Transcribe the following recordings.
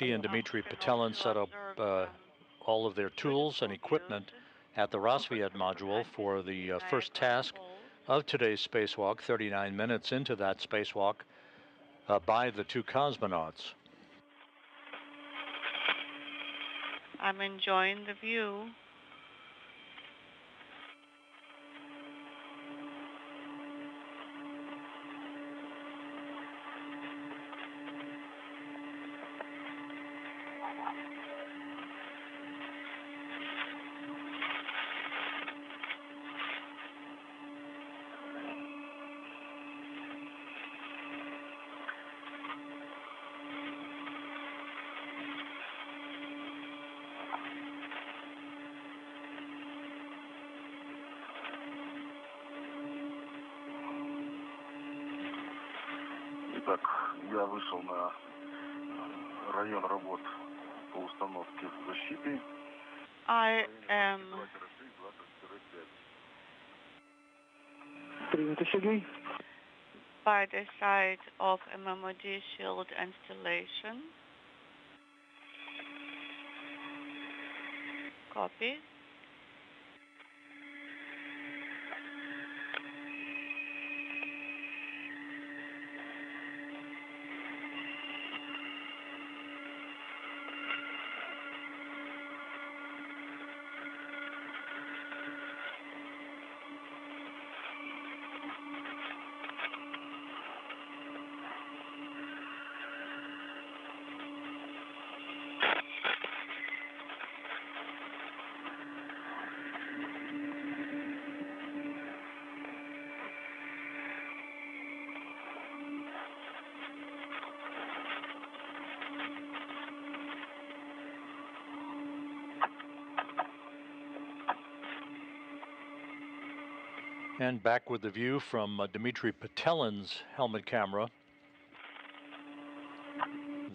he and Dmitry Petelin set up all of their tools and equipment at the Roscosmos module for the first task of today's spacewalk, 39 minutes into that spacewalk by the two cosmonauts. I'm enjoying the view. Итак, я вышел на район работ по установке защиты. I am by the side of MMOD shield installation. Copy. And back with the view from Dmitry Petelin's helmet camera.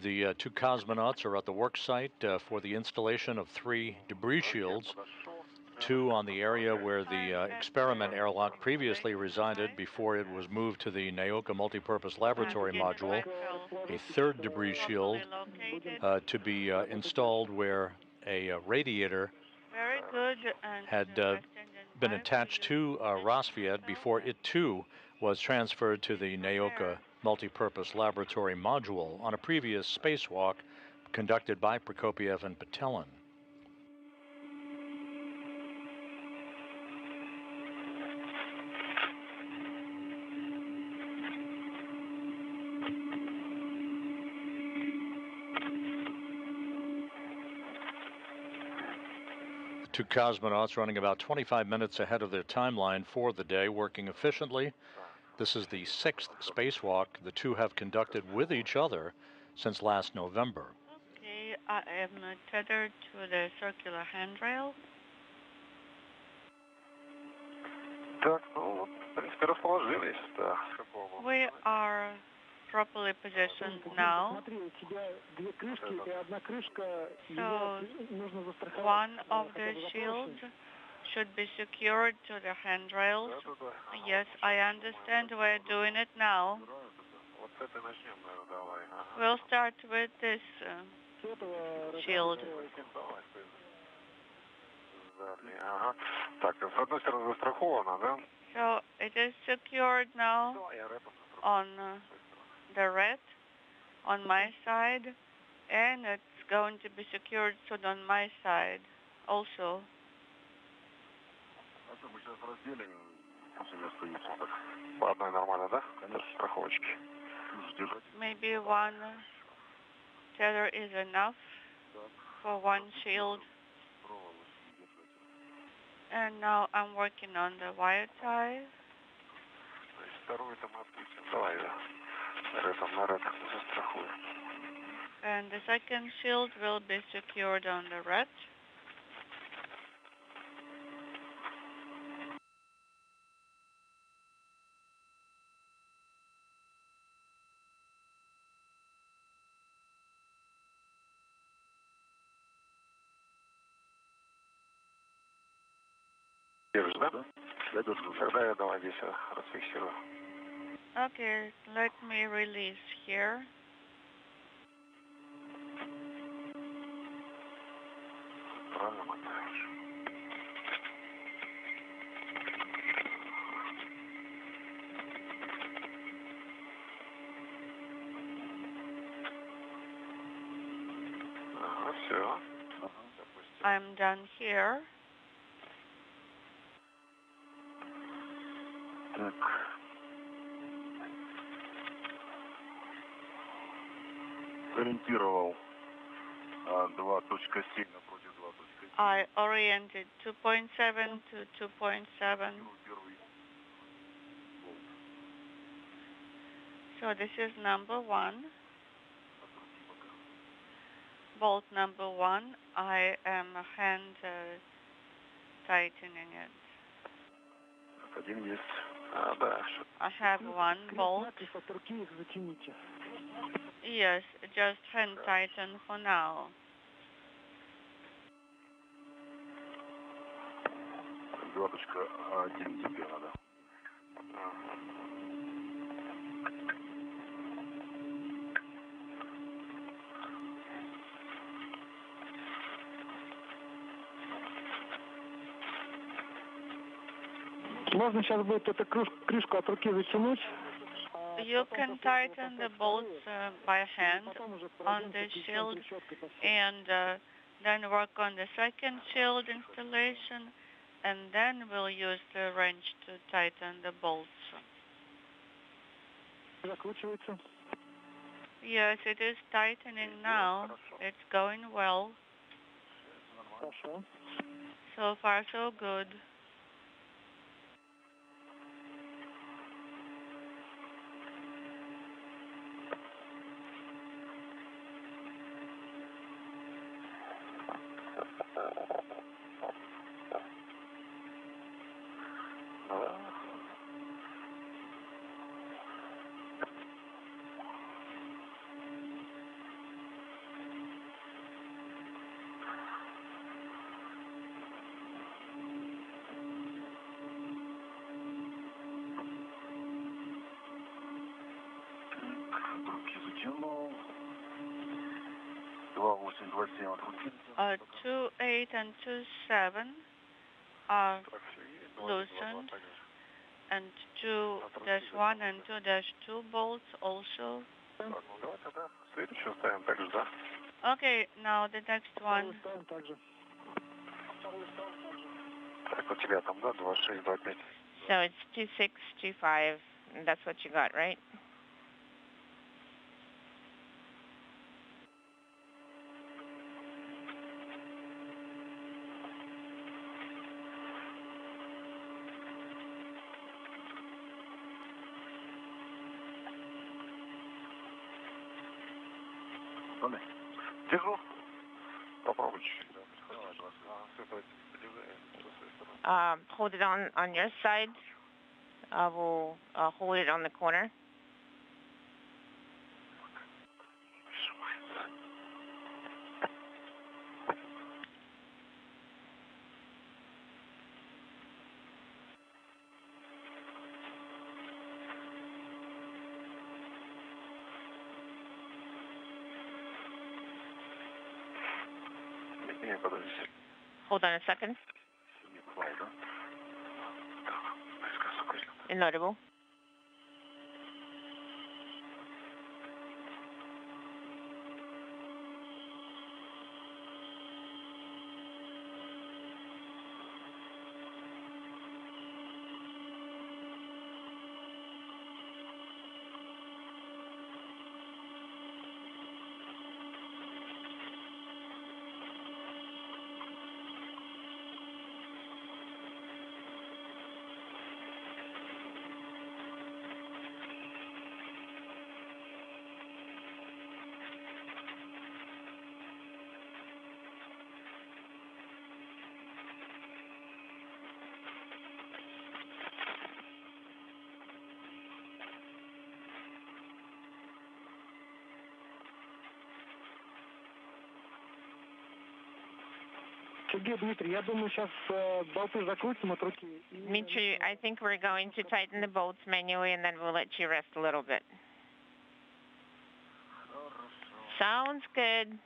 The two cosmonauts are at the work site for the installation of 3 debris shields, 2 on the area where the experiment airlock previously resided before it was moved to the Naoka multipurpose laboratory module, a 3rd debris shield to be installed where a radiator had been attached to Roscosmos before it too was transferred to the Naoka multipurpose laboratory module on a previous spacewalk conducted by Prokopyev and Petelin. Two cosmonauts running about 25 minutes ahead of their timeline for the day, working efficiently. This is the 6th spacewalk the two have conducted with each other since last November. Okay, I am tethered to the circular handrail. We are properly positioned now. So one of the shields should be secured to the handrails. Yes, I understand we're doing it now. We'll start with this shield. So it is secured now on the red on my side, and it's going to be secured soon on my side also. Maybe one tether is enough for one shield. And now I'm working on the wire tie. And the second shield will be secured on the red. Okay, let me release here. правильно мотаешь? Ага, все. I'm done here. Так. Ориентировал 2.7 напротив 2.7. I oriented 2.7 to 2.7. Первый. So this is number 1. Bolt number 1. I am hand tightening it. Один есть. Да. I have 1 bolt. Yes, just hand tighten for now. 2.1 тебе надо. Можно сейчас будет эту крышку от руки затянуть. You can tighten the bolts by hand on the shield and then work on the second shield installation, and then we'll use the wrench to tighten the bolts. Закручивается. Yes, it is tightening now. It's going well. Хорошо. So far, so good. Руки затянул. 2.8, 2.7 от руки. 2.8 and 2.7 are loosened, and 2-1 and 2-2 bolts also. Ну, давай тогда следующую ставим так же, да? Okay, now the next one. Ставим также. Так, у тебя там, да, 2.6, 2.5. So it's 2.6, 2.5, and that's what you got, right? Держу. Попробуй чуть-чуть, да. Hold it on your side. We'll hold it on the corner. Не, подожди. Hold on a second. Inaudible. Сергей, Дмитрий, я думаю, сейчас болты закрутим от руки. Dmitry, I think we're going to tighten the bolts manually, and then we'll let you rest a little bit. Sounds good.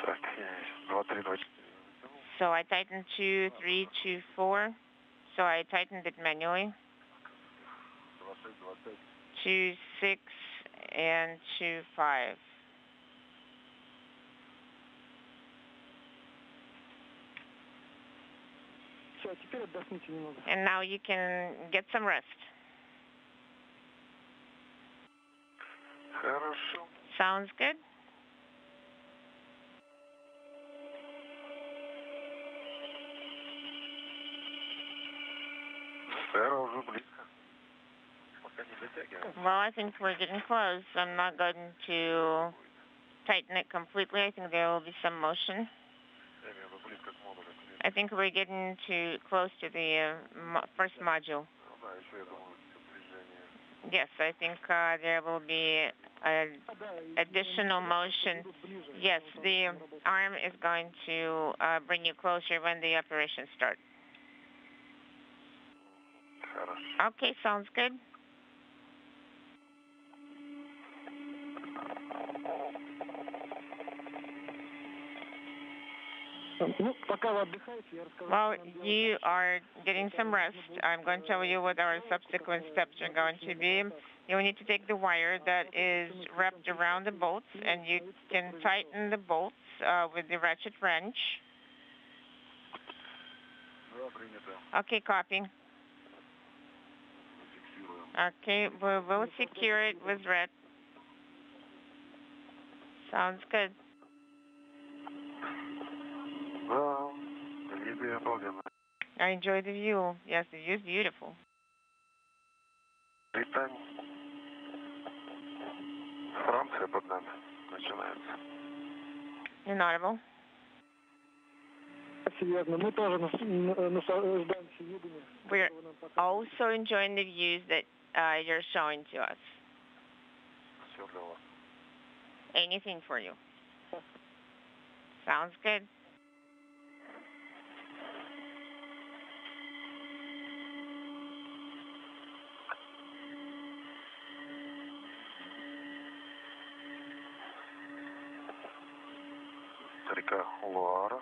Так, 2-3-0. So I tightened 2-3-2-4. So I tightened it manually. 2-6 and 2-5. Все, теперь отдохните немного. And now you can get some rest. Хорошо. Sounds good? Сфера уже близко. Пока не дотягиваем. Well, I think we're getting close. I'm not going to tighten it completely. I think there will be some motion. Я имею в виду близко к модулю. I think we're getting too close to the first module. Ну да, еще я думаю, движение. Yes, I think there will be additional motion. Yes, the arm is going to bring you closer when the operation starts. Хорошо. Okay, sounds good. Ну, пока вы отдыхаете, я расскажу. Well, you are getting some rest. I'm going to tell you what our subsequent steps are going to be. You need to take the wire that is wrapped around the bolts, and you can tighten the bolts with the ratchet wrench. Да, принято. Okay, copy. Фиксируем. Okay, we will secure it with red. Sounds good. Да, виды обалденно. I enjoy the view. Yes, the view is beautiful. Британия. Франция под нами начинается. Inaudible. Серьезно, мы тоже наслаждаемся видами. We're которые нам показывают. also enjoying the views that you're showing to us. Все для вас. Anything for you. Sounds good. Река Луара.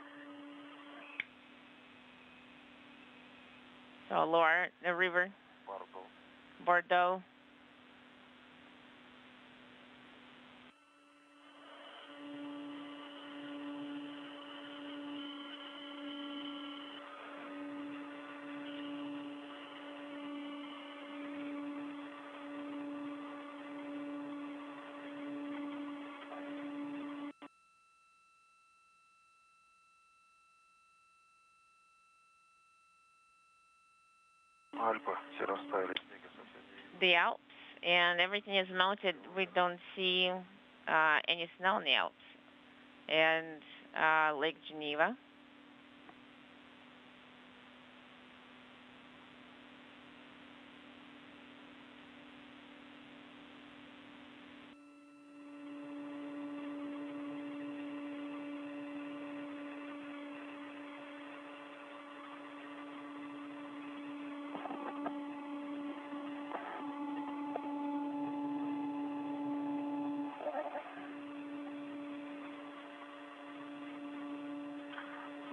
So Loire, the river, Бордо. Bordeaux. Альпы все растаяли, снега совсем не видно. The Alps, and everything is melted. We don't see any snow in the Alps. And Lake Geneva.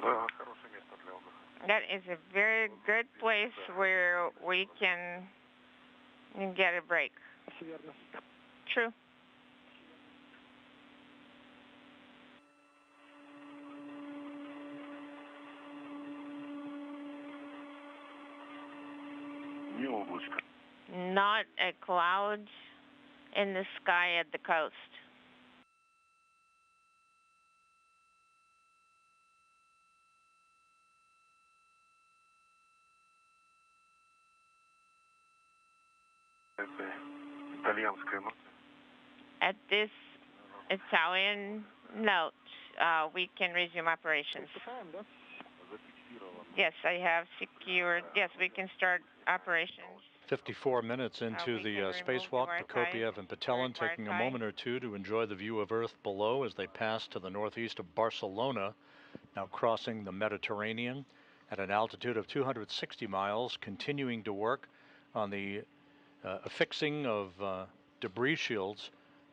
Да, хорошее место для отдыха. That is a very good place where we can get a break. Верно. True. Не облачко. Not a cloud in the sky at the coast. Это итальянская нота. At this Italian note, we can resume operations. Отдыхаем, да? Зафиксировано. Yes, I have secured. Yes, we can start operations. 54 minutes into we the can remove spacewalk, the Prokopyev and Petelin Wi-Fi. taking a moment or two to enjoy the view of Earth below as they pass to the northeast of Barcelona, now crossing the Mediterranean at an altitude of 260 miles, continuing to work on the affixing of debris shields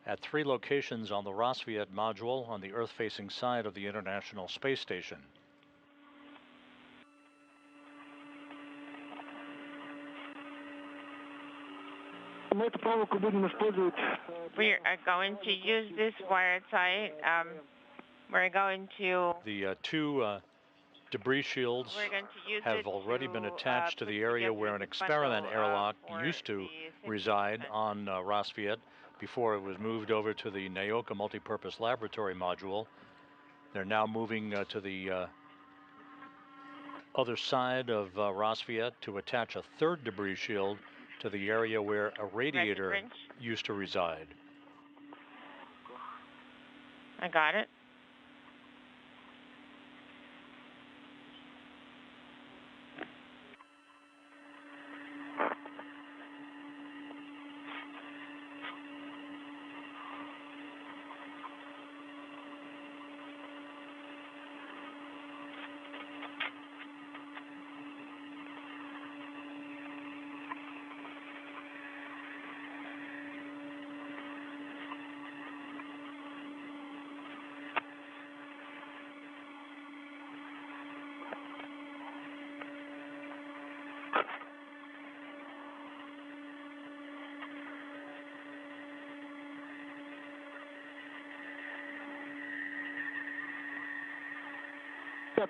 at 3 locations on the Roscosmos module on the Earth-facing side of the International Space Station. Мы эту проволоку будем использовать. We are going to use this wire tie. We're going to. The 2 debris shields We're going to use have it already to, been attached to put the area together where an the experiment bundle, airlock for used to the reside suspension. on Roscosmos before it was moved over to the Naoka Multipurpose Laboratory module. They're now moving to the other side of Roscosmos to attach a 3rd debris shield to the area where a radiator Wrench. used to reside. I got it.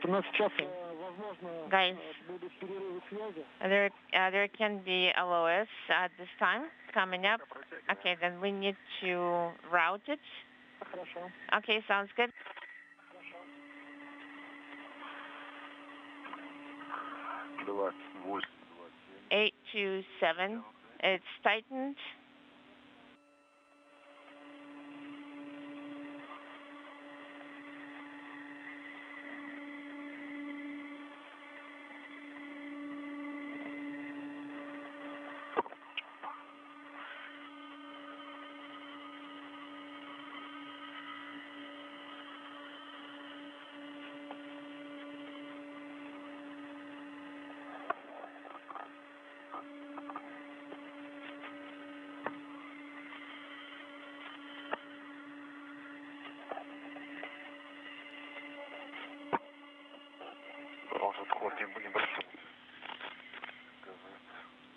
У нас сейчас, возможно, Guys, будут перерывы связи. there can be LOS at this time coming up. Okay, then we need to route it. Хорошо. Okay, sounds good. 827. It's tightened.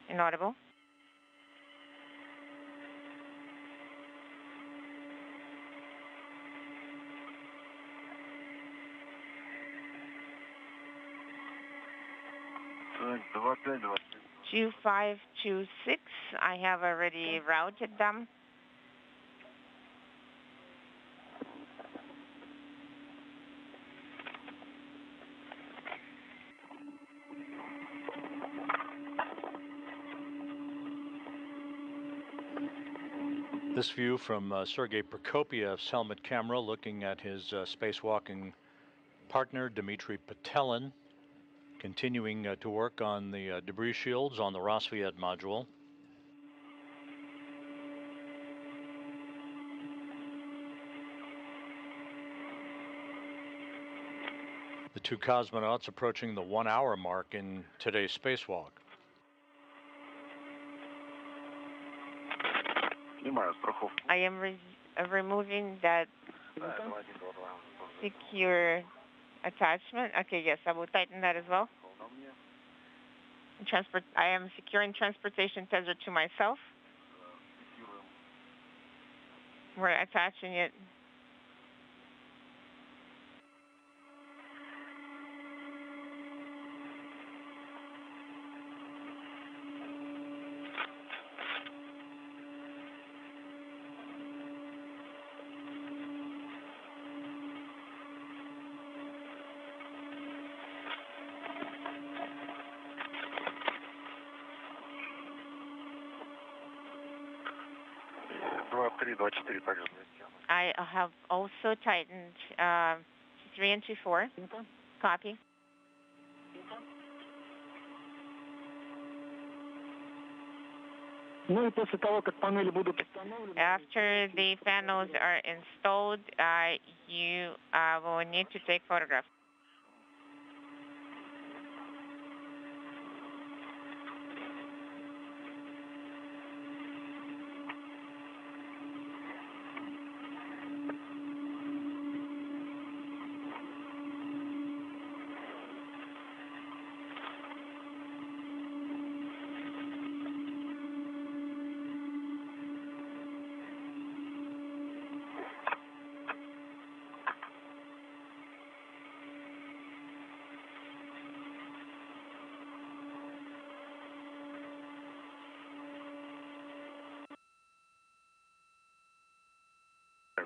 Inaudible. Так, 2526. 2526. I have already routed them. This view from Sergey Prokopiev's helmet camera, looking at his spacewalking partner, Dmitry Petelin, continuing to work on the debris shields on the Roscosmos module. The 2 cosmonauts approaching the 1-hour mark in today's spacewalk. I am removing that secure attachment. Okay, yes, I will tighten that as well. I am securing transportation tether to myself. We're attaching it. I have also tightened 3 and 24. Copy. Ну и после того, как панели будут установлены... After the panels are installed, you will need to take photographs.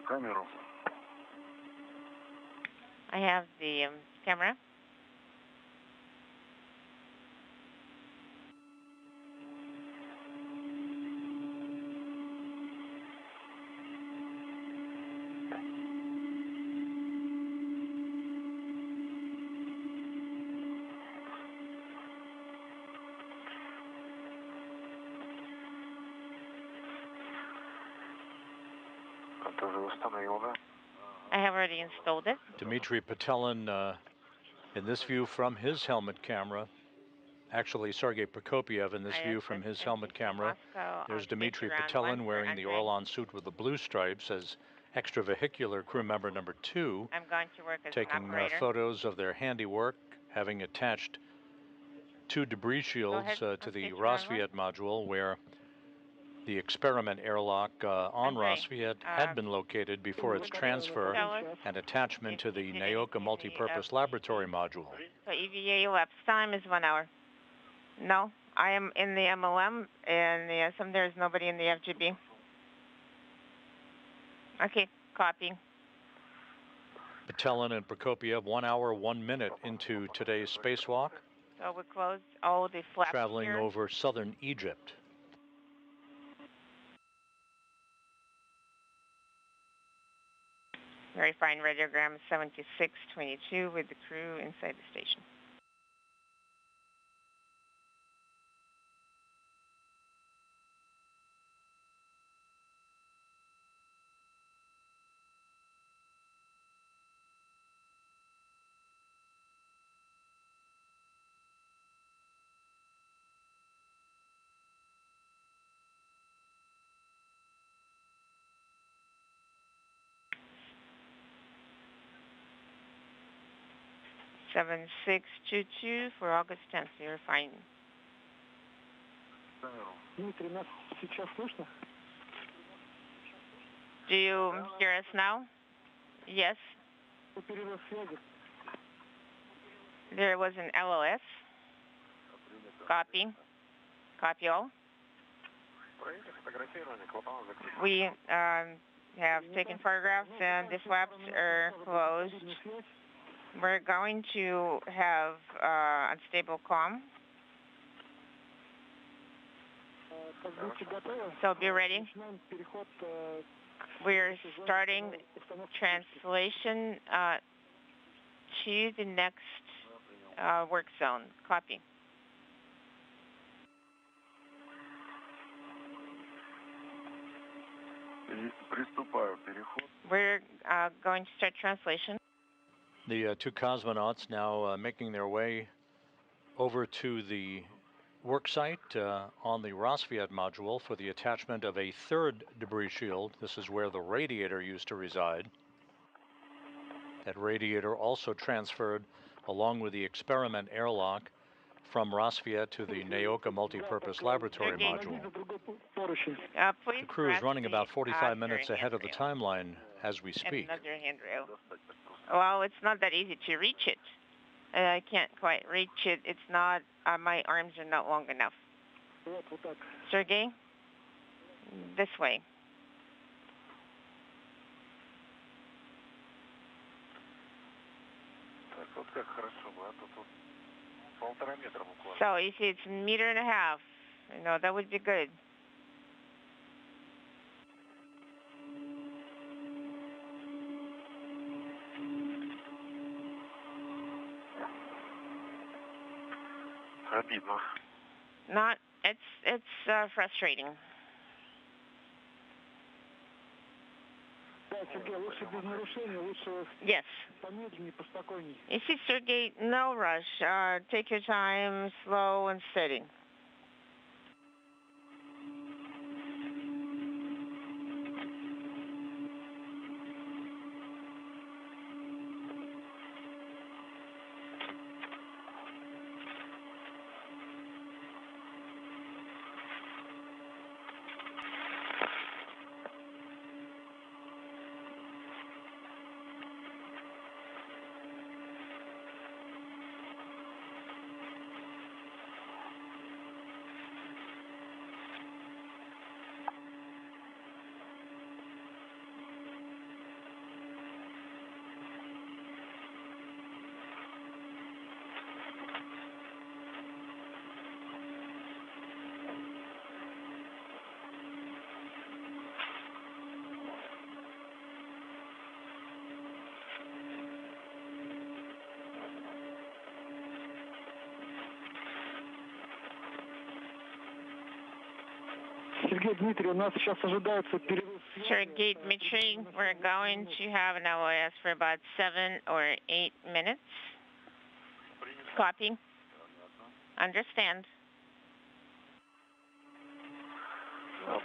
камеру. I have the camera. Тоже установил, да? I have already installed it. Dmitry Petelin, in this view from his helmet camera, actually Sergey Prokopyev in this view from his helmet camera. There's Dmitry Petelin wearing the Orlan suit with the blue stripes as extravehicular crew member number 2, I'm going to work as taking an operator. photos of their handiwork, having attached 2 debris shields to the Rosviet module where the experiment airlock on Rosviet had been located before its transfer and attachment to the Naoka multipurpose laboratory module. So EVA elapsed time is 1 hour. No, I am in the MLM, and there is nobody in the FGB. Okay, copy. Petelin and Prokopyev 1 hour, 1 minute into today's spacewalk. So we closed all the flaps traveling here. over southern Egypt. Verifying radiogram 7622 with the crew inside the station. Seven 622 for August 10th. You're fine. Дмитрий, нас сейчас слышно? Do you hear us now? Yes. Перерыв связи. There was an LOS. Copy. Copy all. We have taken photographs and the flaps are closed. We're going to have unstable comm. So be ready. We're starting translation to the next work zone. Copy. We're going to start translation. The 2 cosmonauts now making their way over to the work site on the Rosviet module for the attachment of a 3rd debris shield. This is where the radiator used to reside. That radiator also transferred along with the experiment airlock from Rosviet to the Naoka multipurpose laboratory module. The crew is running about 45 minutes ahead of the timeline as we speak. Another handrail. Well, it's not that easy to reach it. I can't quite reach it. It's not, my arms are not long enough. Sergey, this way. So if it's 1.5 meters, that would be good. Not, it's frustrating. Yes. You see, Sergey, no rush. Take your time, slow and steady. Сергей, Дмитрий, у нас сейчас ожидается перерыв. Sergey, Dmitry, we're going to have an LOS for about 7 or 8 minutes. Copy. Understand.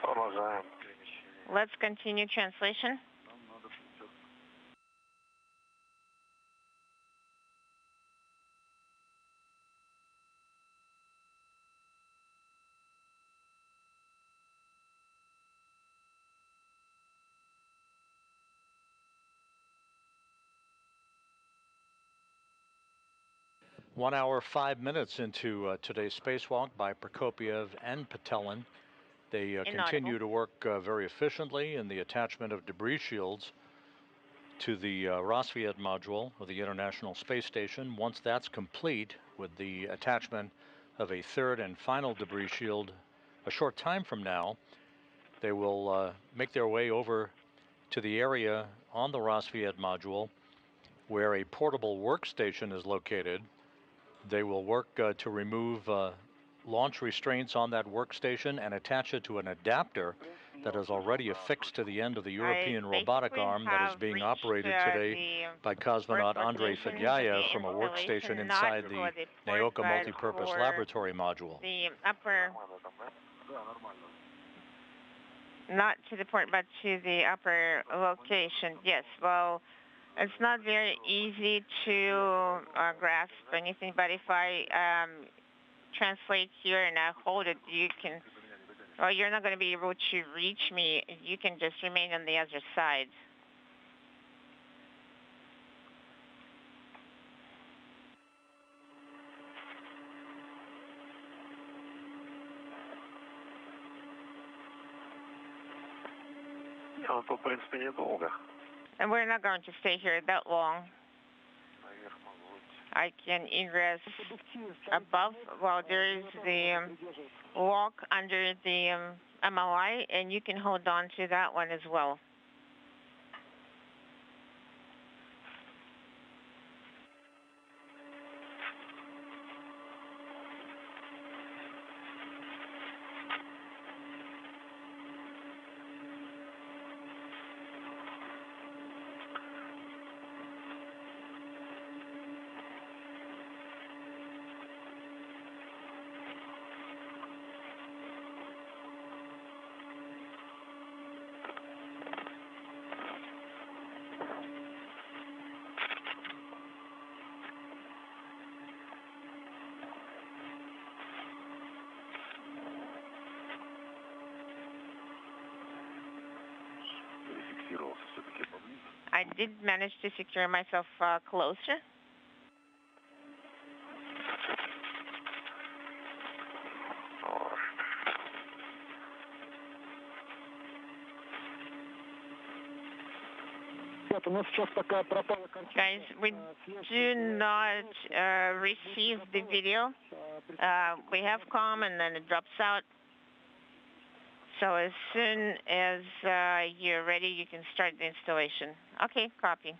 Продолжаем. Let's continue translation. One hour, 5 minutes into today's spacewalk by Prokopyev and Petelin. They continue to work very efficiently in the attachment of debris shields to the Roscosmos module of the International Space Station. Once that's complete, with the attachment of a third and final debris shield a short time from now, they will make their way over to the area on the Roscosmos module where a portable workstation is located. They will work to remove launch restraints on that workstation and attach it to an adapter that is already affixed to the end of the European robotic arm that is being operated today by cosmonaut Dmitry Petelin from a workstation inside the Naoka Multipurpose Laboratory module. The upper, not to the port, but to the upper location. Yes, well, it's not very easy to grasp anything, but if I translate here and I hold it, you can, well, you're not going to be able to reach me. You can just remain on the other side. Ja, то, в принципе, недолго. And we're not going to stay here that long. I can ingress above. Well, there is the walk under the MLI, and you can hold on to that one as well. I did manage to secure myself closer. Guys, we do not receive the video. We have comm and then it drops out. So as soon as you're ready, you can start the installation. Okay, copy.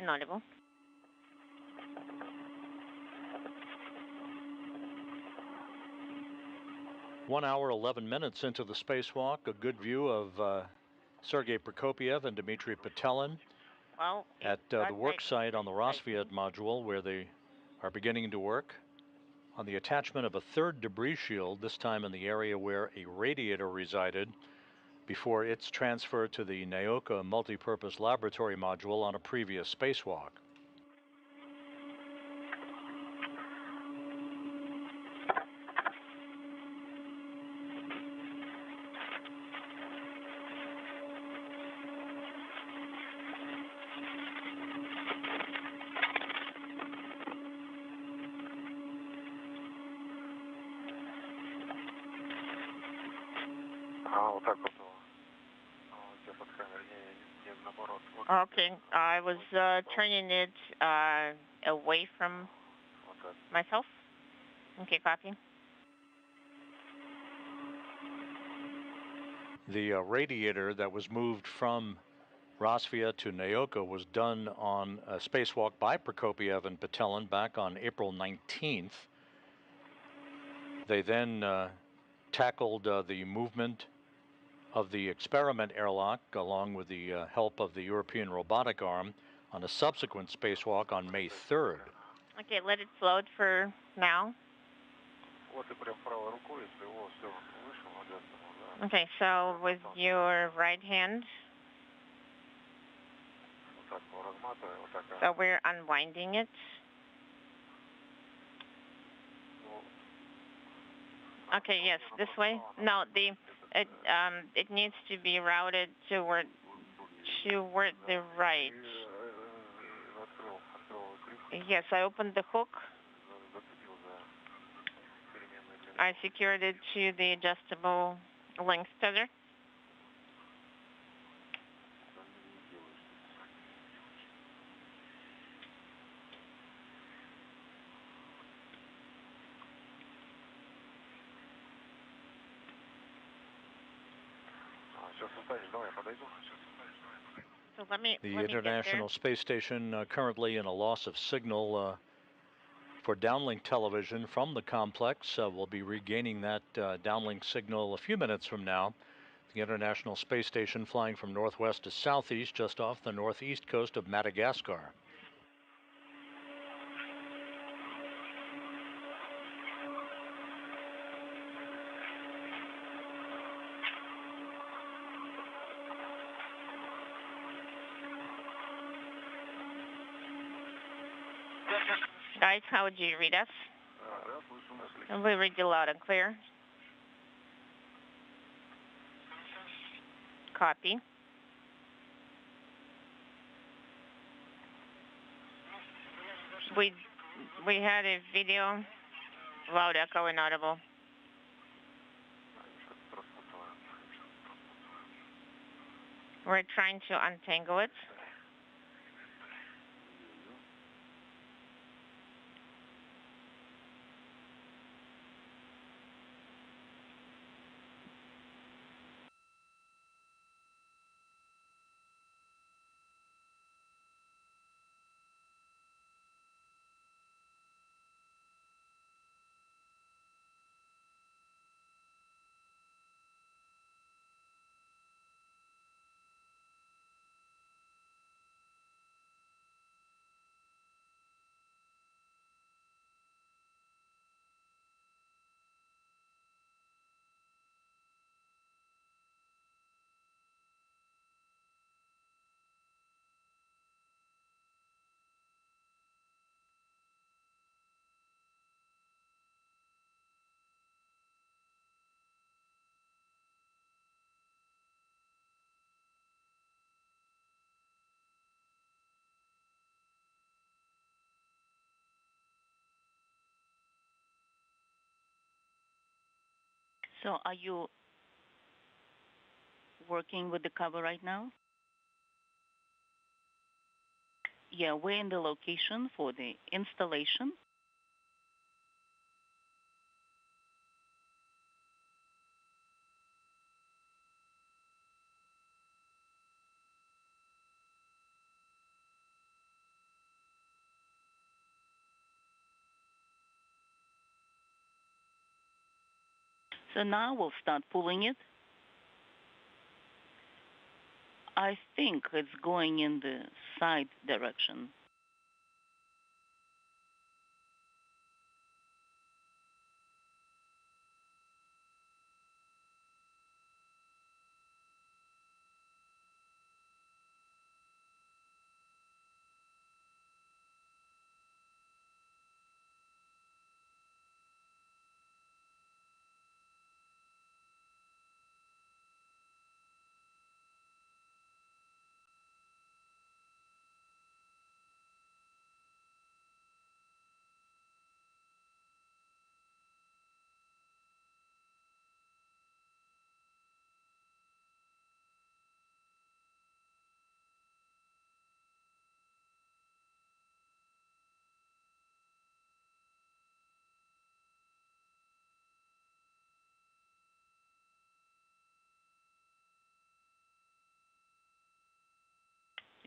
and audible. One hour, 11 minutes into the spacewalk, a good view of Sergey Prokopyev and Dmitry Petelin at the work site on the Roscosmos module, where they are beginning to work on the attachment of a third debris shield, this time in the area where a radiator resided before its transfer to the Naoka multipurpose laboratory module on a previous spacewalk. Okay, I was turning it away from myself. Okay, copy. The radiator that was moved from Rosvia to Naoka was done on a spacewalk by Prokopyev and Petelin back on April 19th. They then tackled the movement of the experiment airlock along with the help of the European robotic arm on a subsequent spacewalk on May 3rd. Okay, let it float for now. Okay, so with your right hand, so we're unwinding it. Okay, yes, this way. No, it needs to be routed toward the right. Yes, I opened the hook. I secured it to the adjustable length tether. So the International Space Station currently in a loss of signal for downlink television from the complex. We'll be regaining that downlink signal a few minutes from now. The International Space Station flying from northwest to southeast just off the northeast coast of Madagascar. Guys, how would you read us? We read you loud and clear. Copy. We had a video, loud, echo, and audible. We're trying to untangle it. So are you working with the cover right now? Yeah, we're in the location for the installation. So now we'll start pulling it. I think it's going in the side direction.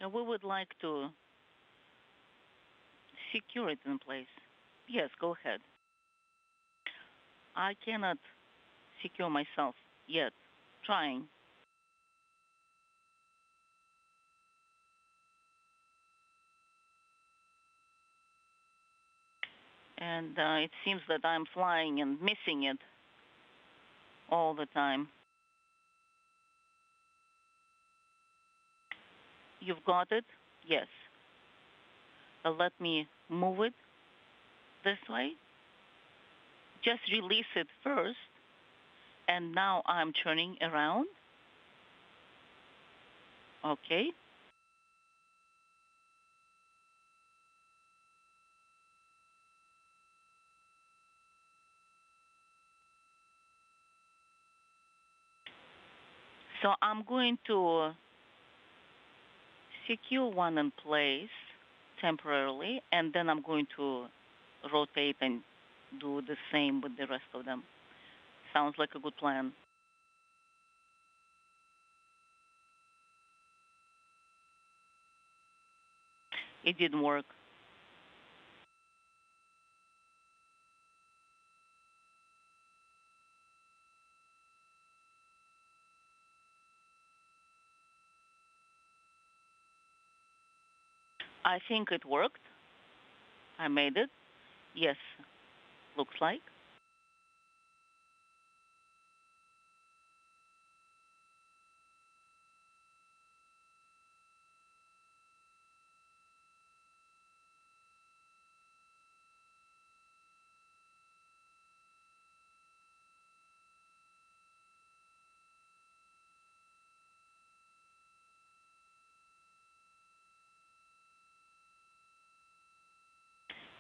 We would like to secure it in place. Yes, go ahead. I cannot secure myself yet. Trying. And it seems that I'm flying and missing it all the time. You've got it? Yes. Let me move it this way. Just release it first. And now I'm turning around. Okay. So I'm going to secure one in place temporarily, and then I'm going to rotate and do the same with the rest of them. Sounds like a good plan. It didn't work. I think it worked. I made it. Yes, looks like.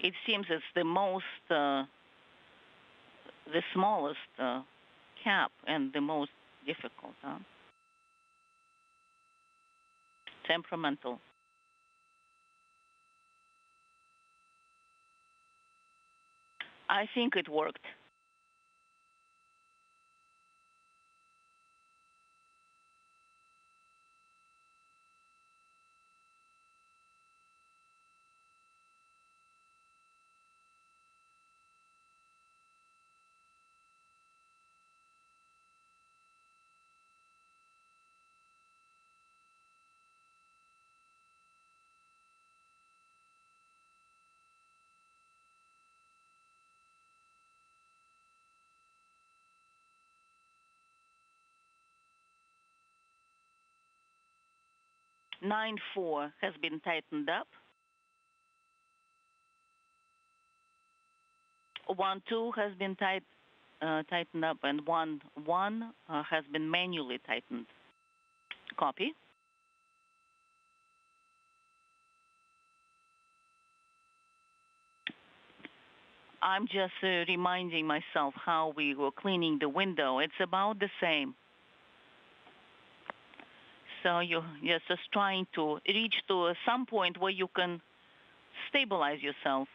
It seems it's the smallest cap and the most difficult. Temperamental. I think it worked. Nine 4 has been tightened up. 1 2 has been tightened up, and 1 1 has been manually tightened. Copy. I'm just reminding myself how we were cleaning the window. It's about the same. So you're just trying to reach to some point where you can stabilize yourself.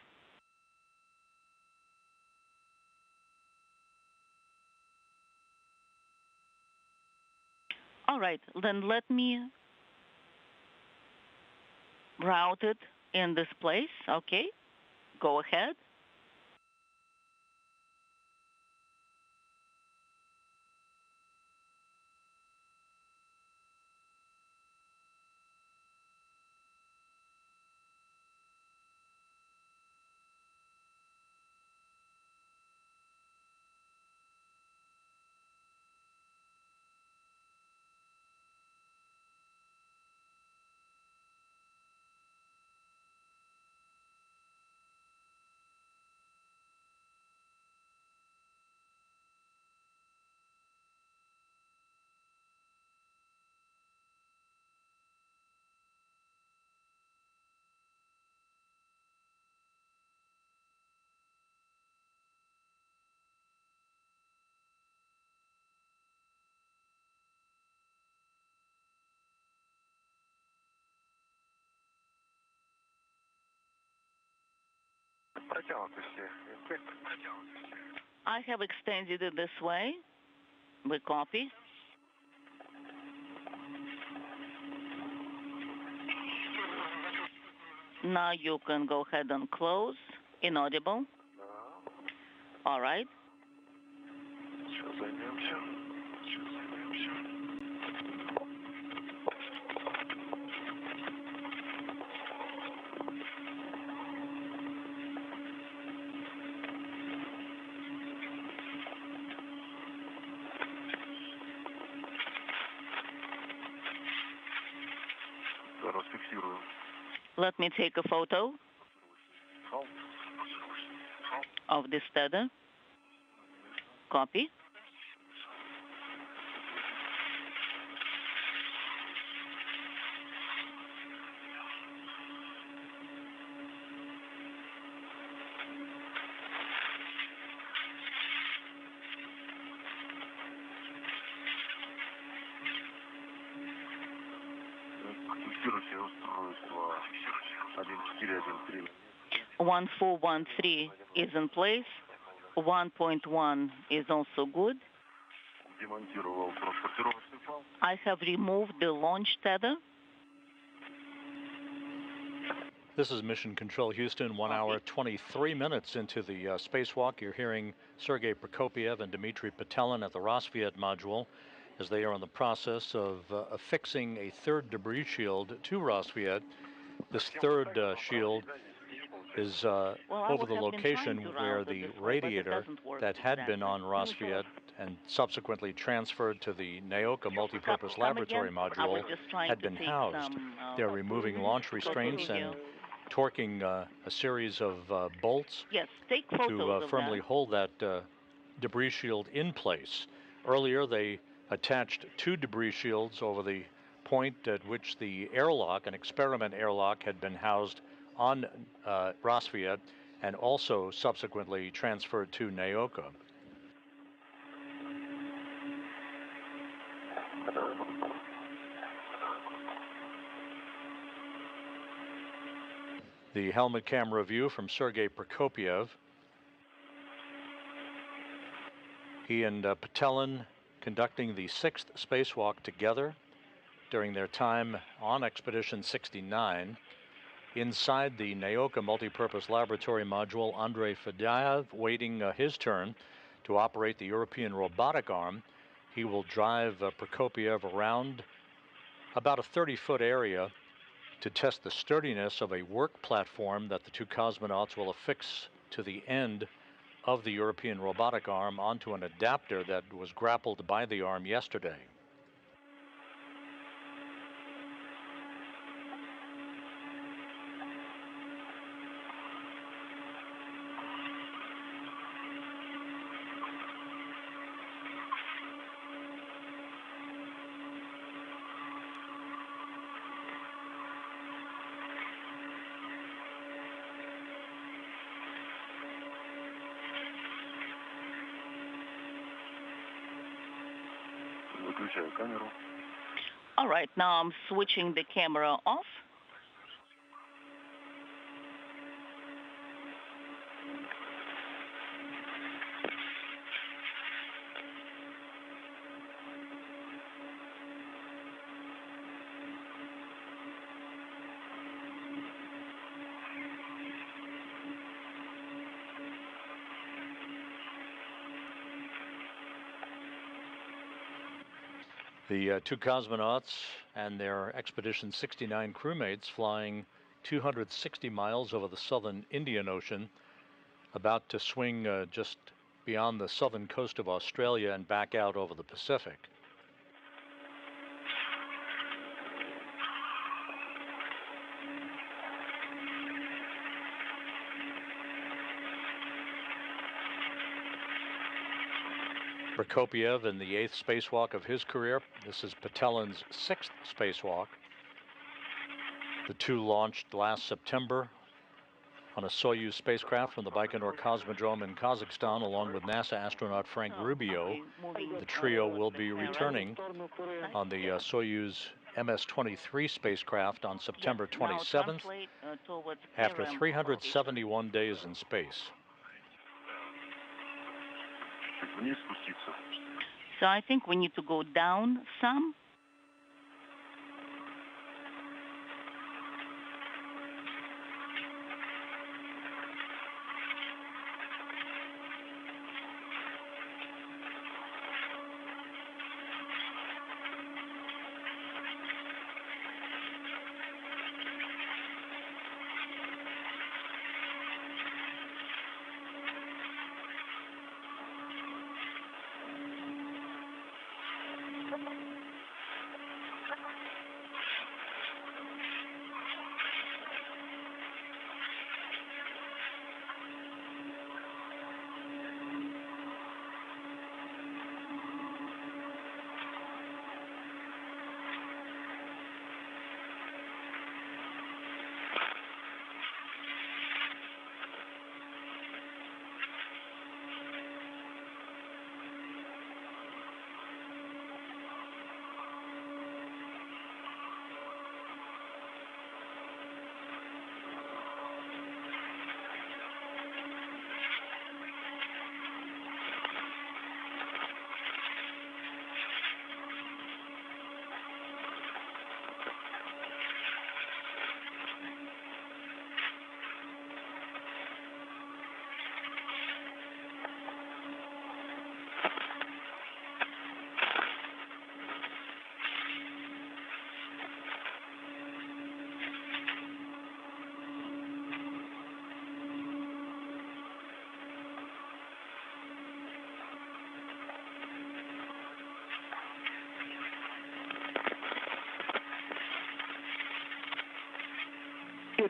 All right, then let me route it in this place. Okay, go ahead. I have extended it this way. We copy. Now you can go ahead and close. Inaudible. All right. Let me take a photo of this tether. Copy. Фиксируйте устройство 1413. 1413 is in place. 1.1 is also good. Демонтировал транспортировочный фал. I have removed the launch tether. This is Mission Control Houston, 1 hour, 23 minutes into the spacewalk. You're hearing Sergey Prokopyev and Dmitry Petelin at the Rosviet module as they are in the process of affixing a third debris shield to Rosviet. This third shield is over the location where the radiator that had been on Rosviet and subsequently transferred to the Naoka multipurpose laboratory module had been housed. They're removing launch restraints and torquing a series of bolts to firmly hold that debris shield in place. Earlier, they attached 2 debris shields over the point at which the airlock, an experiment airlock, had been housed on Rosviet and also subsequently transferred to Naoka. The helmet camera view from Sergey Prokopyev. He and Petelin conducting the 6th spacewalk together during their time on Expedition 69. Inside the Naoka multipurpose laboratory module, Andrei Fedyaev waiting his turn to operate the European robotic arm. He will drive Prokopyev around about a 30-foot area to test the sturdiness of a work platform that the 2 cosmonauts will affix to the end of the European robotic arm onto an adapter that was grappled by the arm yesterday. All right, now I'm switching the camera off. The 2 cosmonauts and their Expedition 69 crewmates flying 260 miles over the southern Indian Ocean, about to swing just beyond the southern coast of Australia and back out over the Pacific. Prokopyev in the 8th spacewalk of his career. This is Petelin's 6th spacewalk. The 2 launched last September on a Soyuz spacecraft from the Baikonur Cosmodrome in Kazakhstan, along with NASA astronaut Frank Rubio. The trio will be returning on the Soyuz MS-23 spacecraft on September Yes, now 27th translate towards after KRM 371 days in space. Вниз спуститься. So I think we need to go down some.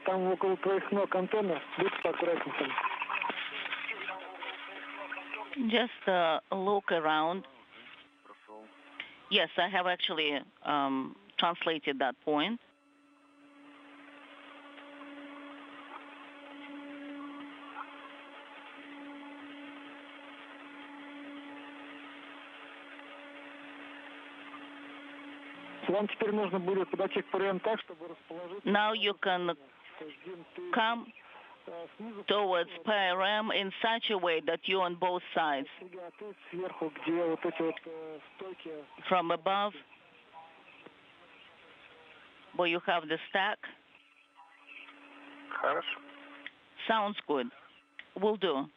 Там около твоих ног антенна, будь аккуратнее там. Just look around. Yes, I have actually translated that point. Вам теперь нужно будет подойти к ПРМ так, чтобы расположиться. Now you can come towards PRM in such a way that you're on both sides. Сверху, где вот эти вот стойки. From above, where you have the stack. Хорошо. Sounds good. Will do.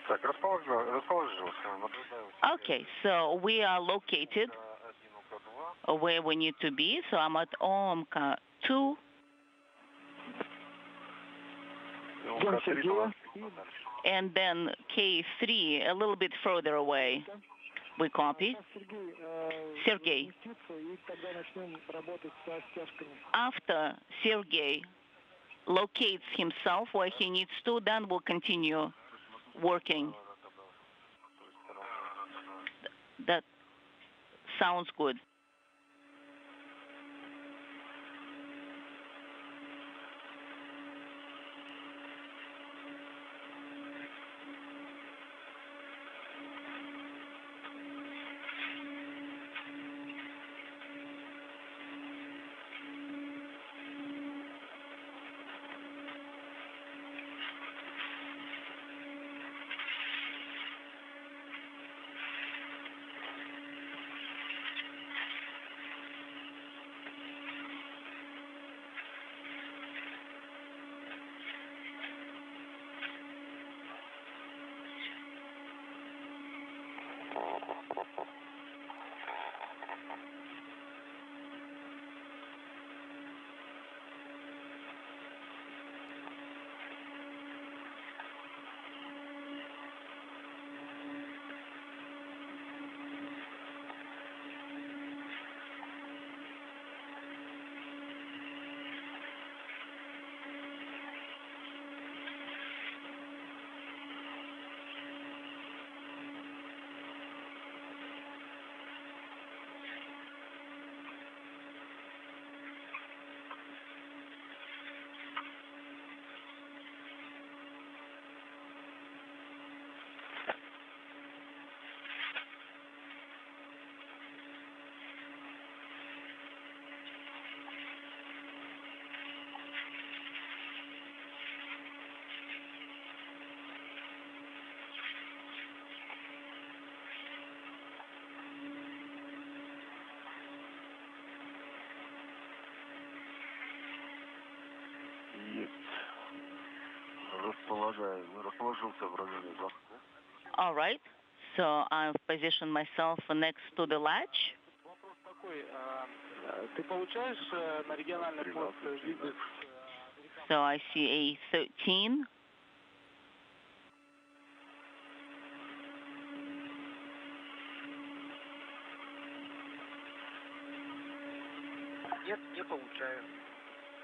Так, расположился, наблюдаю. Okay, so we are located where we need to be. So I'm at OMCA 2. And then K3 a little bit further away. We copy. Sergey. After Sergey locates himself where he needs to, then we'll continue working. That sounds good. Располагаю, расположился в районе замка. All right. So I've positioned myself next to the latch. Вопрос такой, ты получаешь на региональный пост виды? So I see A13. Нет, не получаю.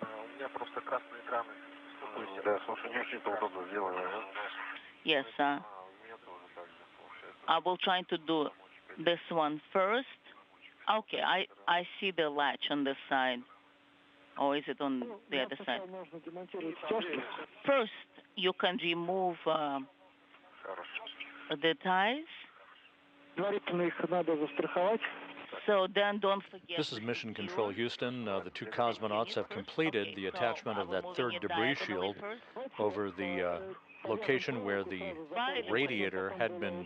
У меня просто красные экраны. Да, слушай, не очень-то удобно сделано. Yes, У меня тоже так же получается. I will try to do this one first. Okay, I see the latch on this side. Or is it on the other side? Нужно демонтировать стяжки. First, you can remove Хорошо. the ties. Предварительно их надо застраховать. So then don't forget. This is Mission Control Houston. The two cosmonauts have completed the attachment of that third debris shield over the location where the radiator had been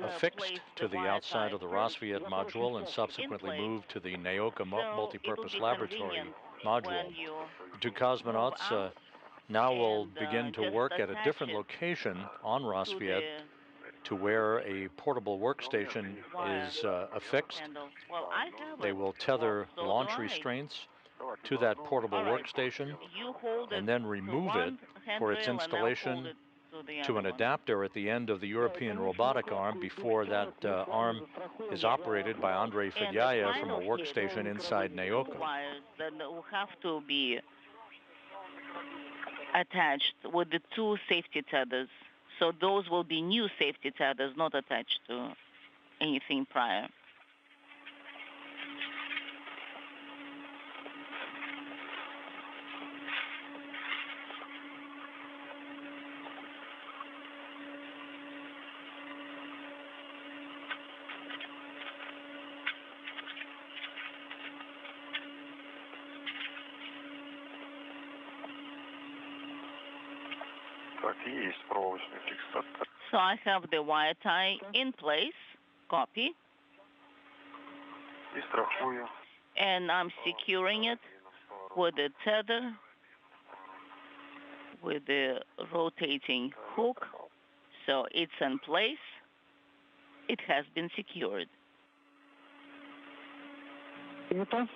affixed to the outside of the Rosviet module and subsequently moved to the Naoka multipurpose laboratory module. The two cosmonauts now will begin to work at a different location on Rosviet to where a portable workstation is affixed. They will tether launch restraints to that portable workstation and then remove it for its installation to an adapter at the end of the European robotic arm before that arm is operated by Andrei Fedyayev from a workstation inside Naoka. That will have to be attached with the two safety tethers. So those will be new safety tethers, not attached to anything prior. Так, есть проволочный фиксатор. So I have the wire tie in place, copy, И страхую. and I'm securing it with the tether, with the rotating hook. So it's in place. It has been secured. Принято.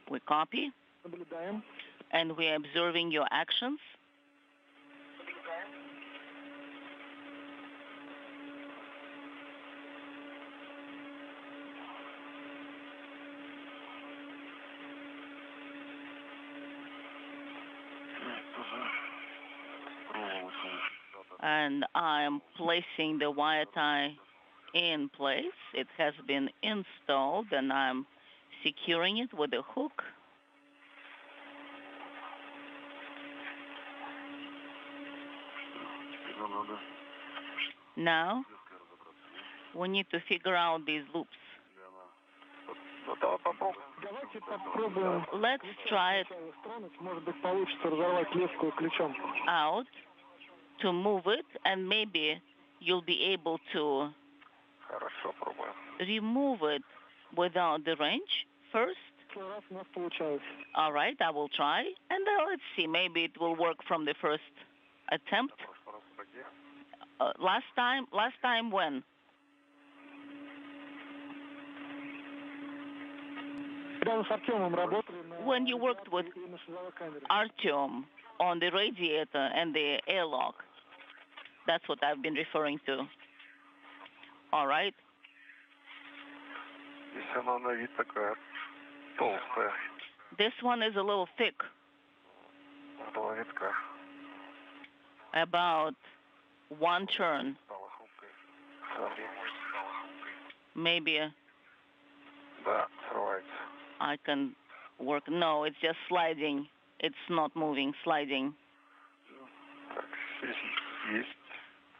We copy, Наблюдаем. and we're observing your actions. And I'm placing the wire tie in place. It has been installed, and I'm securing it with a hook. Now, we need to figure out these loops. Давайте попробуем. Let's try it Может быть, получится разорвать леску ключом. out to move it, and maybe you'll be able to Хорошо, пробуем. remove it without the wrench first. Первый раз у нас получалось. All right, I will try, and let's see. Maybe it will work from the first attempt. Last time when? Когда мы с Артемом работали When you worked with на шизовой камере. Artyom on the radiator and the airlock. That's what I've been referring to. All right. Здесь она на вид такая толстая. This one is a little thick, Около витка. about one turn. Стала хрупкой. Maybe Да, срывается. I can work. No, it's just sliding. It's not moving, sliding. Так, здесь есть.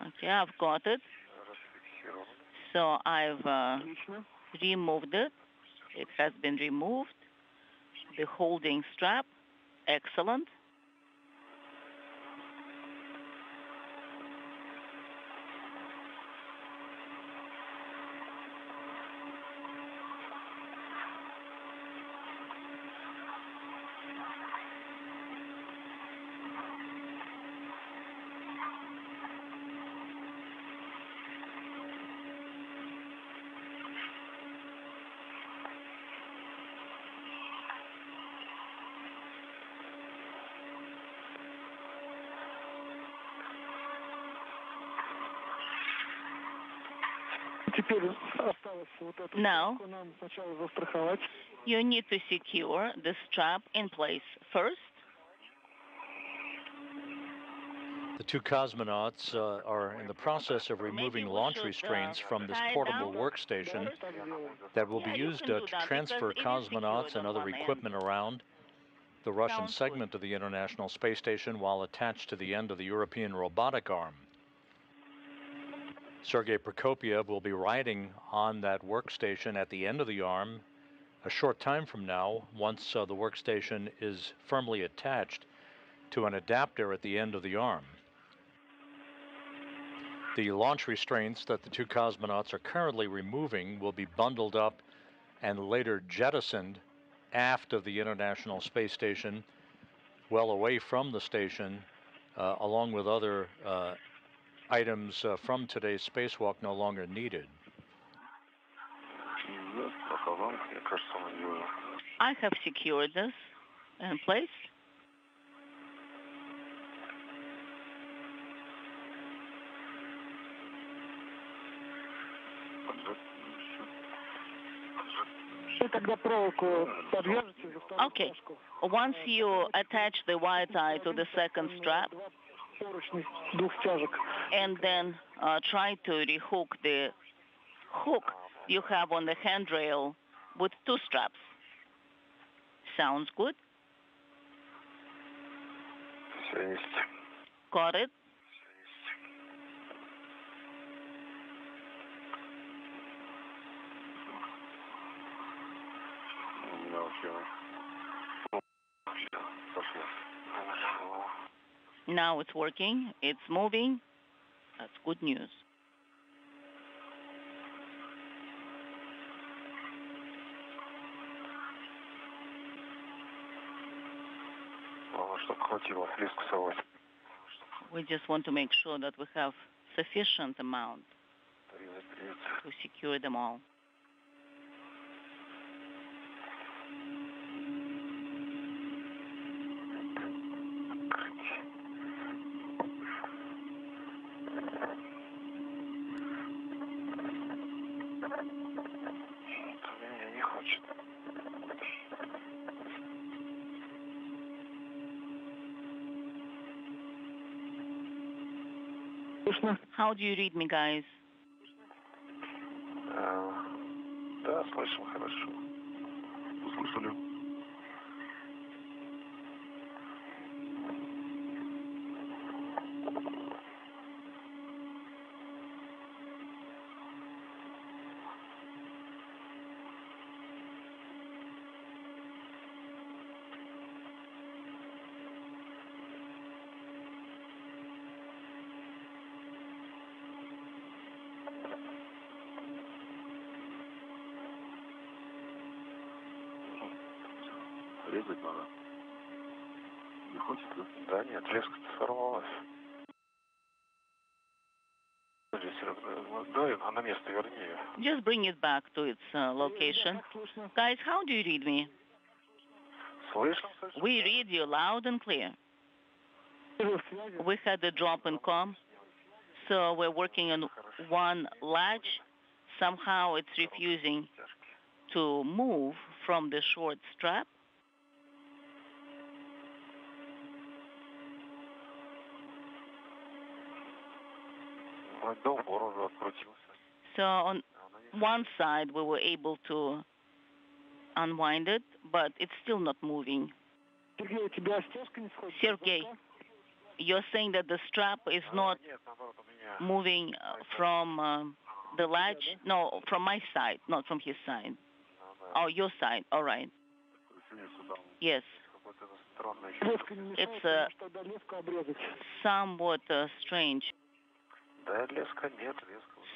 Okay, I've got it. Расфиксировано. So I've Отлично. removed it. It has been removed. The holding strap, excellent. Now, you need to secure the strap in place first. The two cosmonauts are in the process of removing launch restraints from this portable workstation that will be used to transfer cosmonauts and other equipment around the Russian segment of the International Space Station while attached to the end of the European robotic arm. Sergey Prokopyev will be riding on that workstation at the end of the arm a short time from now, once the workstation is firmly attached to an adapter at the end of the arm. The launch restraints that the two cosmonauts are currently removing will be bundled up and later jettisoned aft of the International Space Station, well away from the station, along with other items from today's spacewalk no longer needed. I have secured this in place. Okay. Once you attach the wire tie to the second strap, and then try to rehook the hook you have on the handrail with two straps. Sounds good? Got it? Now it's working. It's moving. That's good news. We just want to make sure that we have sufficient amount to secure them all. How do you read me, guys? Да, слышим хорошо. Услышали. Резать надо. Не хочется? Да нет, леска сорвалась. Да, на место верни ее. Just bring it back to its location. Guys, how do you read me? Слышим? We read you loud and clear. We had a drop in comm, so we're working on one latch. Somehow it's refusing to move from the short strap. So on one side we were able to unwind it, but it's still not moving. Sergey, you're saying that the strap is not moving from the latch? No, from my side, not from his side. Oh, your side, all right. Yes. It's somewhat strange.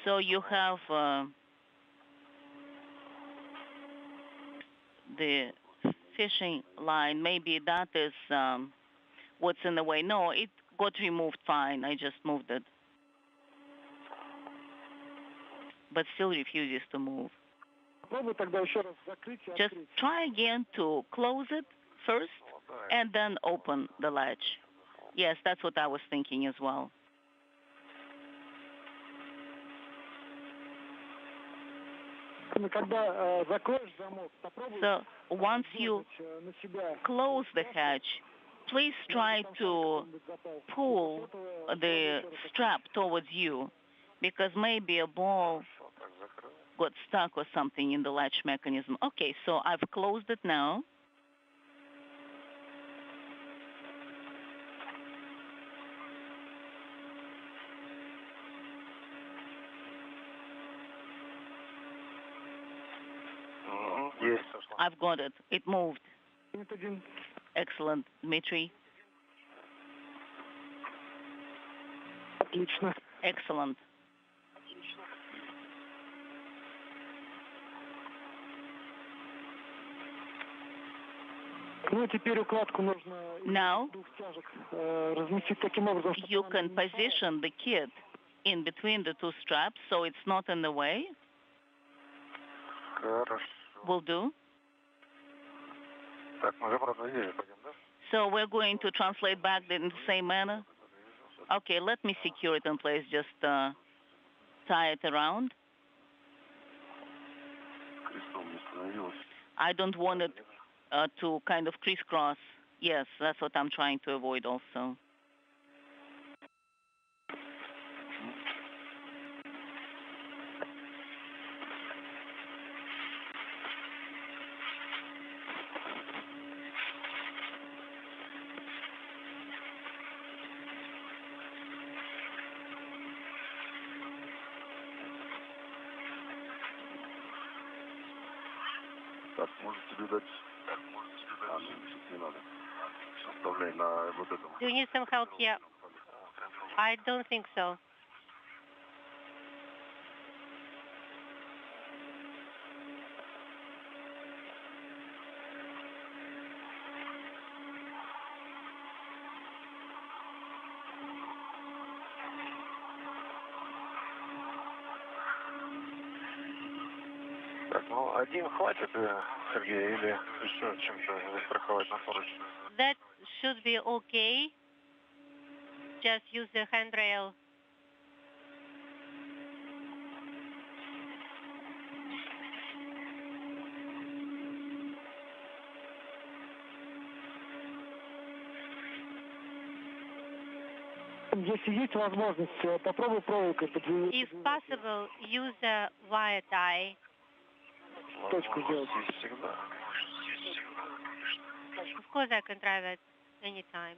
So you have the fishing line. Maybe that is what's in the way. No, it got removed fine. I just moved it. But still refuses to move. Just try again to close it first and then open the latch. Yes, that's what I was thinking as well. Когда закроешь замок, попробуй So once you на себя. close the hatch, please try to pull the strap towards you, because maybe a ball got stuck or something in the latch mechanism. Okay, so I've closed it now. Есть. I've got it. It moved. Минут 1. Excellent, Dmitry. Отлично. Excellent. Ну, теперь укладку нужно Now двух стяжек разместить таким образом, чтобы you она can не мешала. position the kit in between the two straps so it's not in the way. Хорошо. Will do. Так, мы обратно едем, пойдем, да? So we're going to translate back in the same manner. Okay, let me secure it in place. Just tie it around. Крестом не становилось. I don't want it to kind of crisscross. Yes, that's what I'm trying to avoid also. Так, может тебе дать? А, ну, не надо. Оставляй на вот этом. Do you need some help here? I don't think so. Так, ну, один хватит, Сергей, или еще чем-то застраховать на поручень? That should be okay. Just use the handrail. Если есть возможность, попробуй проволокой подвести. If possible, use a wire tie. Точку сделать. Есть всегда. Of course, I can try that anytime.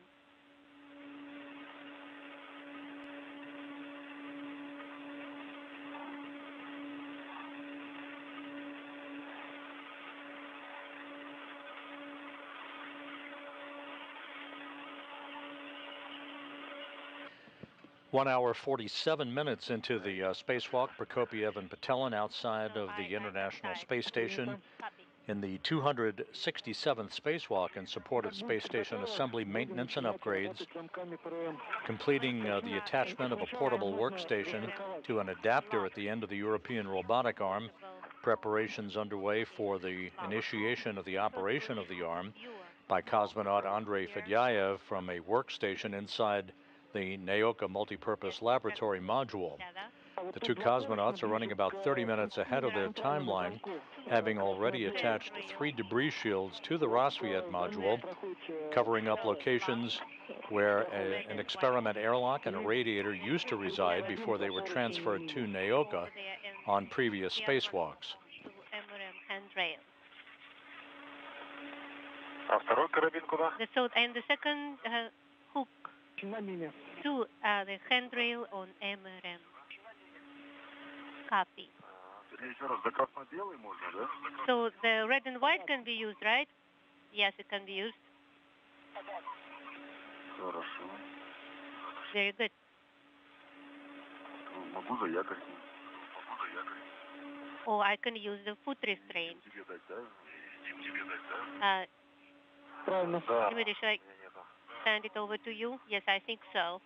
One hour, 47 minutes into the spacewalk, Prokopyev and Petelin outside of the International Space Station in the 267th spacewalk in support of space station assembly, maintenance, and upgrades, completing the attachment of a portable workstation to an adapter at the end of the European robotic arm. Preparations underway for the initiation of the operation of the arm by cosmonaut Andrei Fedyaev from a workstation inside the Naoka multipurpose laboratory module. The two cosmonauts are running about 30 minutes ahead of their timeline, having already attached 3 debris shields to the Rosviet module, covering up locations where an experiment airlock and a radiator used to reside before they were transferred to Naoka on previous spacewalks. А второй карабин куда? And the second hook to the handrail on MRM. Copy. Еще раз, за красно-белый можно, да? So the red and white can be used, right? Yes, it can be used. Хорошо. Very good. Могу заякорить. Or I can use the foot restraint. Тебе дать, да? Правильно. Да. Dmitry, should I send it over to you? Yes, I think so.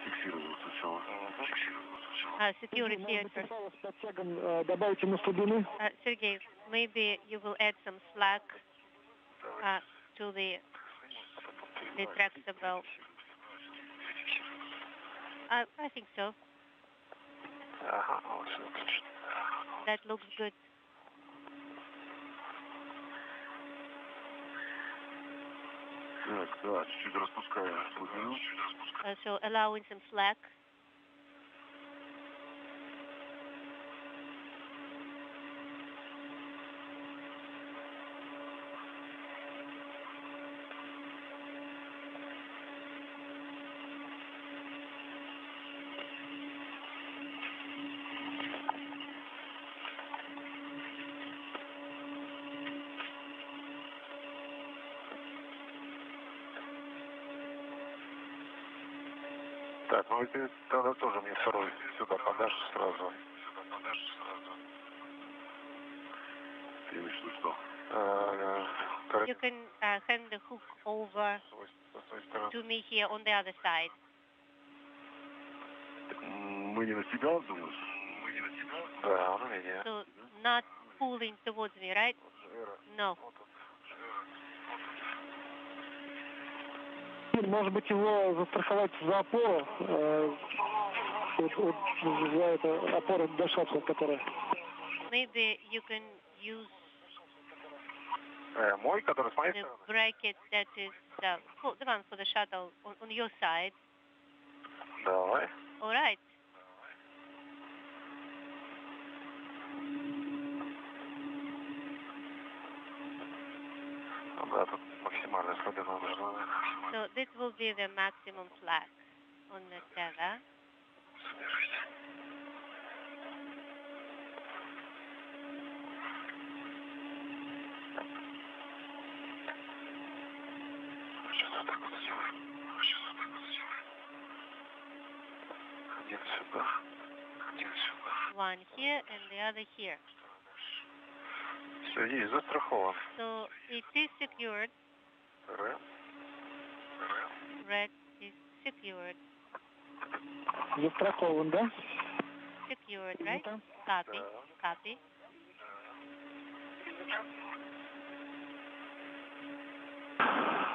Фиксировал сначала. security at first. Написала с подтягом добавить ему слабины. Sergey, maybe you will add some slack to the retractable. I think so. That looks good. Так, да, чуть-чуть распускаю слабину. So allowing some slack. Так, ну и ты тогда тоже мне второй сюда подашь сразу. Ты имеешь в виду что? You can hand the hook over to me here on the other side. Мы не на тебя, думаешь? Да, на меня. So not pulling towards me, right? No. Может быть, его застраховать за опору, за это опору до шаттла, которая. Maybe you can use Мой, который с моей the стороны? bracket that is the one for the shuttle on your side. Давай. All right. Да, тут максимальная слабина нужна. So this will be the maximum slack on the tether. Сейчас вот так вот сделаем. Один сюда. One here and the other here. Все, есть, застрахован. So it is secured. Red is secured. Застрахован, да? Secured, right? Copy. Copy.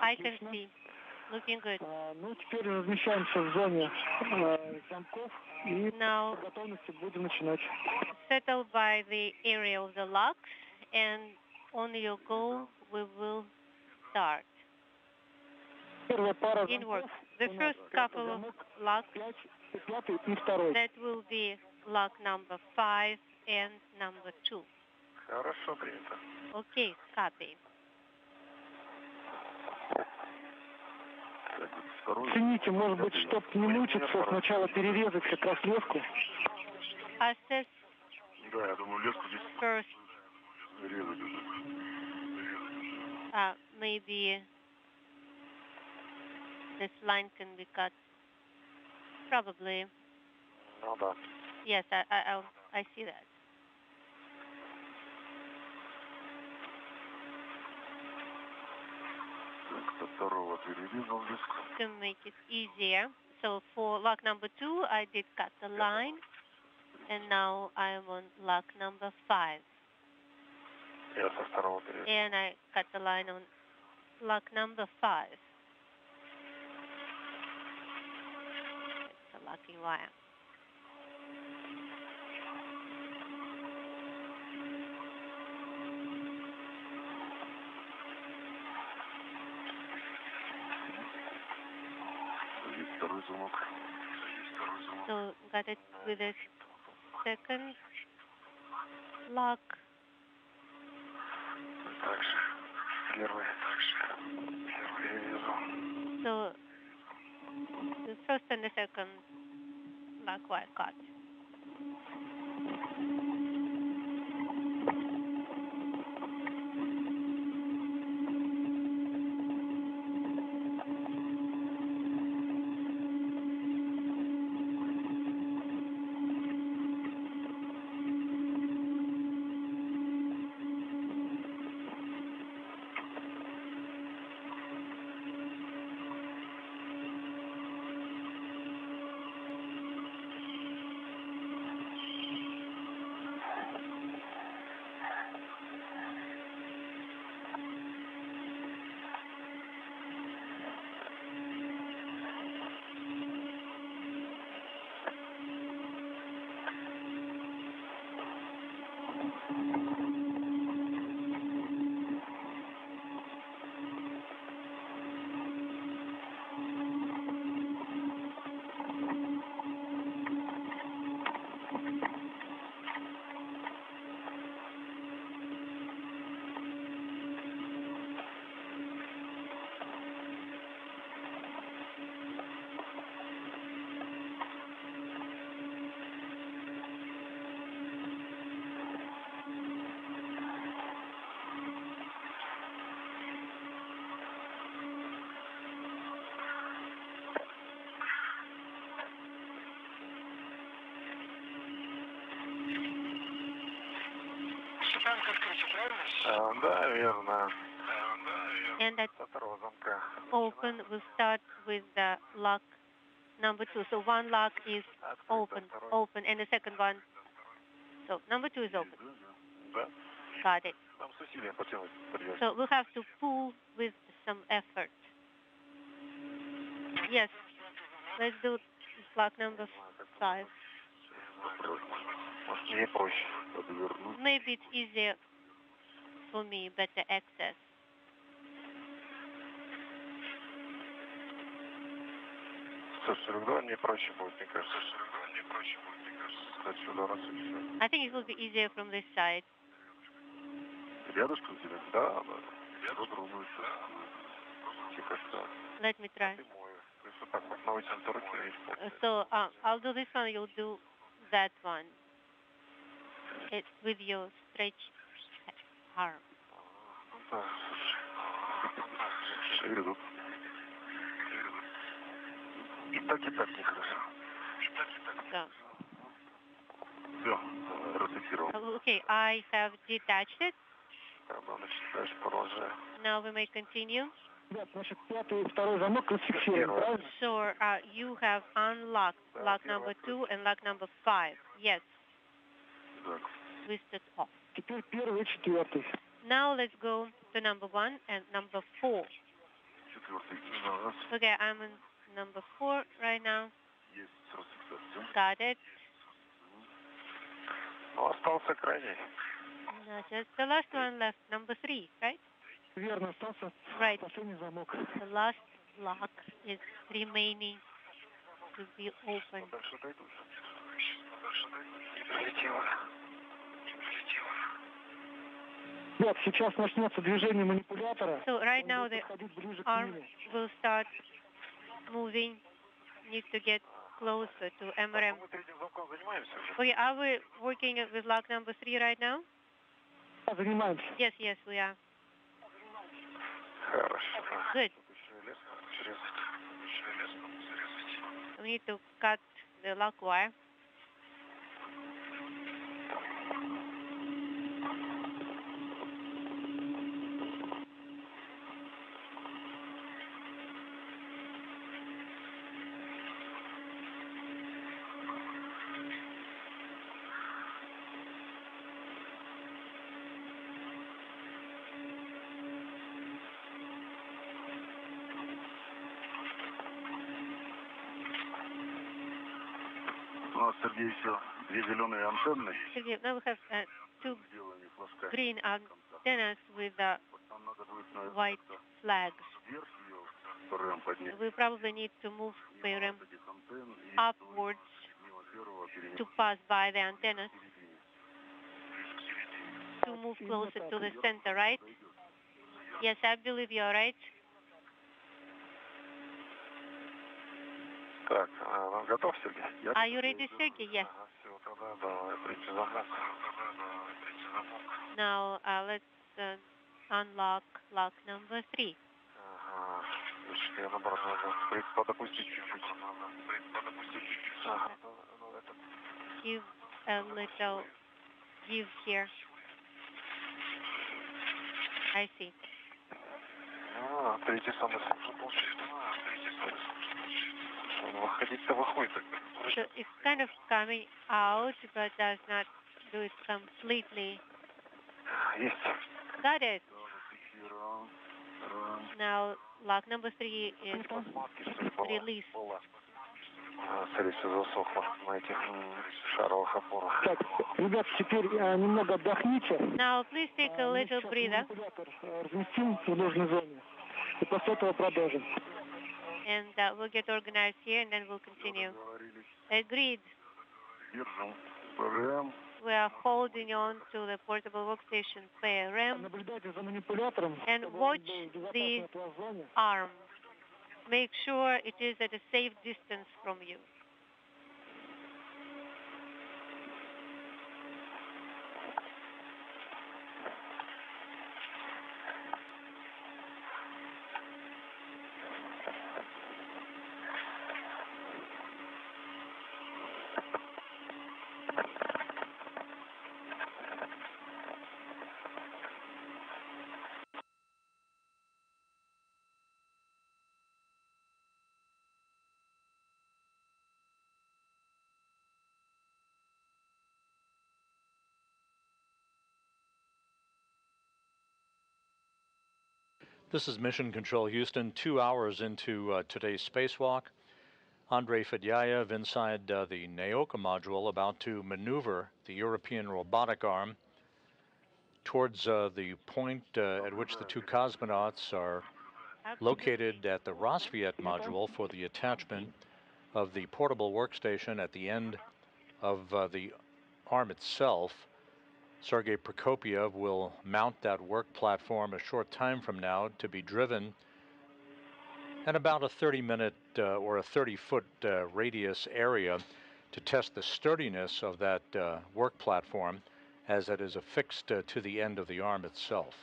I can see. Looking good. Ну, теперь размещаемся в зоне замков и по готовности будем начинать. Settle by the area of the locks, and on your go, we will start. Первая пара In work. The first couple of locks, that will be lock number 5 and number 2. Хорошо, принято. Okay, copy. Цените, может быть, чтобы не мучиться, сначала перерезать как раз леску. Assess Да, я думаю, леску здесь first. резать уже. Maybe this line can be cut. Probably. Ну да. Yes, I see that. Со второго перерезал леску. To make it easier. So for lock number 2, I did cut the line, and now I am on lock number 5. Я со второго перерезал. And I cut the line on lock number 5. It's a locking wire. Второй замок. So got it with a second lock. Также первый перерезал. So the first and the second lock wire cut. Да, верно. And that Со второго замка. open will start with the lock number 2. So one lock is open, and the second one. So number 2 is open. Да. Got it. Нам с усилием потянуть. Подвязь. So we'll have to pull with some effort. Yes. Let's do lock number 5. Может, мне проще подвернуть. Maybe it's easier for me, better access. С42 мне проще будет, мне кажется. Кстати, сюда раз и все. I think it will be easier from this side. Рядышком тебе? Да, да. Попробуется. Тихо-то. Let me try. Ты мой. То есть вот так вот на вытянутой руке есть. So I'll do this one, you'll do that one. It's with your stretched arm. Да. Шевелю. И так нехорошо. So, Все, разфиксировал. okay, I have detached it. Тогда, значит, дальше продолжаем. Now we may continue. Ребят, значит, пятый и второй замок расфиксирован, правильно? So you have unlocked lock number 2 and lock number 5. Yes, Так. twisted off. Теперь первый и четвертый. Now let's go to number 1 and number 4. Четвертый. Раз. Okay, I'm in number 4 right now. Есть расфиксация. Got it. Ну, остался крайний. Now just the last one left, number 3, right? Верно, остался Right. последний замок. The last lock is remaining to be opened. Дальше дойду. Не прилетело. Ребят, сейчас начнется движение манипулятора. So right now the Подходить ближе к arm нему. will start moving. Need to get closer to MRM. Мы третьим замком занимаемся уже. Okay, are we working with lock number 3 right now? Занимаемся. Yes, we are. Хорошо. Good. Еще лес срезать. We need to cut the lock wire. У нас, Сергей, все две зеленые антенны. Sergey, now we have 2 Сделаны флажка. green antennas with Нам надо будет на white flags. вверх ее ПРМ поднять. We probably need to move PRM Вот этих антенн и upwards мимо первого перенести to pass by the antennas к середине. to move closer to the center, right? Yes, I believe you're right. Так, готов, Сергей? Are you ready, Sergey? Yes. Ага, все, тогда давай, третий замок. Now let's unlock lock number 3. Ага, слушай, я наоборот надо подопустить чуть-чуть. Ага, ну, это... Give a little give here. I see. Третий самый сложный получается. Выходить-то выходит. So it's kind of coming out, but does not do it completely. Есть. Got it. Зафиксировал. Now lock number 3 is released. Скорее всего, засохло на этих шаровых опорах. Так, ребят, теперь немного отдохните. Now please take a little breather. Манипулятор разместим в нужной зоне. И после этого продолжим. And we'll get organized here and then we'll continue. Agreed. Держу. ПРМ. We are holding on to the portable workstation PRM Наблюдайте за манипулятором. and watch the arm. Make sure it is at a safe distance from you. This is Mission Control Houston, 2 hours into today's spacewalk. Andrei Fedyaev inside the Naoka module, about to maneuver the European robotic arm towards the point at which the two cosmonauts are located at the Rosviet module for the attachment of the portable workstation at the end of the arm itself. Sergey Prokopyev will mount that work platform a short time from now to be driven at about a 30-minute or a 30-foot radius area to test the sturdiness of that work platform as it is affixed to the end of the arm itself.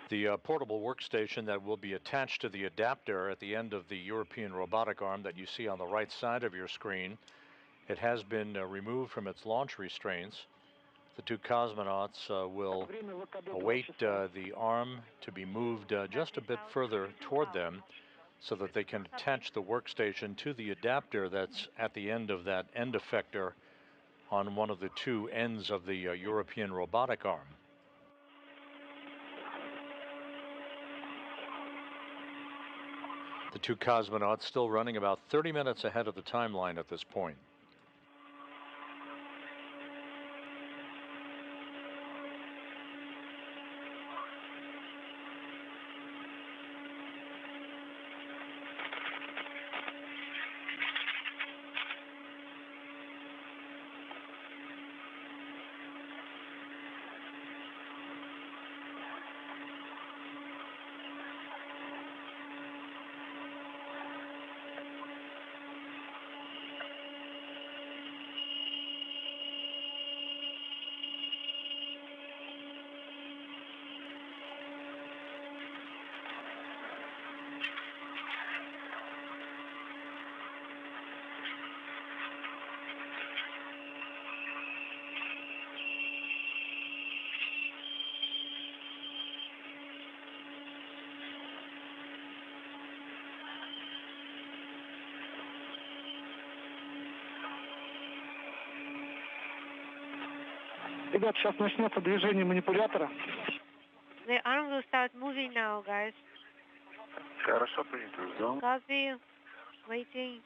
The portable workstation that will be attached to the adapter at the end of the European robotic arm that you see on the right side of your screen, it has been removed from its launch restraints. The two cosmonauts will await the arm to be moved just a bit further toward them so that they can attach the workstation to the adapter that's at the end of that end effector on one of the two ends of the European robotic arm. The two cosmonauts still running about 30 minutes ahead of the timeline at this point. Ребят, сейчас начнется движение манипулятора. The arm will start moving now, guys. Хорошо, принято. Ждем. Copy. Waiting.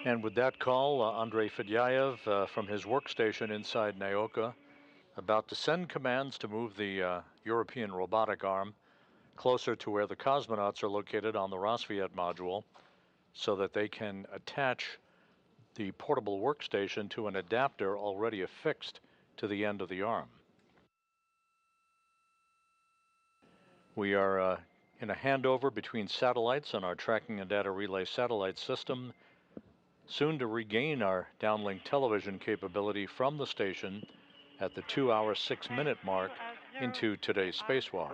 And with that call, Andrei Fedyaev from his workstation inside Naoka, about to send commands to move the European robotic arm closer to where the cosmonauts are located on the Rosviet module so that they can attach the portable workstation to an adapter already affixed to the end of the arm. We are in a handover between satellites on our tracking and data relay satellite system, soon to regain our downlink television capability from the station at the 2-hour, 6-minute mark into today's spacewalk.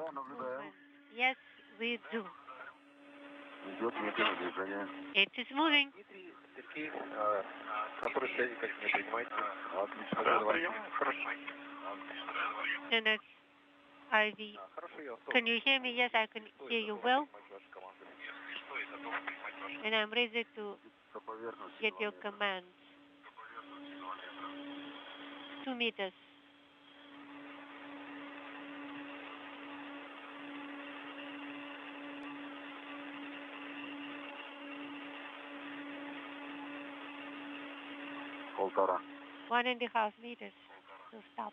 Yes, we do. Идет медленное движение. It is moving. Сергей, который связи как не принимаете? Отлично. Да, прием. Хорошо. And it's IV. Can you hear me? Yes, I can hear you well. And I'm ready to get your commands. 2 meters. Полтора. 1.5 meters to stop.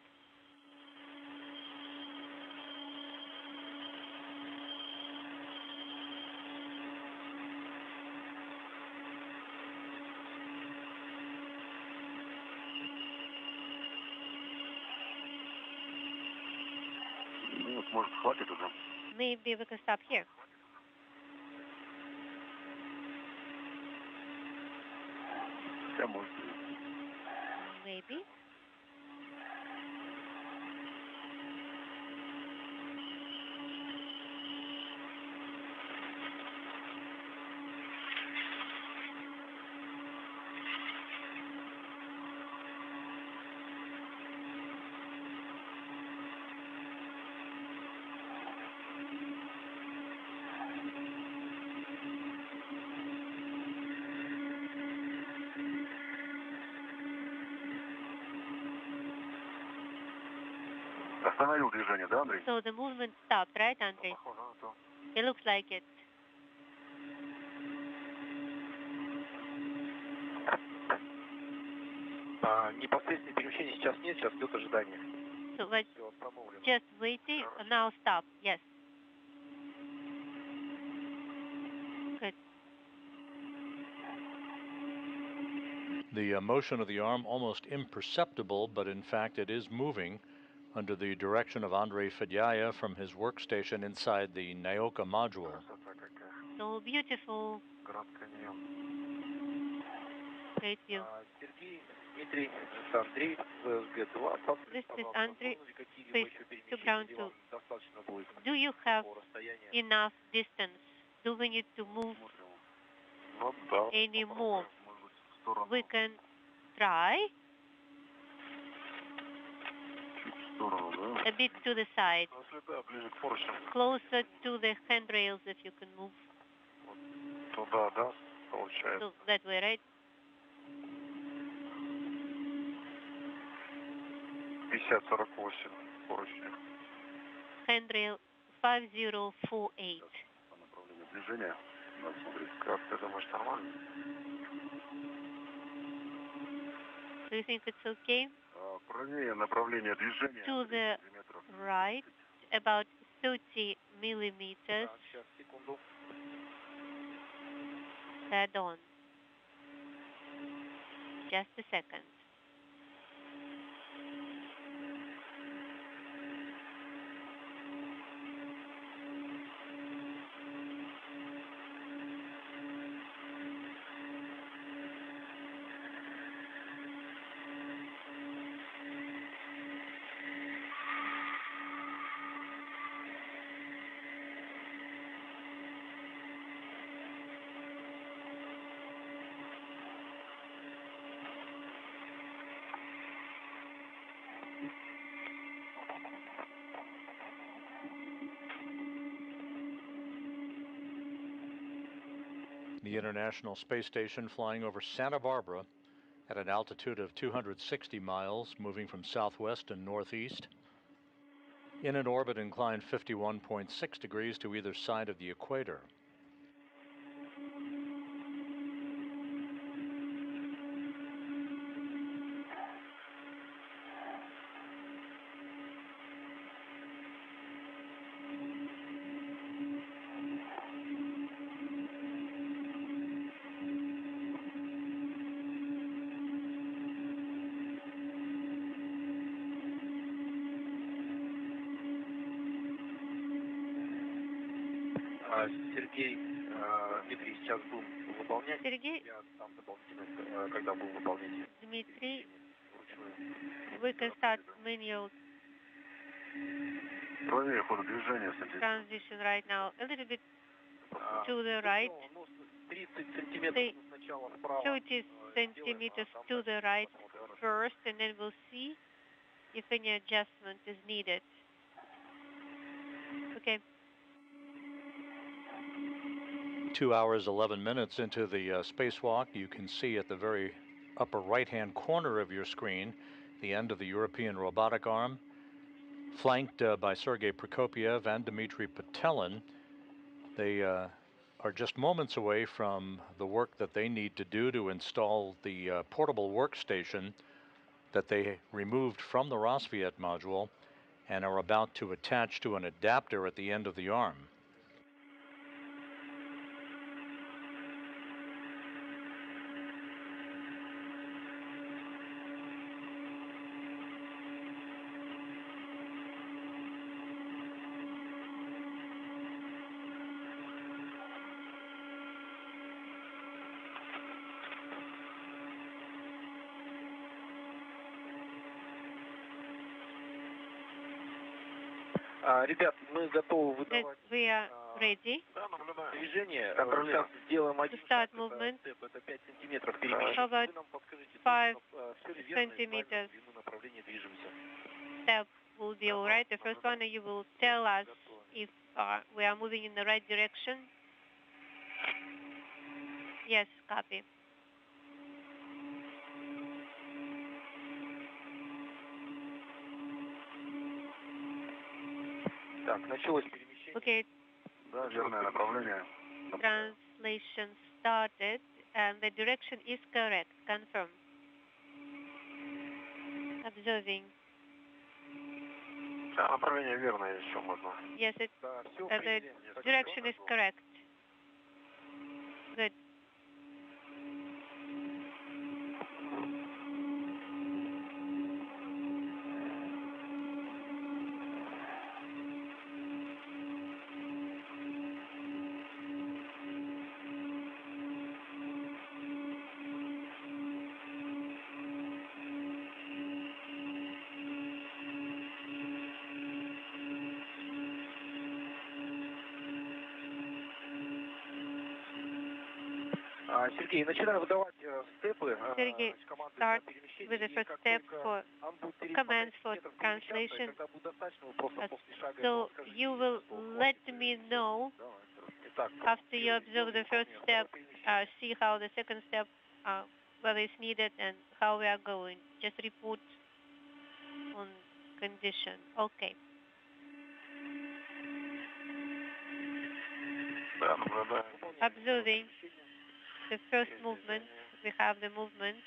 Вот, может, хватит уже. Maybe we can stop here. Хотя, может, Maybe. остановил движение, да, Андрей? So the movement stopped, right, Andrei? Похоже на то. It looks like it. Непосредственное перемещение сейчас нет, сейчас идет ожидание. So but Все остановлено. just waiting. Now stop. Yes. Good. The motion of the arm almost imperceptible, but in fact it is moving under the direction of Andrei Fedyaev from his workstation inside the Naoka module. Красота какая. So beautiful. Град каньон. Great view. Сергей, Дмитрий, Андрей, ВСГ-2. This is Andrei. Space to ground 2. Do you have enough distance? Do we need to move Ну да. any more? Может быть, в сторону. We can try Чуть в сторону, да? a bit to the side, Ну, если да, ближе к поручням. closer to the handrails if you can move. Туда, да, получается. So that way, right? 50-48 поручня. Handrail 5048. По направлению движения. Надо смотреть, как ты думаешь, нормально? Do you think it's okay? Правее направление движения. To the Миллиметров. right, about 30 millimeters. Сейчас, секунду. Head on. Just a second. The International Space Station flying over Santa Barbara at an altitude of 260 miles, moving from southwest and northeast, in an orbit inclined 51.6 degrees to either side of the equator. Сергей, Дмитрий, сейчас будем выполнять. Sergey, Я там дополнительно, когда будем выполнять. Dmitry, Вручную. we can start manual Правее хода движения, кстати. transition right now. A little bit to the right. 30 сантиметров сначала вправо. 30 centimeters to the right first, and then we'll see if any adjustment is needed. Okay. 2 hours, 11 minutes into the spacewalk, you can see at the very upper right-hand corner of your screen the end of the European robotic arm, flanked by Sergey Prokopyev and Dmitry Petelin. They are just moments away from the work that they need to do to install the portable workstation that they removed from the Rosviet module and are about to attach to an adapter at the end of the arm. Ребят, мы готовы выдавать We are ready движение. Сейчас сделаем один start movement. это 5 сантиметров How about перемещения. Вы нам подскажите, 5 все ли верно и правильно centimeters в длину направления движемся. step will be all right. The first one, you will tell us if we are moving in the right direction. Yes, copy. Так, началось перемещение. Okay, Да, верное направление. translation started, and the direction is correct. Confirm. Observing. Да, направление верное, еще можно. Yes, Да, все, the direction is correct. Good. Сергей, начинаю выдавать степы. Sergey, start with the first step for commands for translation. So you will let me know after you observe the first step, see how the second step, whether it's needed and how we are going. Just report on condition. Okay. Observing the first movement, we have the movement.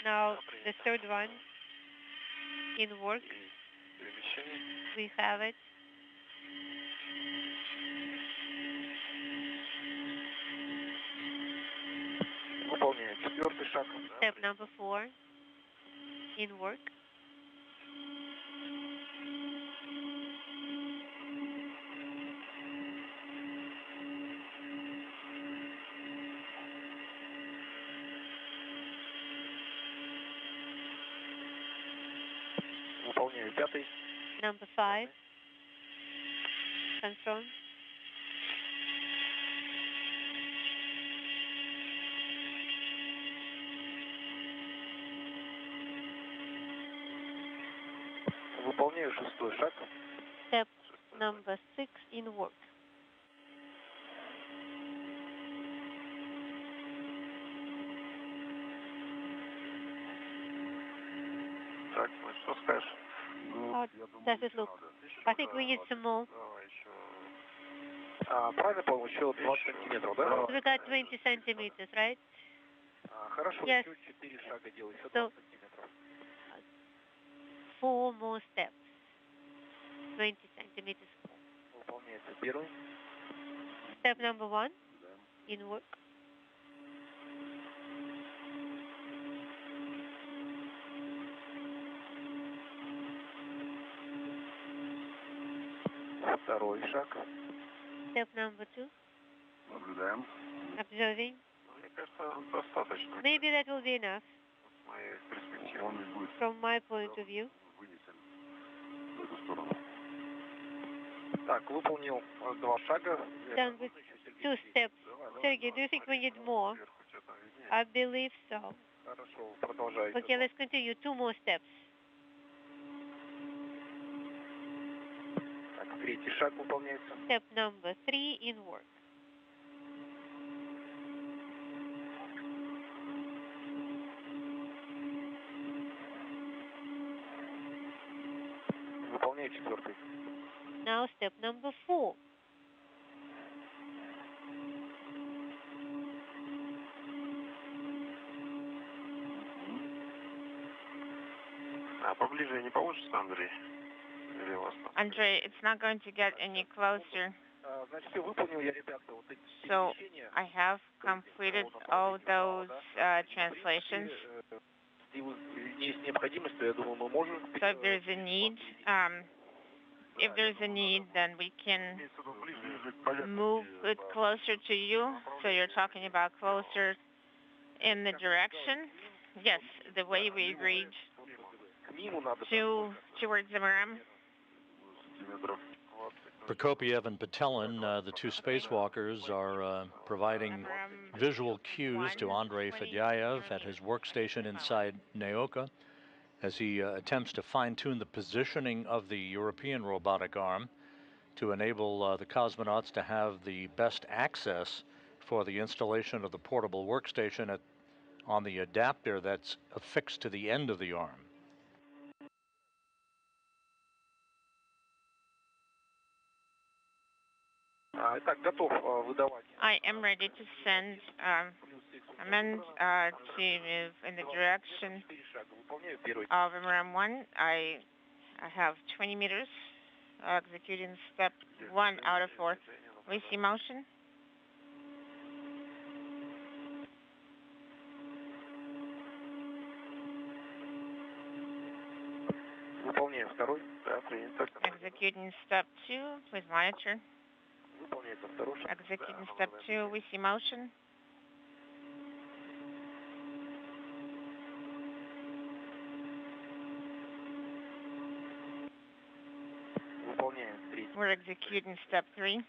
Now the third one in work. We have it. Step number 4 in work. Number 5. Confirm. Выполняю шестой шаг. Step number 6 in work. Так, ну что скажешь? How does it look? I think we need some more. Давай еще. Правильно понял, еще 20 сантиметров, да? We got 20 centimeters, right? Хорошо, Yes. еще 4 шага делай, еще So, 20 сантиметров. 4 more steps. 20 centimeters. Выполняется первый. Step number 1 in work. Второй шаг. Step number 2. Наблюдаем. Observing. Мне кажется, достаточно. Maybe that will be enough С моей перспективы. Он не будет from my point of view. вынесен в эту сторону. Так, выполнил 2 шага. Done with 2 steps. Sergey, do you think we need more? I believe so. Хорошо, продолжайте. Okay, let's continue. 2 more steps. Так, третий шаг выполняется. Step number 3 in work. Выполняю четвертый. Now step number 4. А поближе не получится, Андрей? Или у вас там? Andre, it's not going to get any closer. Значит, все выполнил я, ребята, вот эти So перемещения. I have completed all those translations. Есть необходимость, то я думаю, мы можем. So if there's a need, then we can move it closer to you. So you're talking about closer in the direction. Yes, the way we agreed towards the ram. Prokopyev and Petelin, the two spacewalkers, are providing visual cues to Andrei Fedyaev at his workstation inside Naoka as he attempts to fine-tune the positioning of the European robotic arm to enable the cosmonauts to have the best access for the installation of the portable workstation on the adapter that's affixed to the end of the arm. I am ready to send command to move in the direction of MRAM-1. I have 20 meters, executing step 1 out of 4. We see motion. Executing step 2, please monitor. Executing step 2, we see motion. We're executing step 3.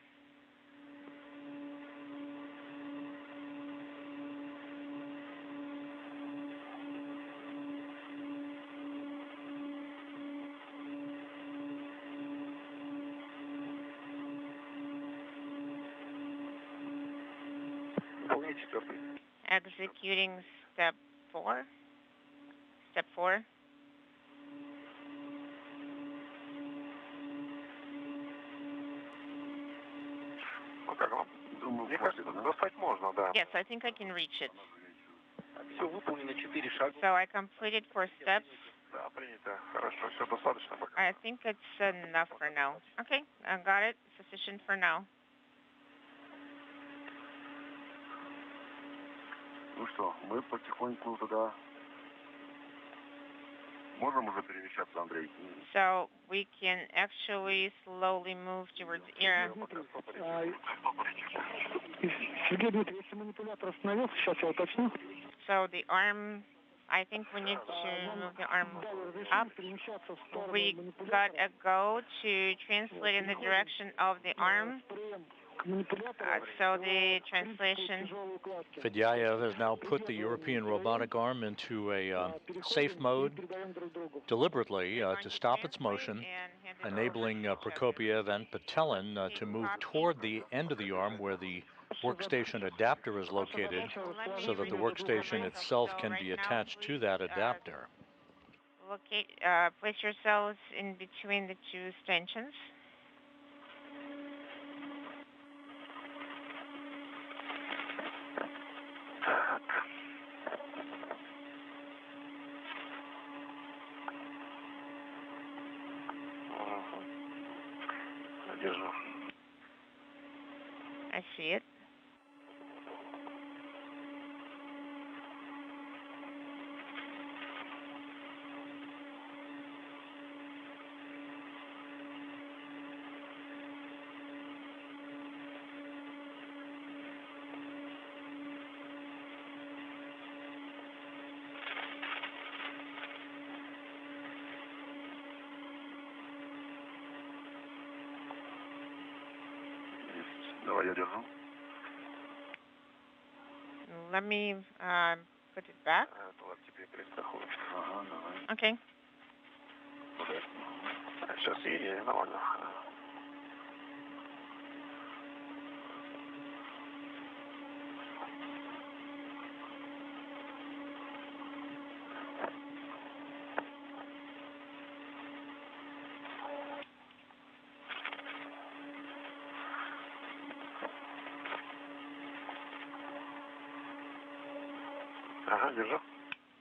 Executing step 4. Step 4. Yes, I think I can reach it. So I completed 4 steps. I think it's enough for now. Okay, I got it. Sufficient for now. Ну что, мы потихоньку туда можем уже перемещаться, Андрей? So we can actually slowly move towards Ira. Сергей Дмитриевич, если манипулятор остановился, сейчас я уточню. So the arm, I think we need to move the arm up. We got a go to translate in the direction of the arm. So the translation. Fedyaev has now put the European robotic arm into a safe mode deliberately to stop its motion, enabling Prokopyev and Petelin to move toward the end of the arm where the workstation adapter is located so that the workstation itself can be attached to that adapter. Place yourselves in between the two stanchions. I see it. Let me put it back. Okay.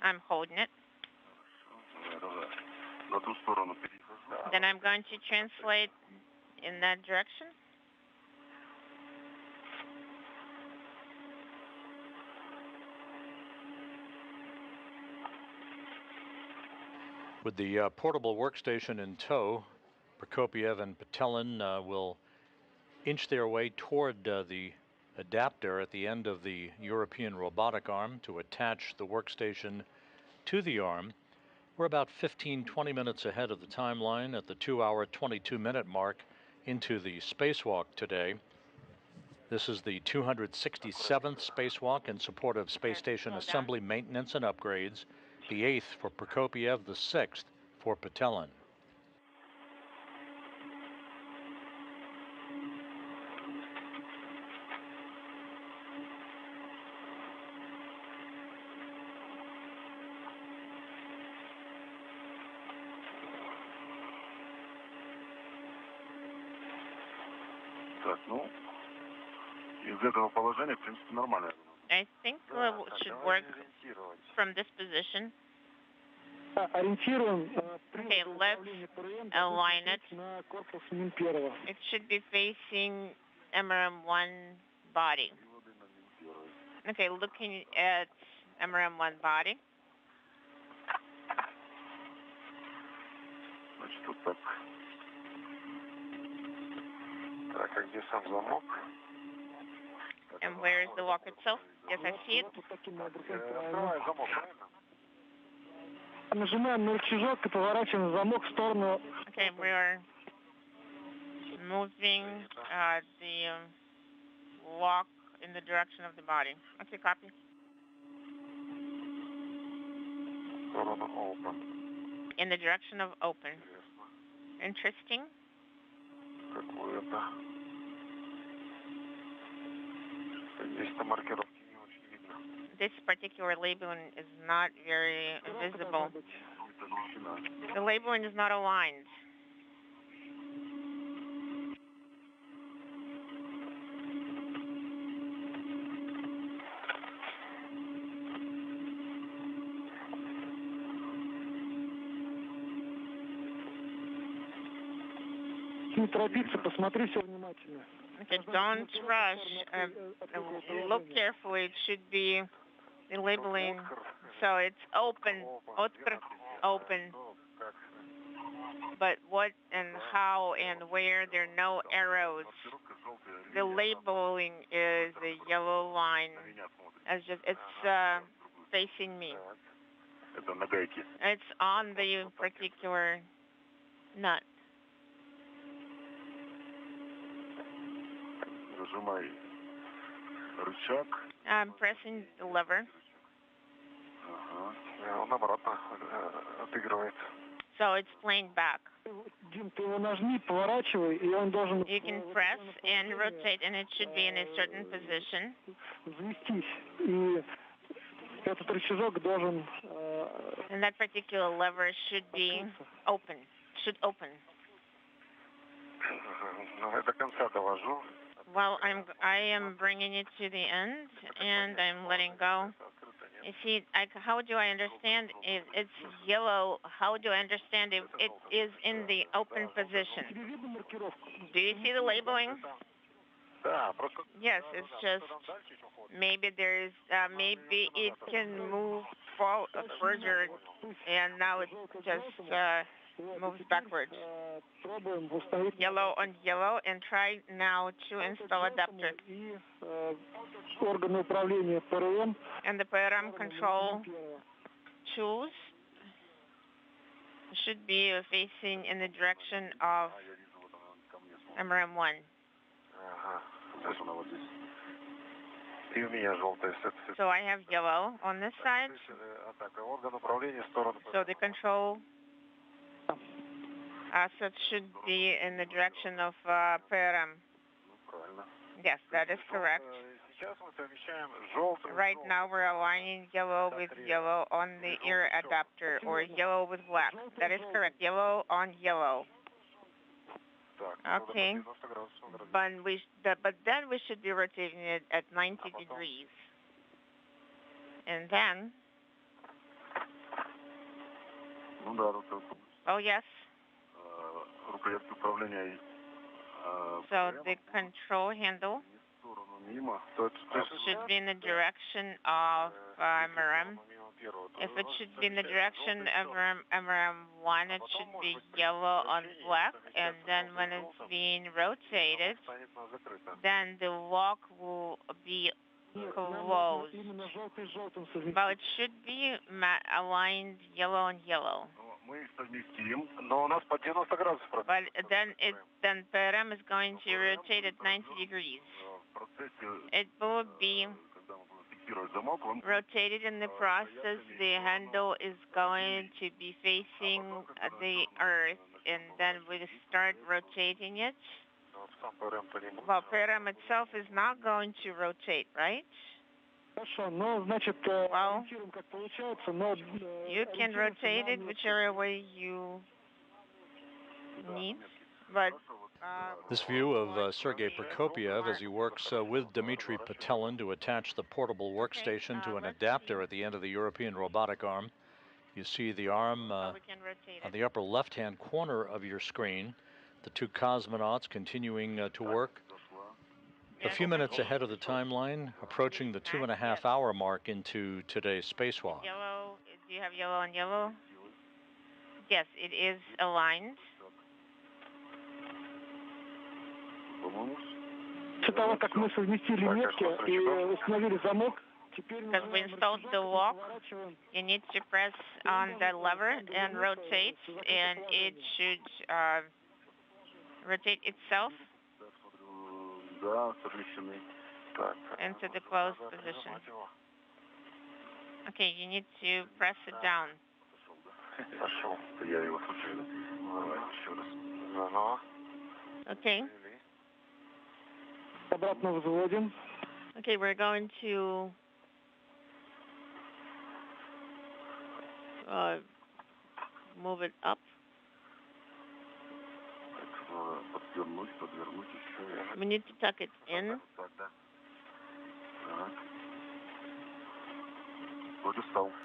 I'm holding it. Then I'm going to translate in that direction. With the portable workstation in tow, Prokopyev and Petelin will inch their way toward the adapter at the end of the European robotic arm to attach the workstation to the arm. We're about 15-20 minutes ahead of the timeline at the 2-hour, 22-minute mark into the spacewalk today. This is the 267th spacewalk in support of space station assembly, maintenance, and upgrades, the 8th for Prokopyev, the 6th for Petelin. I think it should work from this position. Okay, let's align it. It should be facing MRM-1 body. Okay, looking at MRM-1 body. And where is the lock itself? Yes, I see it. Okay, we are moving the lock in the direction of the body. Okay, copy. In the direction of open. Interesting. This particular labeling is not very visible. The labeling is not aligned. Okay, don't rush. Look carefully. It should be the labeling. So it's open. Open. But what and how and where, there are no arrows. The labeling is a yellow line. It's facing me. It's on the particular nut. Нажимай рычаг. I'm pressing the lever. Ага. Он обратно отыгрывает. So it's playing back. Дим, ты его нажми, поворачивай, и он должен... You can press and rotate, and it should be in a certain position. Взвестись. И этот рычажок должен... And that particular lever should be open. Should open. Ну, я до конца довожу. Well, I am bringing it to the end, and I'm letting go. You see, how do I understand if it's yellow? How do I understand if it is in the open position? Do you see the labeling? Yes, it's just maybe there's maybe it can move further, and now it just moves backwards. Yellow on yellow, and try now to install adapter. And the PRM control tools should be facing in the direction of MRM1. So I have yellow on this side. So the control assets should be in the direction of PRM. Yes, that is correct. Right now we're aligning yellow with yellow on the ear adapter, or yellow with black. That is correct. Yellow on yellow. Okay. But then we should be rotating it at 90 degrees. And then... Oh, yes. So the control handle should be in the direction of MRM. If it should be in the direction of MRM1, it should be yellow on black, and then when it's being rotated, then the lock will be closed. Well, it should be aligned yellow on yellow. But then PRM is going to rotate at 90 degrees. It will be rotated in the process. The handle is going to be facing the Earth, and then we start rotating it. Well, PRM itself is not going to rotate, right? Well, you can rotate it whichever way you need, but... This view of Sergey Prokopyev as he works with Dmitry Petelin to attach the portable workstation to an adapter at the end of the European robotic arm. You see the arm on the upper left-hand corner of your screen. The two cosmonauts continuing to work. A few minutes ahead of the timeline, approaching the 2.5-hour mark into today's spacewalk. Yellow, do you have yellow on yellow? Yes, it is aligned. Because we installed the lock, you need to press on the lever and rotate, and it should rotate itself into the closed position. Okay, you need to press it down. Okay. Okay, we're going to move it up. We need to tuck it in.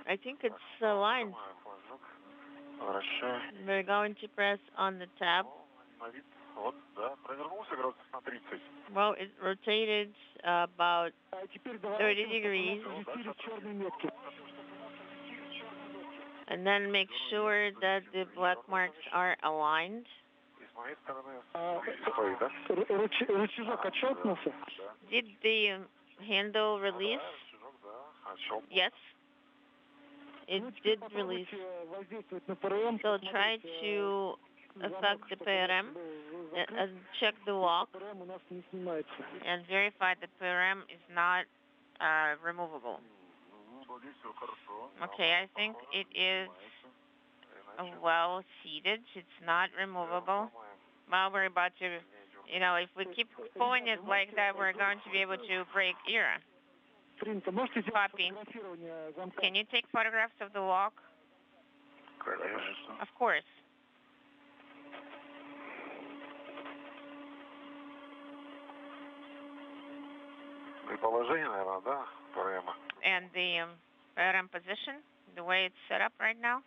I think it's aligned. We're going to press on the tab. Well, it rotated about 30 degrees. And then make sure that the black marks are aligned. Did the handle release? Yes. It did release. So try to affect the PRM. check the walk and verify that PRM is not removable. Okay, I think it is well seated. It's not removable. Well, we're about to, if we keep pulling it like that, we're going to be able to break ERA. Copy. Can you take photographs of the walk? Of course. And the PRM position, the way it's set up right now?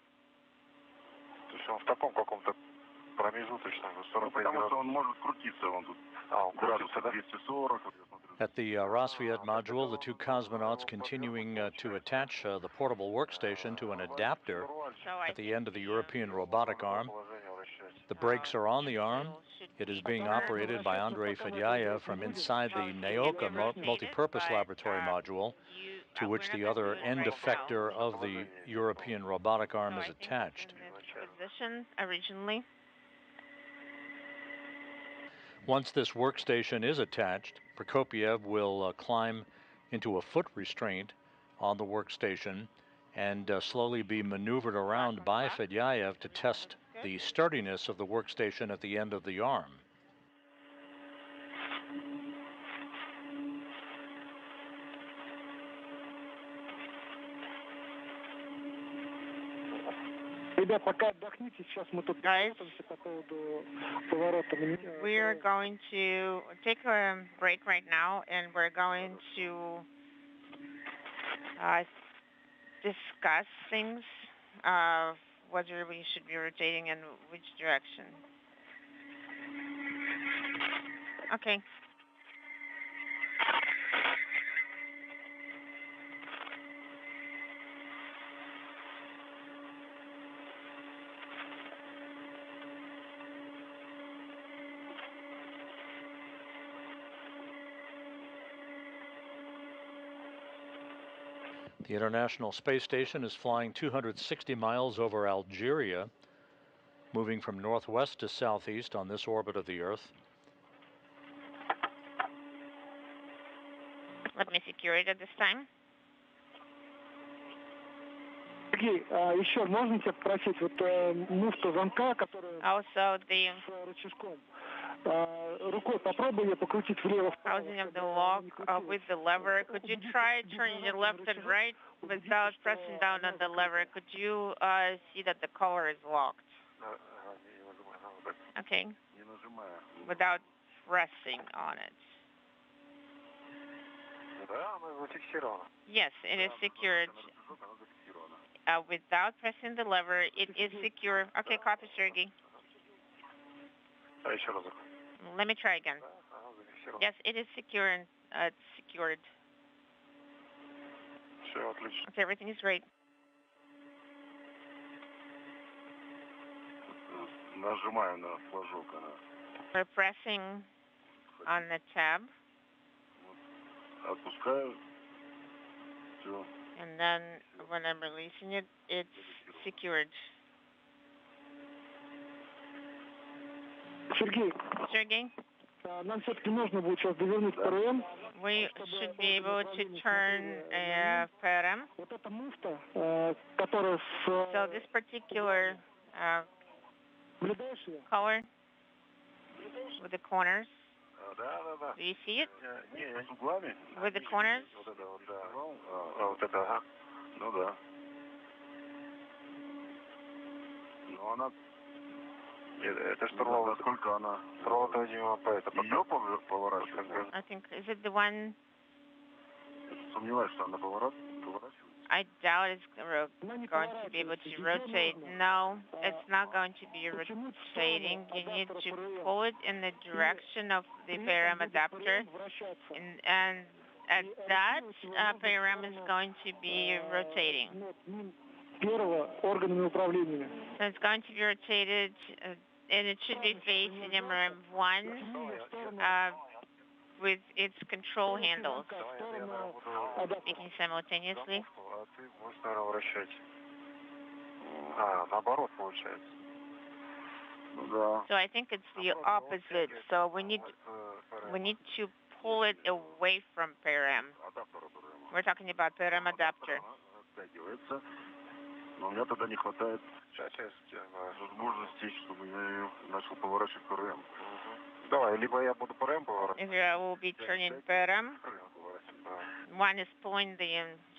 At the Rosviet module, the two cosmonauts continuing to attach the portable workstation to an adapter at the end of the European robotic arm. The brakes are on the arm. It is being operated by Andrei Fedyaev from inside the Naoka multipurpose laboratory module, to which the other end effector of the European robotic arm is attached. Position originally. Once this workstation is attached, Prokopyev will climb into a foot restraint on the workstation and slowly be maneuvered around by Fedyaev to test the sturdiness of the workstation at the end of the arm. Guys, we are going to take a break right now, and we're going to discuss things, whether we should be rotating and which direction. Okay. The International Space Station is flying 260 miles over Algeria, moving from northwest to southeast on this orbit of the Earth. Let me secure it at this time. Сергей, еще можно тебя попросить, муфту замка, которая Also, the рычажком, рукой попробуй ее покрутить влево-вправо. housing of the lock with the lever. Could you try turning it left and right without pressing down on the lever? Could you see that the collar is locked? Okay. Without pressing on it. Yes, it is secured. Without pressing the lever, it is secure. Okay, copy, Sergey. Let me try again. Yes, it is secure and it's secured. Okay, everything is great. We're pressing on the tab. And then when I'm releasing it, it's secured. Sergey? Нам все-таки нужно будет сейчас довернуть ПРМ. We should be able to turn a PRM. Вот эта муфта, которая So this particular color with the corners. Do you see it? With the corners? Это штурвал, сколько она? Штурвал-то, видимо, ее поворачивает. I think, is it the one? Сомневаюсь, что она поворачивает. I doubt it's going to be able to rotate. No, it's not going to be rotating. You need to pull it in the direction of the PRM adapter. And at that, PRM is going to be rotating. So it's going to be rotated, and it should be facing MRM1 with its control handles, speaking simultaneously. So I think it's the opposite. So we need to pull it away from PRM. We're talking about PRM adapter. Но у меня тогда не хватает возможности, чтобы я ее начал поворачивать ПРМ. Давай, либо я буду ПРМ поворачивать. If I will be turning PRM, one is pulling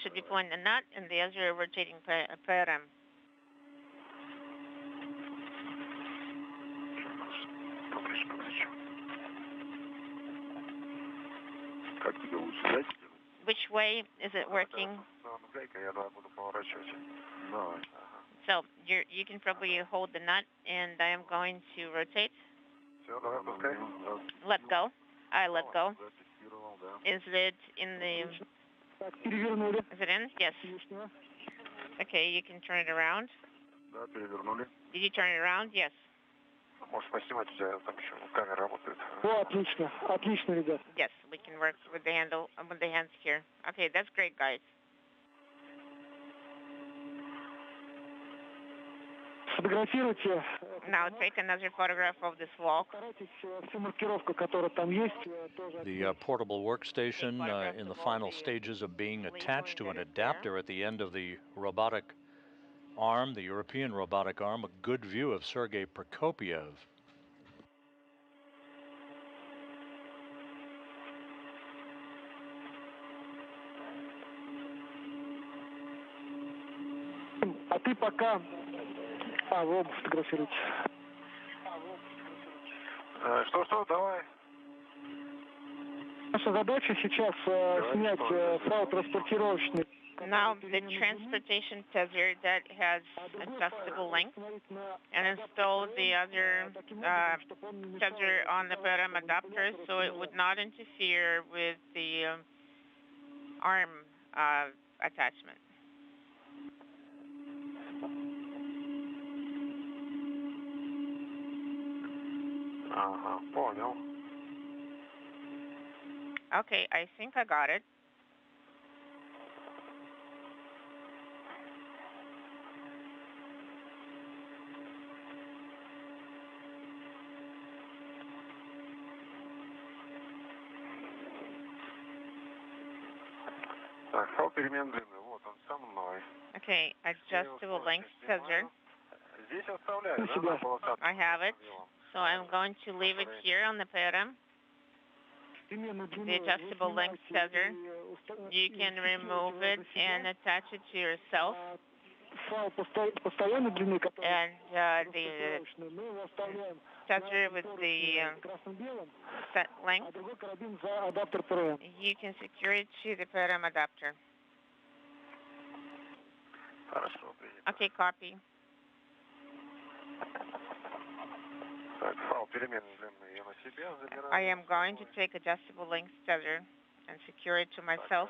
should be pulling the nut, and the other rotating PRM. Как тебе лучше, дать? Which way is it working? So you can probably hold the nut, and I am going to rotate. Let go. I let go. Is it in the? Is it in? Yes. Okay, you can turn it around. Did you turn it around? Yes. Можешь поснимать, у тебя там еще камера работает. О, отлично, отлично, ребят. Yes, we can work with the handle, with the hands here. Okay, that's great, guys. Сфотографируйте. Now take another photograph of this walk. The portable workstation in the final stages of being attached to an adapter at the end of the robotic arm, the European robotic arm, a good view of Sergey Prokopyev. А ты пока... оба фотографируйте. Что, давай. Наша задача сейчас снять файл транспортировочный. Now the transportation tether that has adjustable length and install the other tether on the PRM adapter so it would not interfere with the arm attachment. Понял. Okay, I think I got it. Так, файл перемен длины, вот он со мной. Okay, adjustable length tether. Здесь оставляю, да? I have it. So I'm going to leave it here on the PRM. The adjustable length tether. You can remove it and attach it to yourself. And the tether with the set length, you can secure it to the PRM adapter. Okay, copy. I am going to take adjustable length tether and secure it to myself.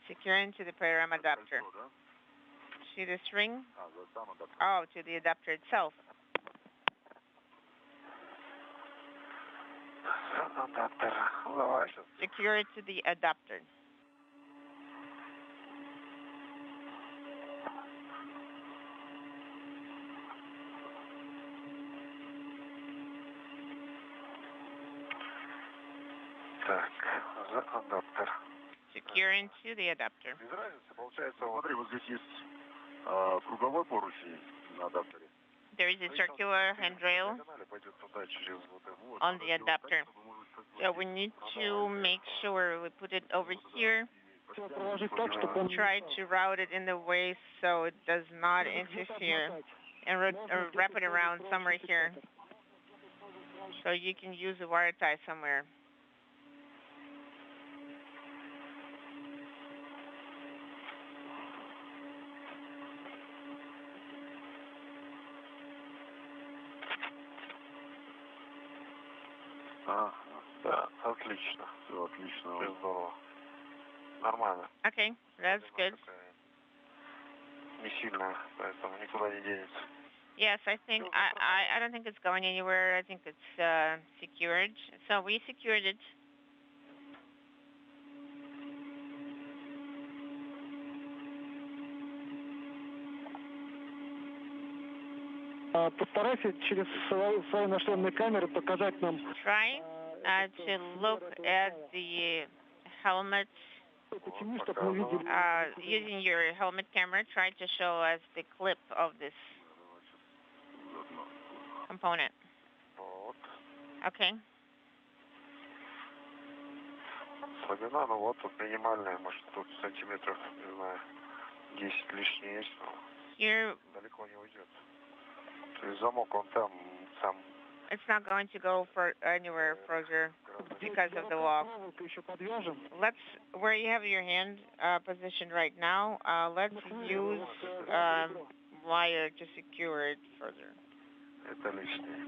Secure into the PRM adapter. To this ring? Oh, to the adapter itself. Secure it to the adapter. Secure into the adapter. There is a circular handrail on the adapter. So we need to make sure we put it over here. Try to route it in the way so it does not interfere. And wrap it around somewhere here. So you can use a wire tie somewhere. Да, отлично. Все отлично. Все здорово. Нормально. Okay, that's good. Не сильно, поэтому никуда не денется. Yes, I think I don't think it's going anywhere. I think it's secured. So we secured it. Постарайся через свои нашлемные камеры показать нам. Try to look at the helmet. Using your helmet camera, try to show us the clip of this component. Okay. Слабина, ну вот тут минимальная, может тут сантиметров, не знаю, 10 лишнее есть, но Here, далеко не уйдет. То есть замок он там сам. it's not going to go for anywhere further because of the lock. Let's, where you have your hand positioned right now, let's use wire to secure it further. Это лишнее.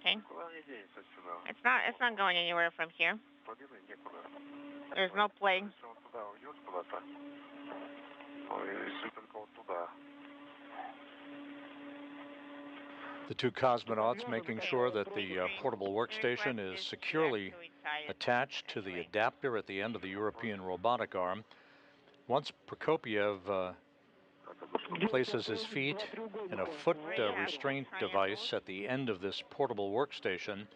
Okay. Куда не денется сюда? It's not going anywhere from here. Подвинуть некуда. There's no play. Если он туда уйдет куда-то, ну, если только вот туда. The two cosmonauts making sure that the portable workstation is securely attached to the adapter at the end of the European robotic arm. Once Prokopyev places his feet in a foot restraint device at the end of this portable workstation,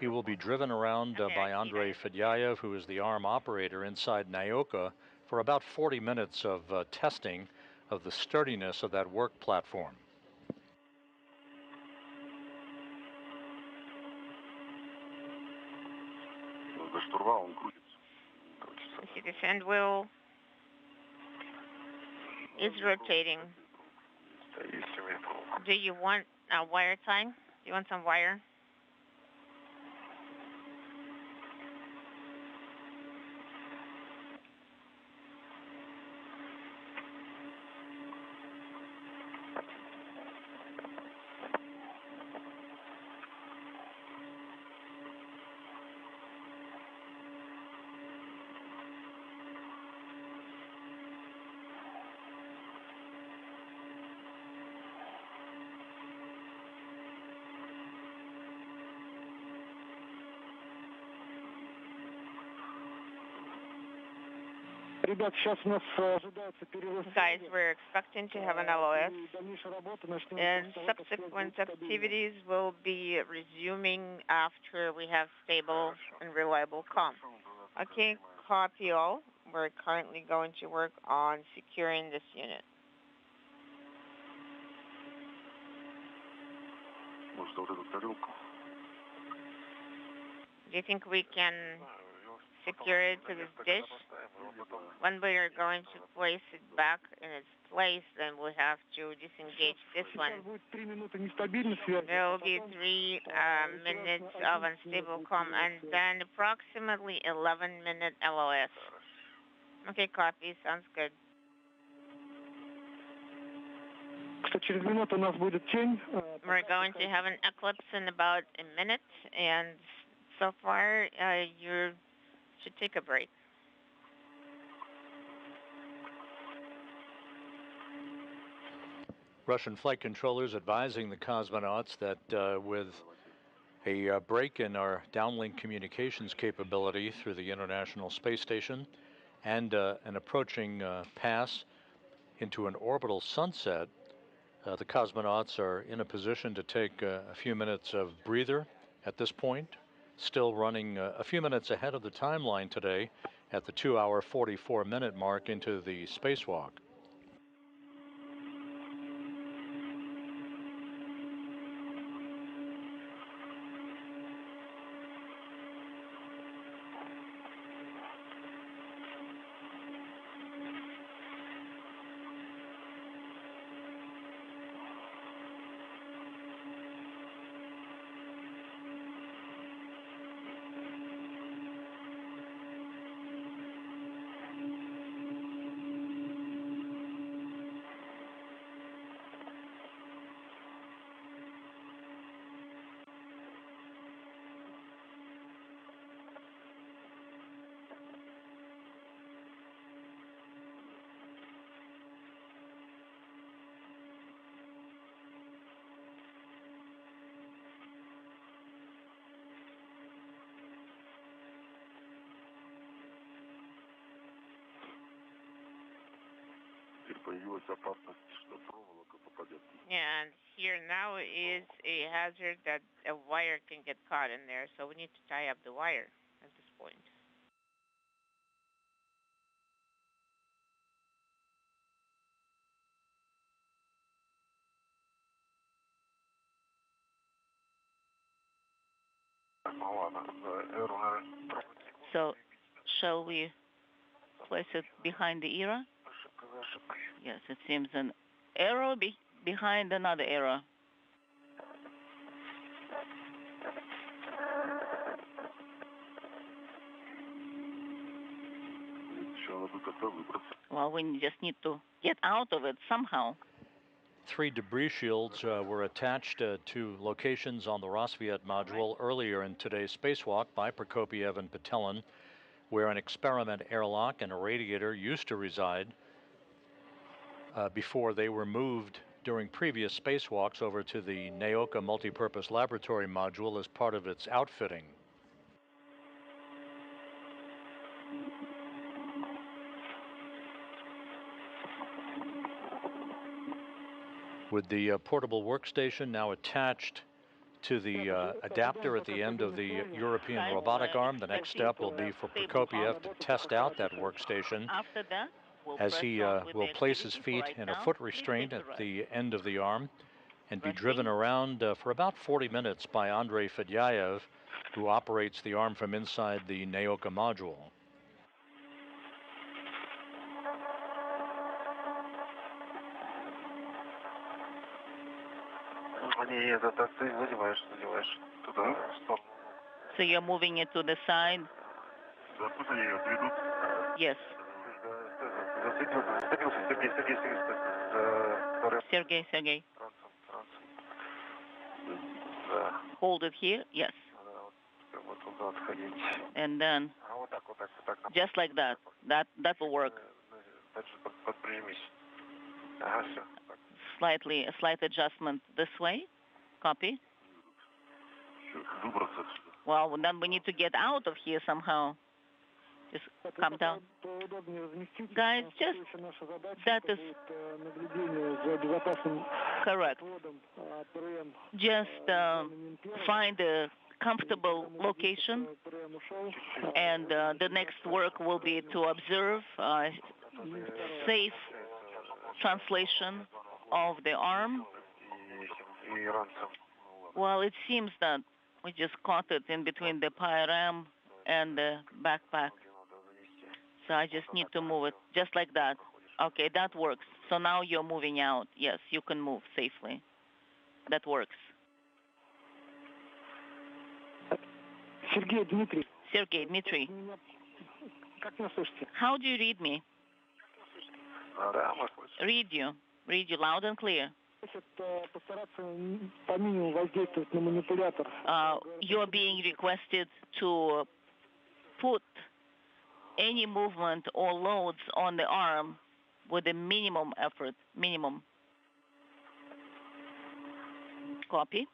he will be driven around by Andrei Fedyaev, who is the arm operator inside Nyoka, for about 40 minutes of testing of the sturdiness of that work platform. You see this hand wheel is rotating. Do you want a wire tie? Do you want some wire? Guys, we're expecting to have an LOS, and subsequent activities will be resuming after we have stable and reliable comm. Okay, copy all. We're currently going to work on securing this unit. Do you think we can secure it to this dish? When we are going to place it back in its place, then we have to disengage this one. There will be 3 minutes of unstable comm and then approximately 11-minute LOS. Okay, copy. Sounds good. We're going to have an eclipse in about a minute, and so far you should take a break. Russian flight controllers advising the cosmonauts that with a break in our downlink communications capability through the International Space Station and an approaching pass into an orbital sunset, the cosmonauts are in a position to take a few minutes of breather at this point, still running a few minutes ahead of the timeline today at the 2-hour 44-minute mark into the spacewalk. Появилась опасность, что проволока попадет. And here now is a hazard that a wire can get caught in there, so we need to tie up the wire at this point. So, shall we place it behind the era? Yes, it seems an arrow behind another arrow. Well, we just need to get out of it somehow. 3 debris shields were attached to locations on the Rosviet module earlier in today's spacewalk by Prokopyev and Petelin, where an experiment airlock and a radiator used to reside before they were moved during previous spacewalks over to the Naoka Multipurpose Laboratory module as part of its outfitting. With the portable workstation now attached to the adapter at the end of the European robotic arm, the next step will be for Prokopyev to test out that workstation After that, as he will place his feet in a foot restraint at the end of the arm and be driven around for about 40 minutes by Andrei Fedyaev, who operates the arm from inside the Naoka module. So you're moving it to the side? Yes. Sergey. Hold it here? Yes. And then, just like that. That will work. A slight adjustment this way. Copy. Well, then we need to get out of here somehow. Just come down. Guys, just that is correct. Just find a comfortable location, and the next work will be to observe safe translation of the arm. Well, it seems that we just caught it in between the pyram and the backpack. So I just need to move it just like that. Okay, that works. So now you're moving out. Yes, you can move safely. That works. Sergey, Dmitry. How do you read me? Read you loud and clear. You're being requested to put any movement or loads on the arm with a minimum effort. Minimum. Copy.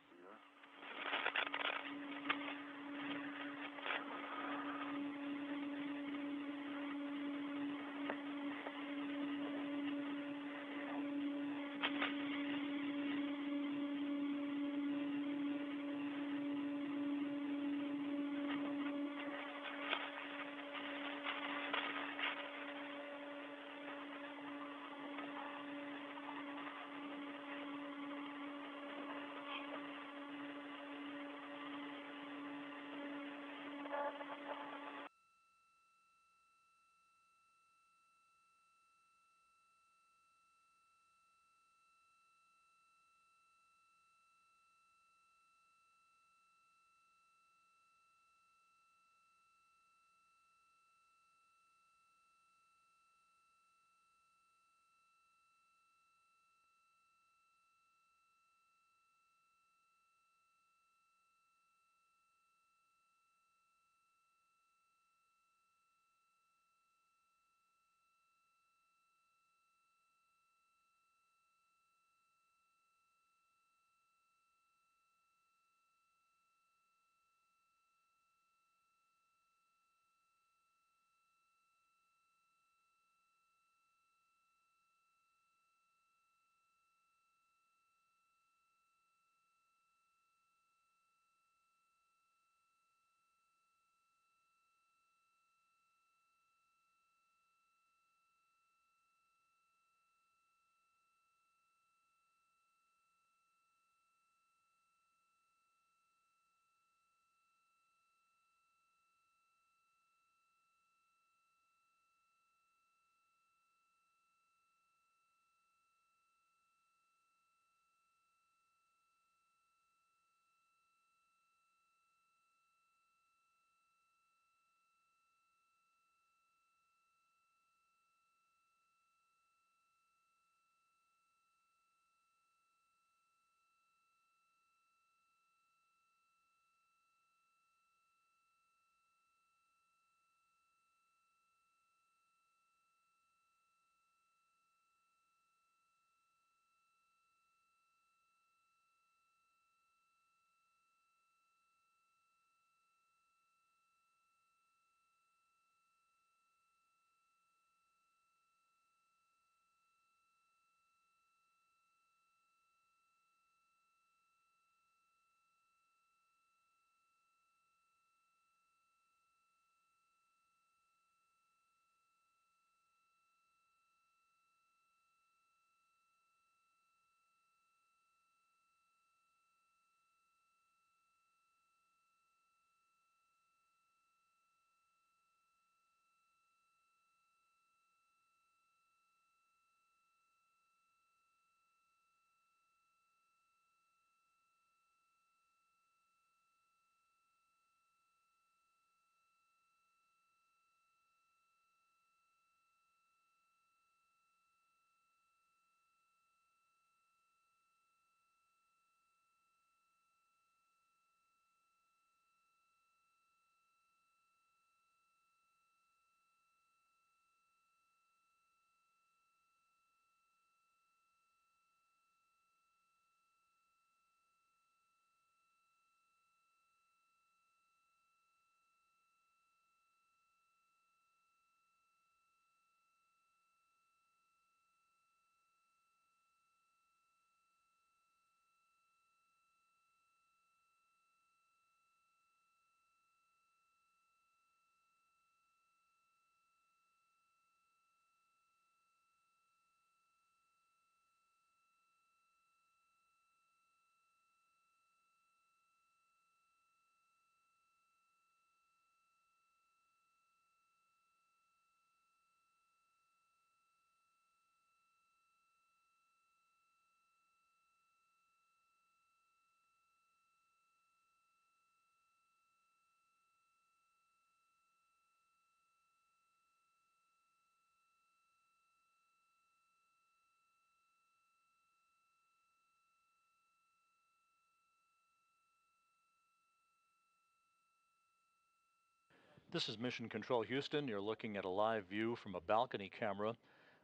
This is Mission Control Houston. You're looking at a live view from a balcony camera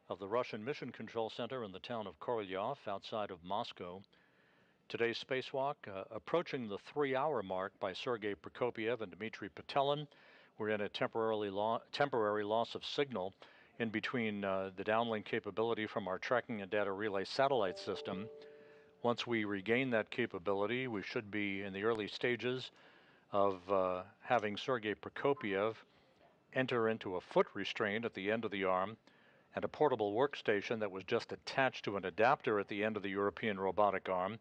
of the Russian Mission Control Center in the town of Korolyov outside of Moscow. Today's spacewalk, approaching the 3-hour mark by Sergey Prokopyev and Dmitry Petelin. We're in a temporary loss of signal in between the downlink capability from our tracking and data relay satellite system. Once we regain that capability, we should be in the early stages of having Sergey Prokopyev enter into a foot restraint at the end of the arm and a portable workstation that was just attached to an adapter at the end of the European robotic arm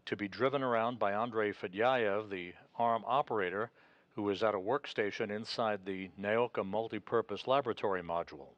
to be driven around by Andrei Fedyaev, the arm operator, who is at a workstation inside the Naoka multipurpose laboratory module.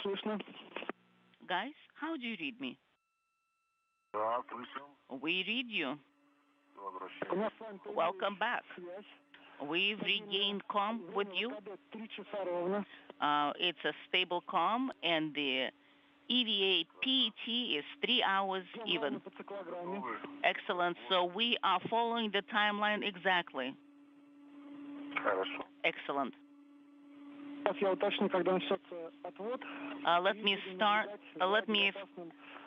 слышно. Guys, how do you read me? Да, слышим. We read you. У нас с вами Welcome back. связь. We've regained comm with you. ВКБ 3 часа ровно. It's a stable comm, and the EVA PET is 3 hours even. По циклограмме. Excellent. So we are following the timeline exactly. Хорошо. Excellent. Сейчас я уточню, когда начнется отвод. Let me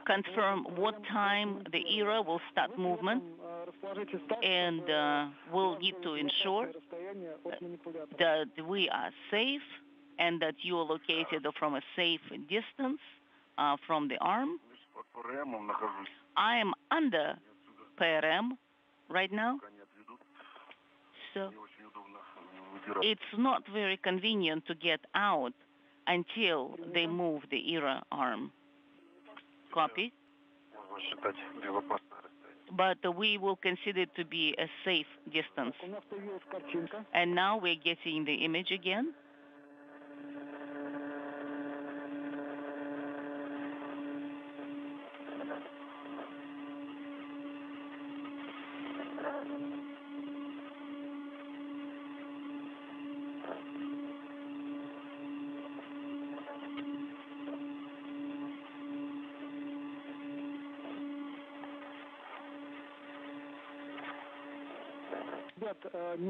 confirm what time the era will start movement, and we'll need to ensure that we are safe and that you are located from a safe distance from the arm. Под ПРМом нахожусь. I am under PRM right now, Пока не отведут. so Не очень удобно выбирать. it's not very convenient to get out until they move the era arm. Copy? Можно считать безопасное расстояние. But we will consider it to be a safe distance. У нас появилась картинка. And now we're getting the image again.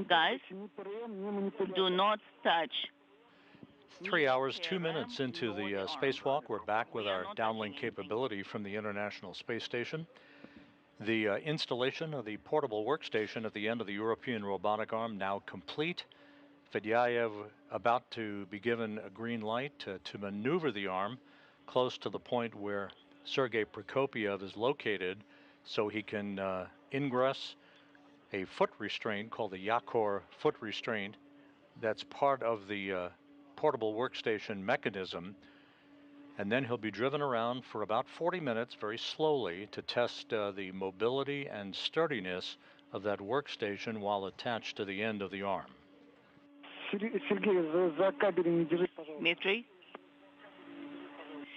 Guys, do not touch. 3 hours, 2 minutes into the spacewalk, we're back with our downlink capability from the International Space Station. The installation of the portable workstation at the end of the European robotic arm now complete. Fedyaev about to be given a green light to maneuver the arm close to the point where Sergey Prokopyev is located so he can ingress a foot restraint called the Yakor foot restraint that's part of the portable workstation mechanism, and then he'll be driven around for about 40 minutes very slowly to test the mobility and sturdiness of that workstation while attached to the end of the arm. Сергей, за кабелем не держись, пожалуйста. Dmitry?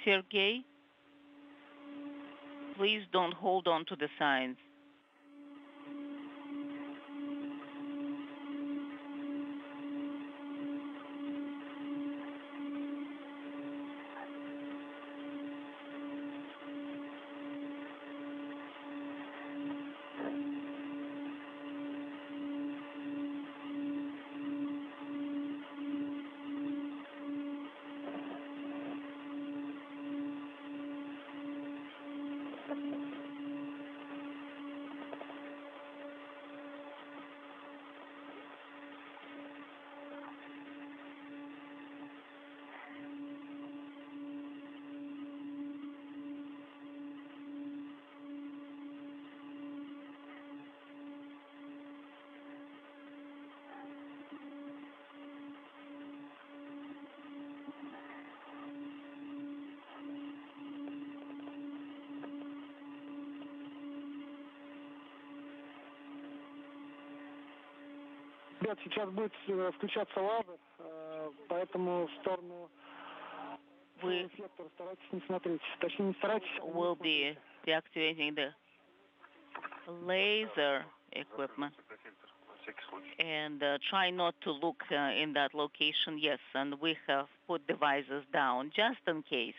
Sergey? Please don't hold on to the signs. Ребят, сейчас будет включаться лазер, поэтому в сторону сектора старайтесь не смотреть. Точнее, не старайтесь. We'll be deactivating the laser equipment and try not to look in that location. Yes, and we have put the visors down just in case.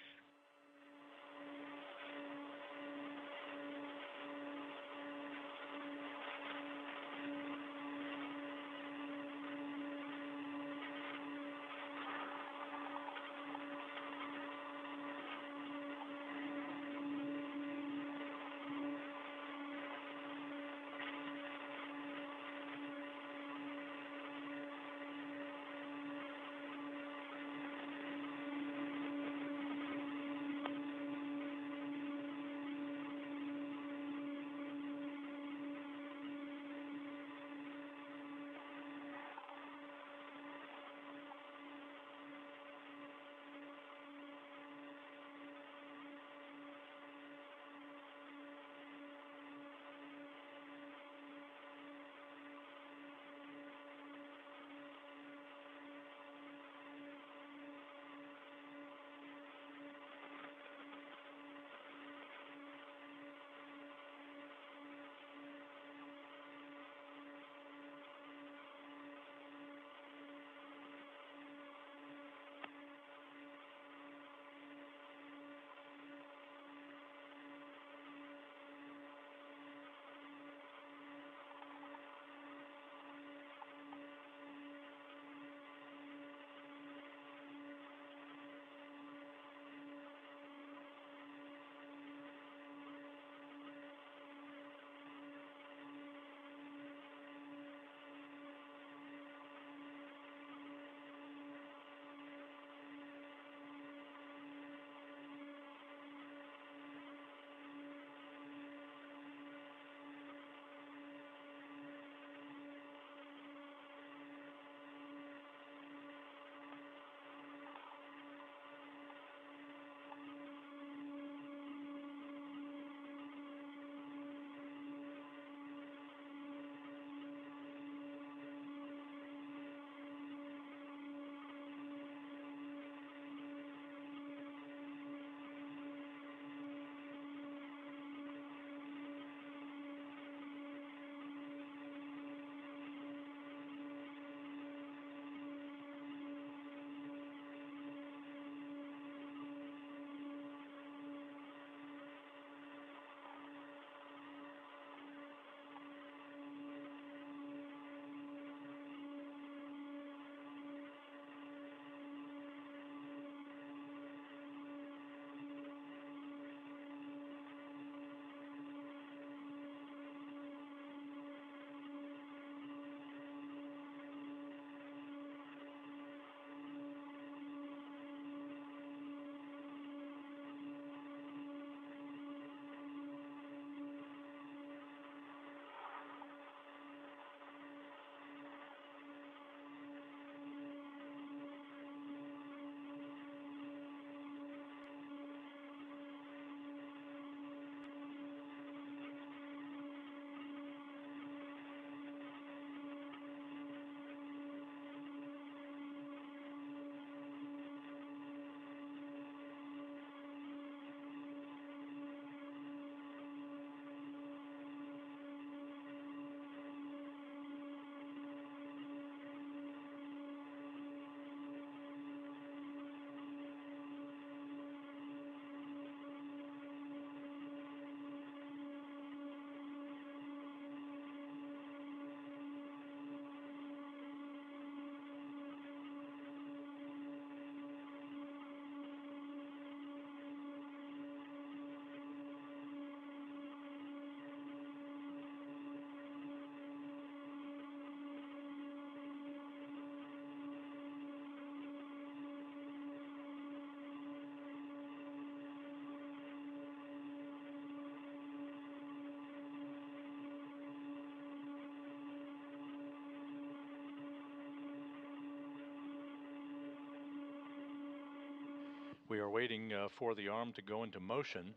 We are waiting for the arm to go into motion.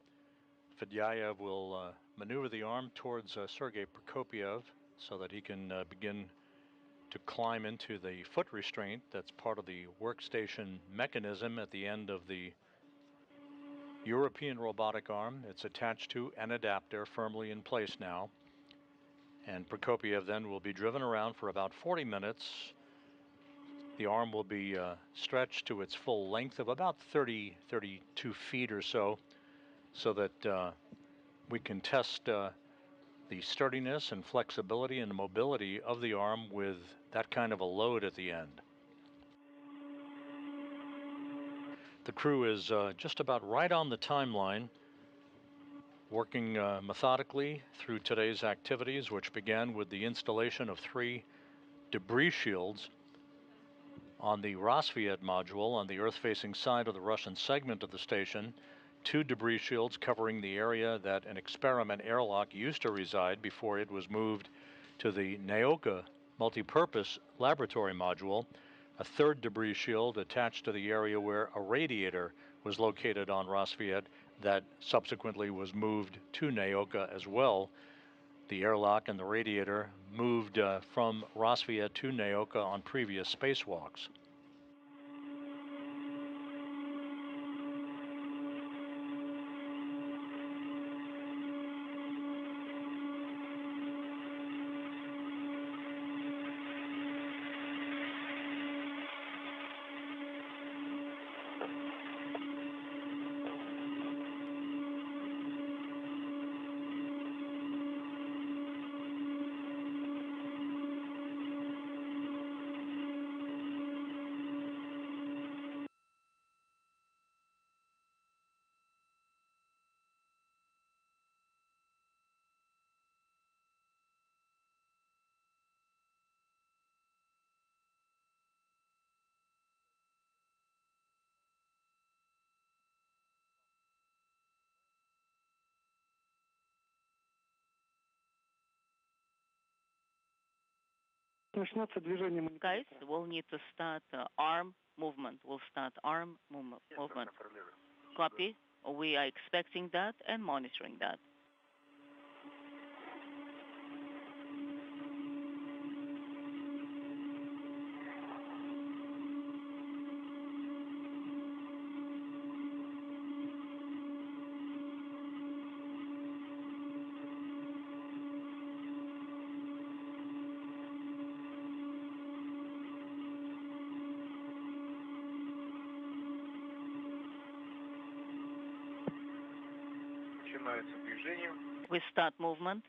Fedyaev will maneuver the arm towards Sergey Prokopyev so that he can begin to climb into the foot restraint that's part of the workstation mechanism at the end of the European robotic arm. It's attached to an adapter firmly in place now. And Prokopyev then will be driven around for about 40 minutes. The arm will be stretched to its full length of about 32 feet or so that we can test the sturdiness and flexibility and mobility of the arm with that kind of a load at the end. The crew is just about right on the timeline, working methodically through today's activities, which began with the installation of 3 debris shields on the Roscosmos module on the Earth-facing side of the Russian segment of the station. 2 debris shields covering the area that an experiment airlock used to reside before it was moved to the Naoka multipurpose laboratory module. A 3rd debris shield attached to the area where a radiator was located on Roscosmos that subsequently was moved to Naoka as well. The airlock and the radiator moved from Roscosmos to Naoka on previous spacewalks. Guys, we'll need to start arm movement. We'll start arm movement. Copy. We are expecting that and monitoring that. We start movement.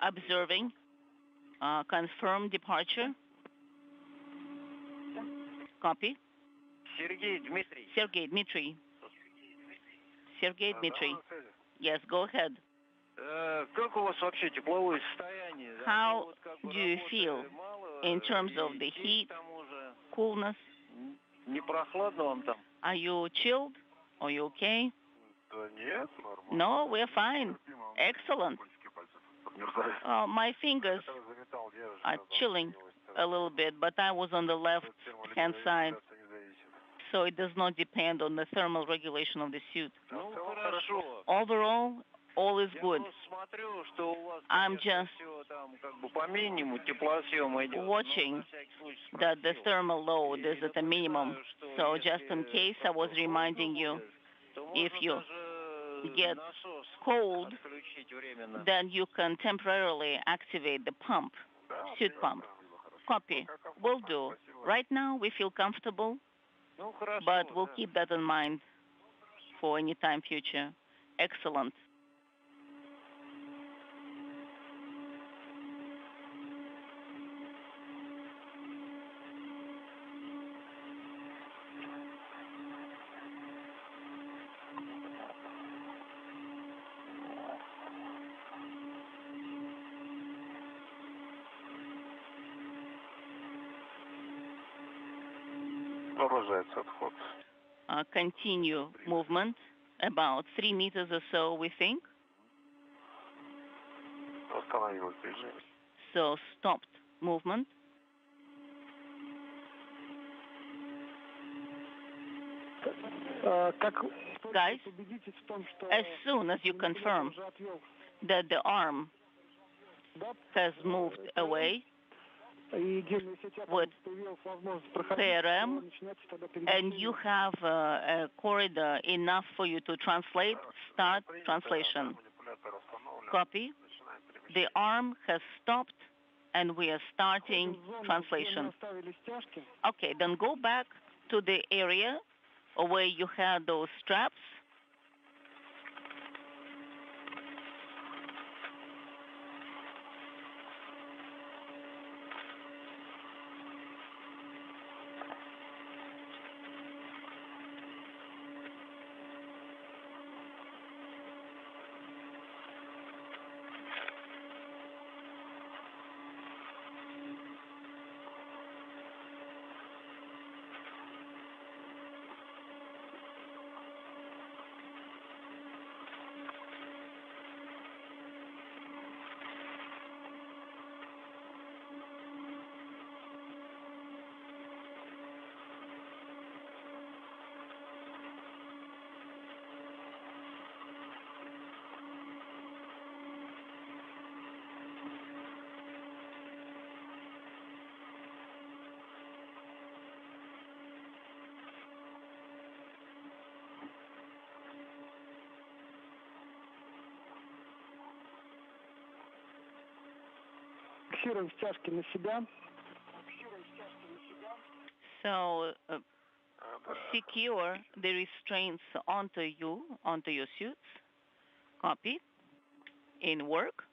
Observing. Confirm departure. Copy. Sergey Dmitry. Yes, go ahead. How do you feel in terms of the heat, coolness? Are you chilled? Are you okay? No, we're fine. Excellent. My fingers are chilling a little bit, but I was on the left-hand side, so it does not depend on the thermal regulation of the suit. Overall, all is good. I'm just watching that the thermal load is at a minimum. So just in case, I was reminding you, if you get cold, then you can temporarily activate the pump, suit pump. Copy. Will do. Right now, we feel comfortable, but we'll keep that in mind for any time future. Excellent. Continue movement, about 3 meters or so, we think. Остановилось движение. So stopped movement. Как Guys, убедитесь в том, что as soon as you confirm уже отвел that the arm has moved away и если у тебя with появилась возможность проходить, PRM, начинайте тогда and you have a corridor enough for you to translate, start translation. Copy. The arm has stopped and we are starting translation. Okay, then go back to the area where you had those straps. Фиксируем стяжки на себя. So secure the restraints onto you, onto your suits. Copy. In work.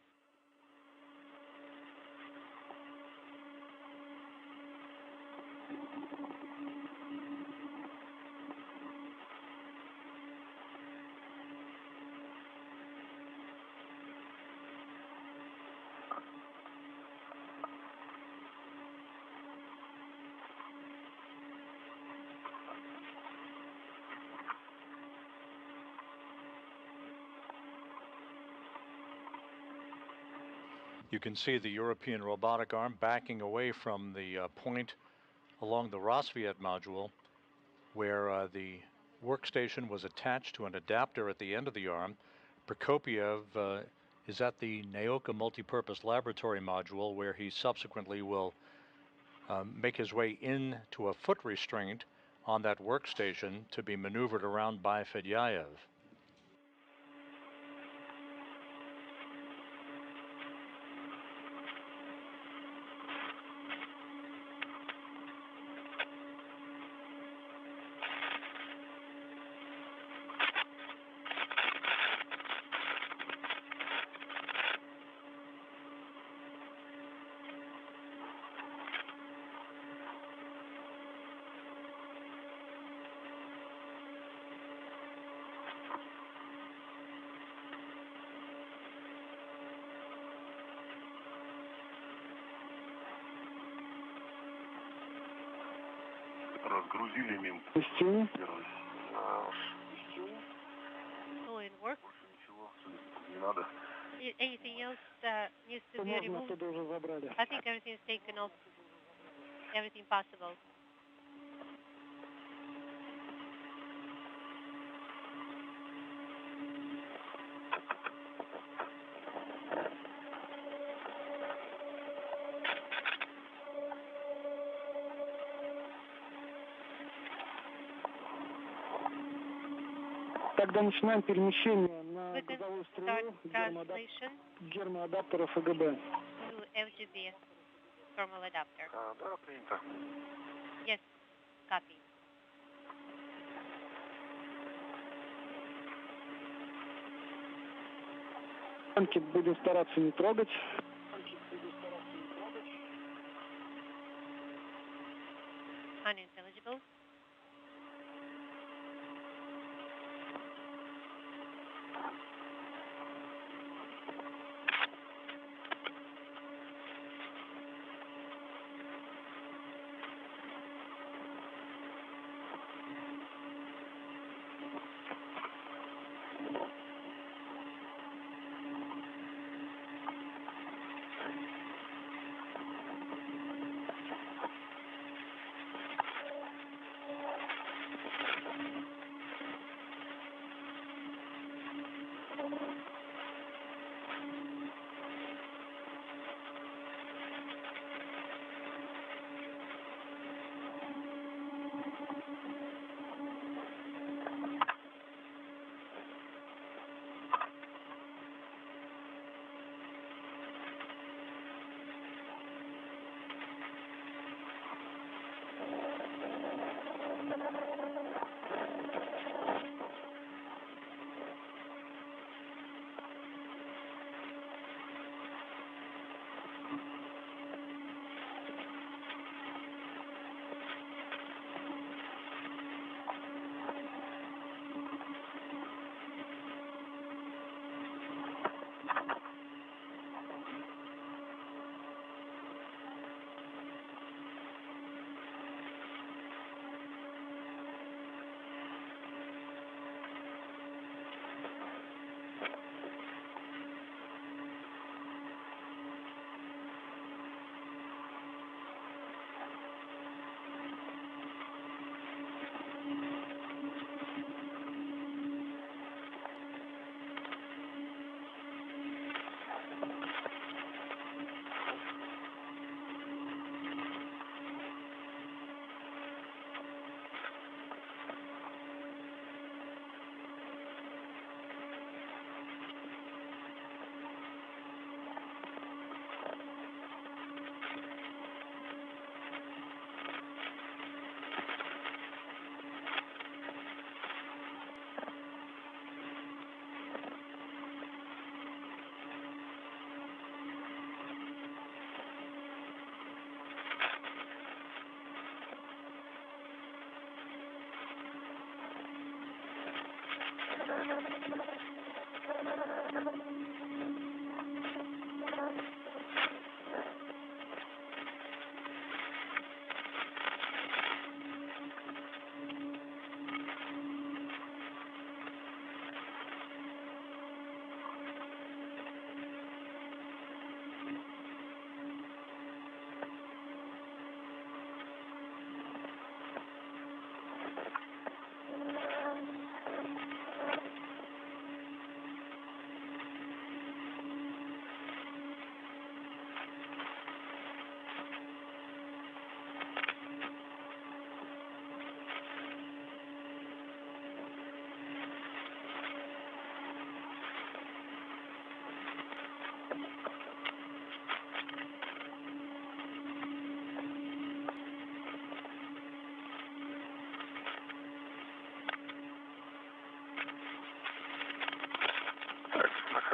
You can see the European robotic arm backing away from the point along the Rosviet module where the workstation was attached to an adapter at the end of the arm. Prokopyev is at the Naoka Multipurpose Laboratory module where he subsequently will make his way into a foot restraint on that workstation to be maneuvered around by Fedyaev. Разгрузили мин. Пустили. Oh, in work? Ничего, не надо. Anything else that needs to be Можно removed? оттуда уже забрали. I think everything's taken off. Everything possible. Тогда начинаем перемещение на We can газовую start стрелу translation гермоадаптеров ЭГБ. to FGB thermal adapter. Да, принято. Yes, copy. Танки будем стараться не трогать. Unintelligible.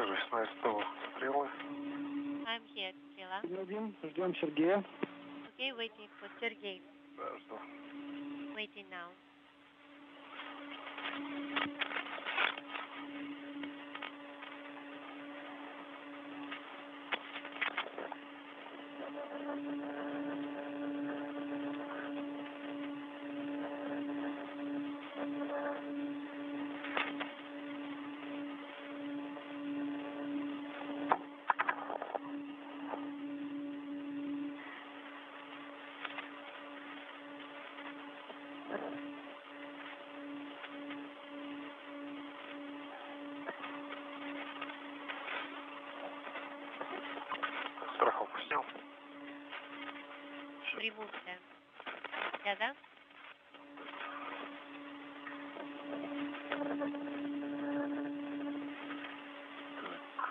Окажись на СТО стрелы. I'm here, Strela. Один, ждем Сергея. Okay, waiting for Sergey. Да, жду. Waiting now. Страховку снял. Remove them. Together.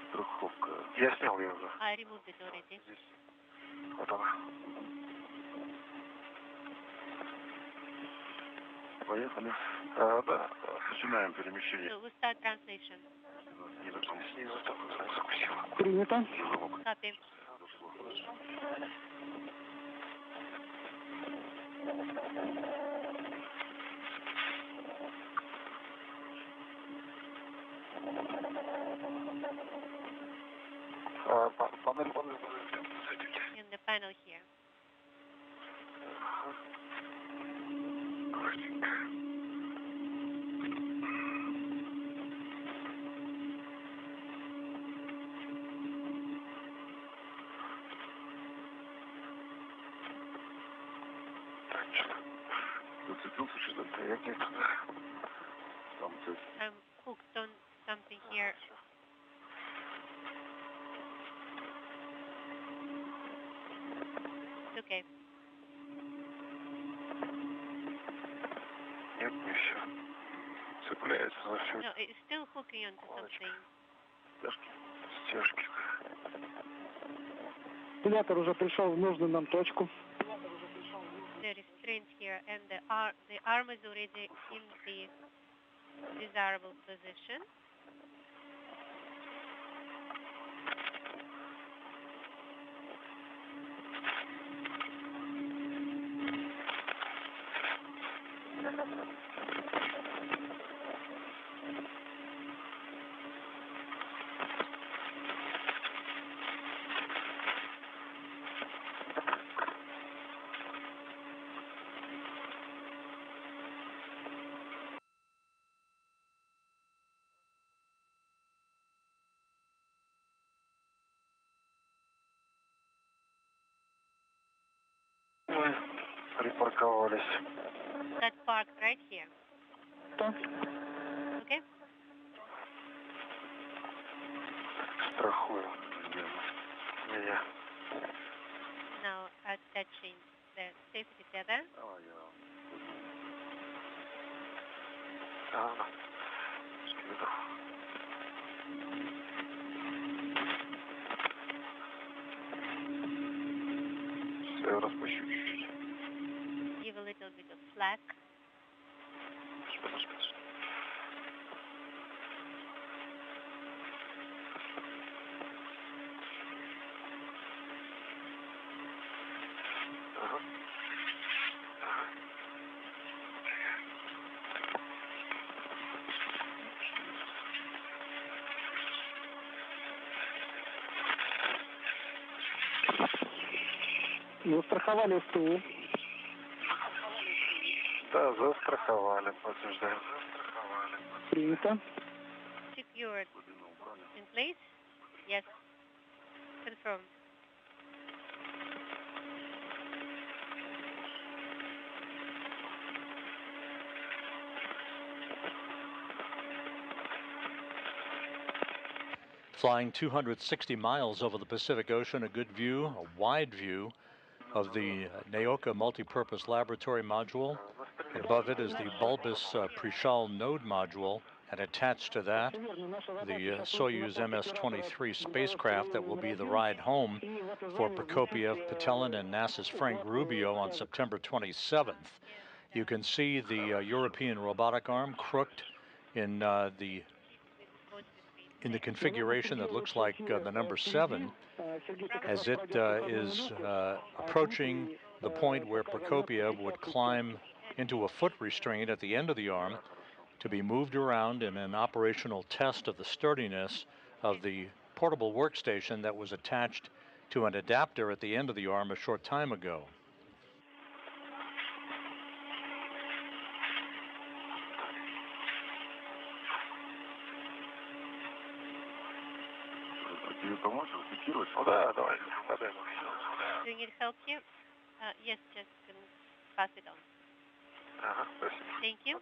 Страховка. Я снял ее уже. I removed it already. Здесь. Вот она. Поехали. Да, начинаем перемещение. So we'll start translation. Снизу закусила. Принято. Copy. Панель. In the panel here. Зацепился что-то. Я где-то там I'm hooked on something here. It's okay. нет, не все. Цепляется за все. No, it's still hooking onto something. Стяжки. Пилятор уже пришел в нужную нам точку. The restraint here and the arm is already in the desirable position. Мы припарковались. Got parked right here. Да. Okay? Страхую. Меня. Now attaching the safety tether. Ага. Скидываю. Сейчас я распущу чуть-чуть. Give a little bit of slack. Подожди. Ага. Застраховали СТУ. Да, застраховали, подтверждаем. Застраховали. Принято. Secured. In place? Yes. Confirm. Flying 260 miles over the Pacific Ocean, a good view, a wide view of the Naoka Multipurpose Laboratory Module. Above it is the bulbous Prishal node module, and attached to that, the Soyuz MS-23 spacecraft that will be the ride home for Prokopyev, Petelin, and NASA's Frank Rubio on September 27th. You can see the European robotic arm crooked in the in the configuration that looks like the number 7 as it is approaching the point where Prokopyev would climb into a foot restraint at the end of the arm to be moved around in an operational test of the sturdiness of the portable workstation that was attached to an adapter at the end of the arm a short time ago. Do you need help here? Yes, just pass it on. Thank you.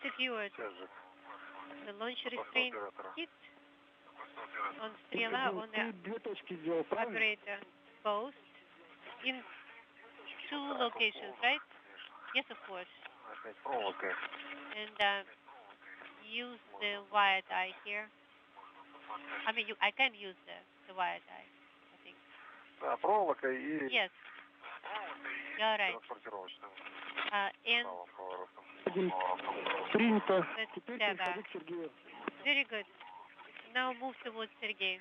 Secured. The launch restraint kit on Strela on the operator post in 2 locations, right? Yes, of course. And use the wire tie here. I mean, I can use the wire tie, I think. Yes. You're right. And very good. Now move towards Sergey.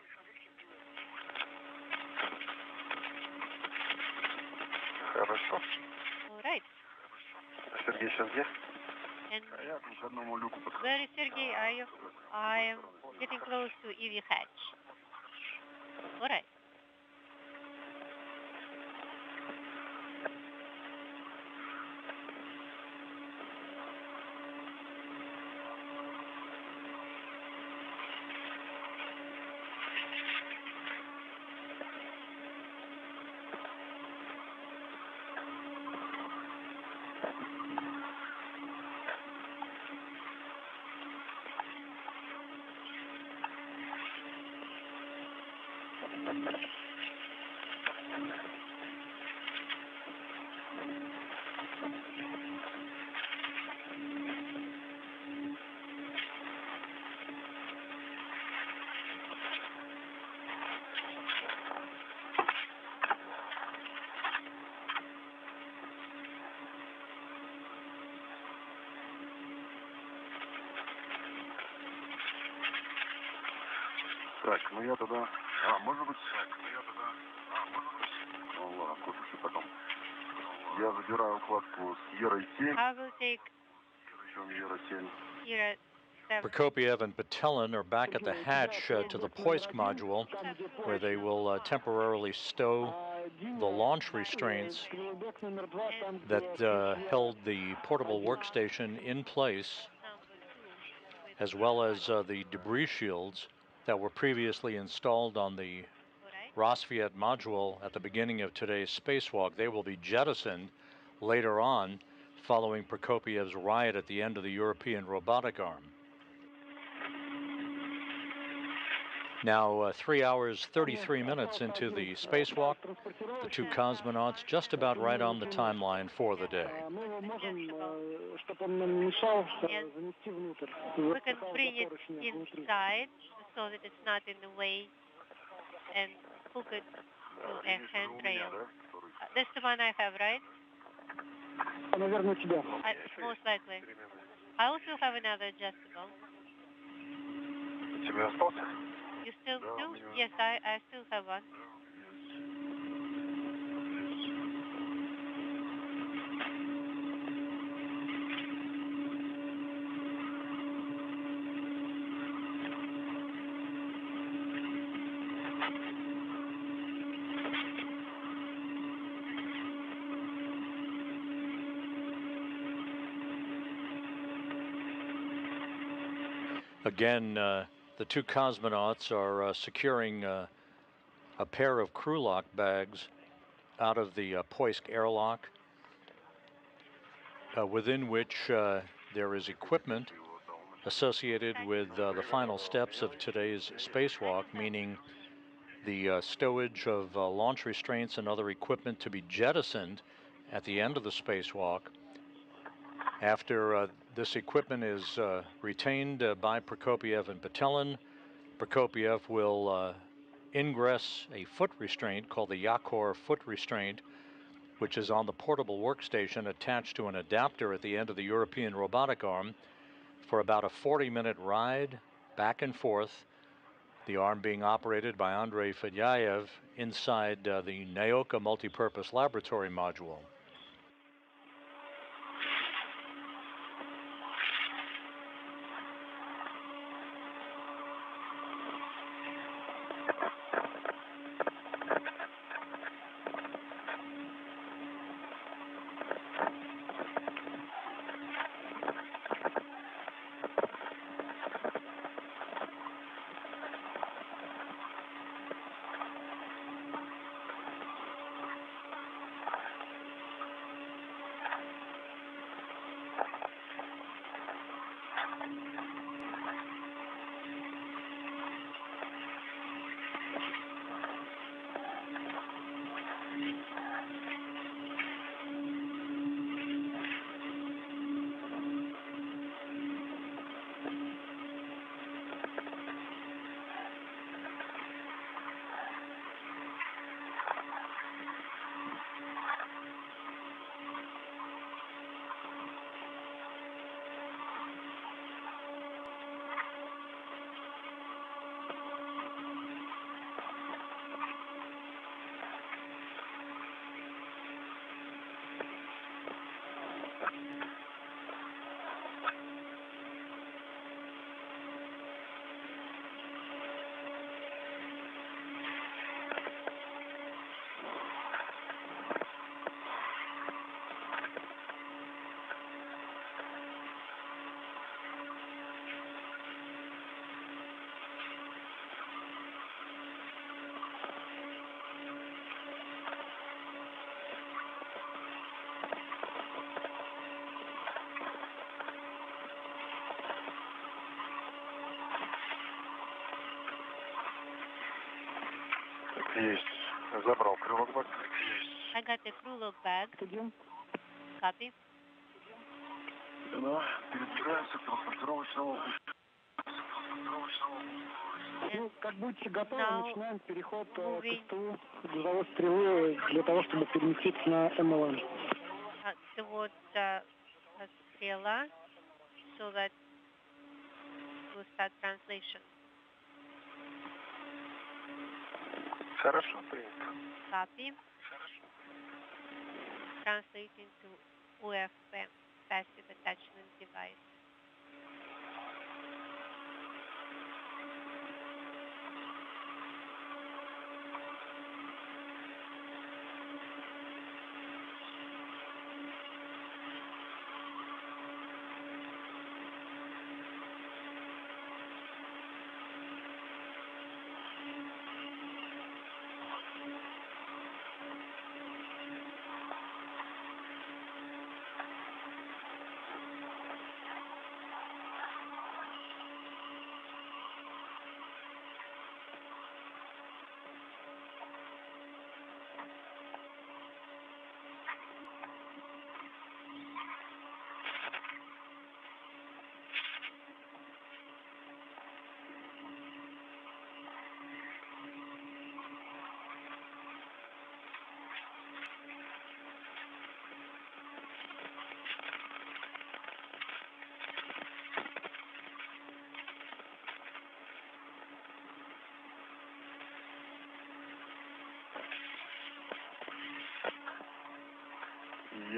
All right. And where is Sergey? Are you? I am getting close to EV hatch. All right. Так, ну я тогда... может быть... Ну ладно, послушай потом. Я забираю укладку с Ерой 7. I will take... Причем Ера 7. Here at 7. Prokopyev and Petelin are back at the hatch to the Poisk module, where they will temporarily stow the launch restraints that held the portable workstation in place, as well as the debris shields that were previously installed on the Rosviet module at the beginning of today's spacewalk. They will be jettisoned later on, following Prokopiev's ride at the end of the European robotic arm. Now, 3 hours, 33 minutes into the spacewalk, the two cosmonauts just about right on the timeline for the day. We can bring it inside so that it's not in the way and hook it to a handrail. That's the one I have, right? Most likely. I also have another adjustable. You still do? Yes, I still have one. Again, the two cosmonauts are securing a pair of crew lock bags out of the Poisk airlock, within which there is equipment associated with the final steps of today's spacewalk, meaning the stowage of launch restraints and other equipment to be jettisoned at the end of the spacewalk. After this equipment is retained by Prokopyev and Petelin, Prokopyev will ingress a foot restraint called the Yakor foot restraint, which is on the portable workstation attached to an adapter at the end of the European robotic arm, for about a 40-minute ride back and forth, the arm being operated by Andrei Fedyaev inside the Naoka multipurpose laboratory module. Есть. Забрал крылок бак. I got the crew lock bag. Copy. Передвигаемся к транспортировочному. Как будете готовы, начинаем переход к СТУ грузовой стрелы для того, чтобы переместиться на МЛН. Towards Strela, so that we'll start translation. Хорошо, принято. Copy. Translating to UFM, passive attachment device.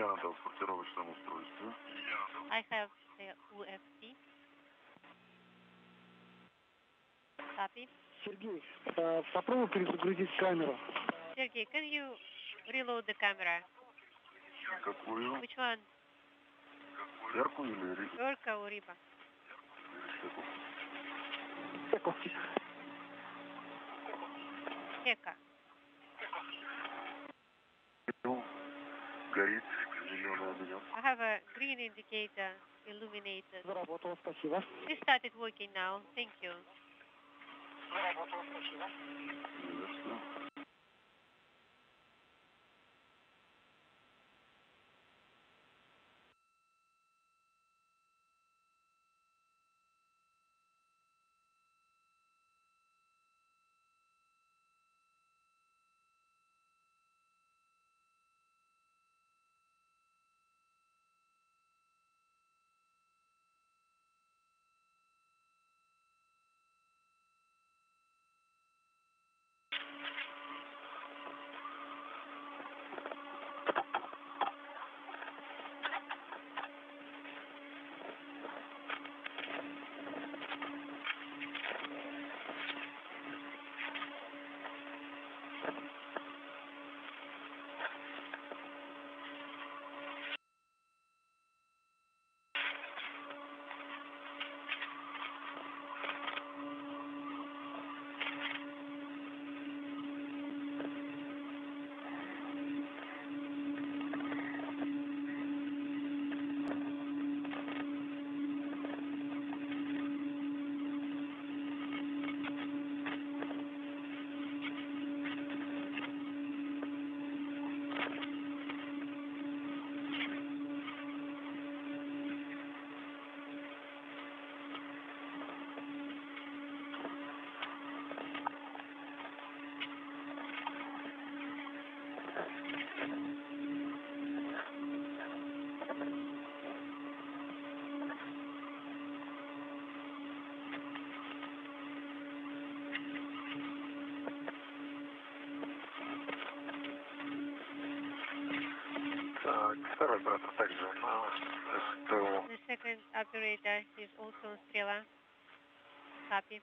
I have the UFC. Copy. Сергей, попробуй перезагрузить камеру. Sergey, can you reload the camera? Какую? Which one? Верку или рыбу? Orca or Riba? Heka. Горит, зеленый огонек. I have a green indicator illuminated. Заработало, спасибо. It started working now. Thank you. Заработало, спасибо. Второй оператор также на СТО. The second operator is also on Strela. Copy.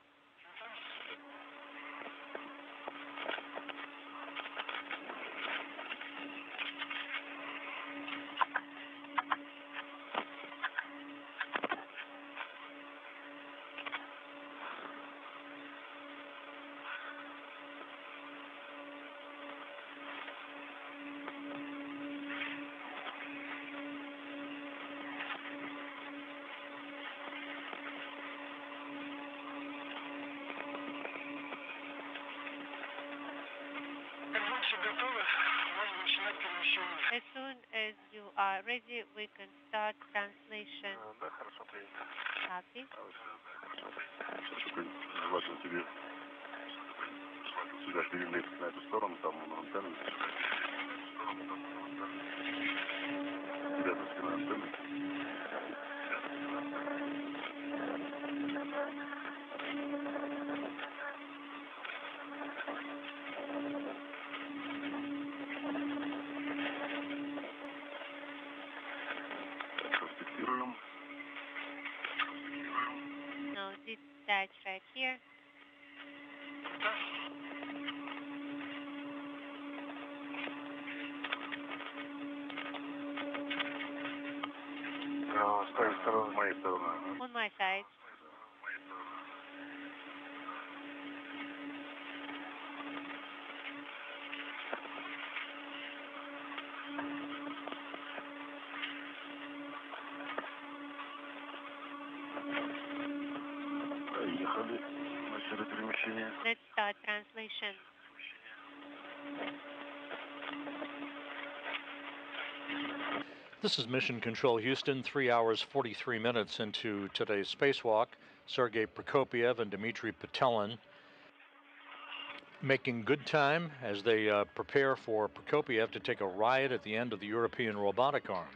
As soon as you are ready, we can start translation. Да, хорошо, принято. Copy. Желательно тебе сюда перелезть на эту сторону, там на антенну. Рядом с антенной. Now detach right here. С той стороны, с моей стороны. On my side. Поехали. Начали перемещение. Let's start translation. This is Mission Control Houston, 3 hours 43 minutes into today's spacewalk. Sergey Prokopyev and Dmitry Petelin making good time as they prepare for Prokopyev to take a ride at the end of the European robotic arm.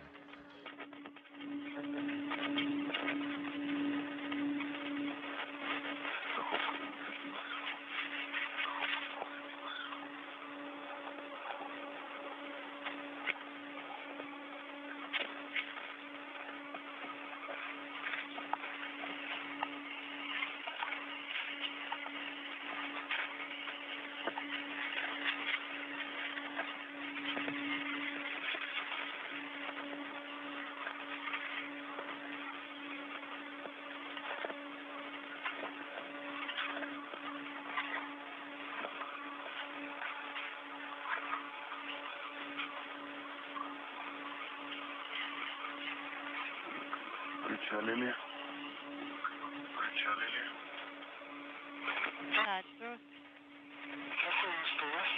Причалили. Причалили. Roger. Какое СТС?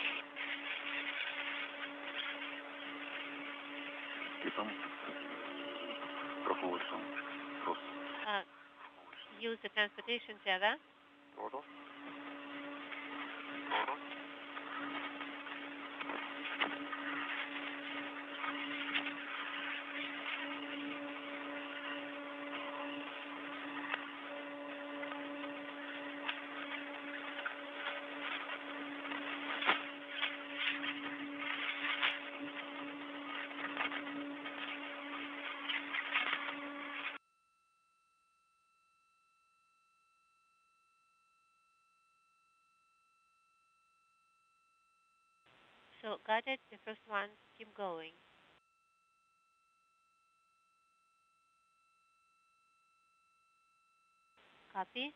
И там проходит там просто. Use the transportation tether. Ого. So got it. The first one. Keep going. Copy.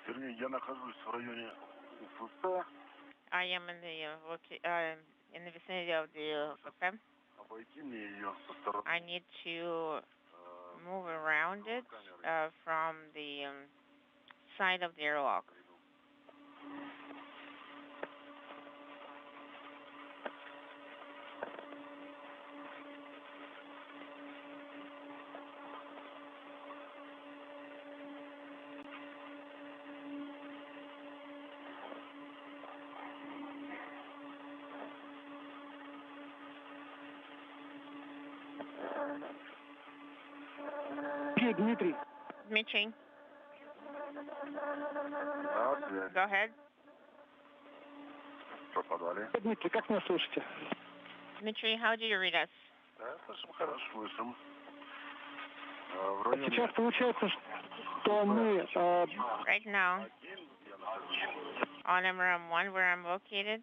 Сергей, я нахожусь в районе ССС. I am in the vicinity of the FFM. Обойти мне ее со стороны. I need to move around it from the side of the airlock. Окей, Дмитрий. Dmitry, Да, связь. go ahead. Что подали? Дмитрий, как меня слышите? Dmitry, how do you read us? Да, слышим, хорошо слышим. В районе... Сейчас получается, что мы... Right now, on MRM1, where I'm located.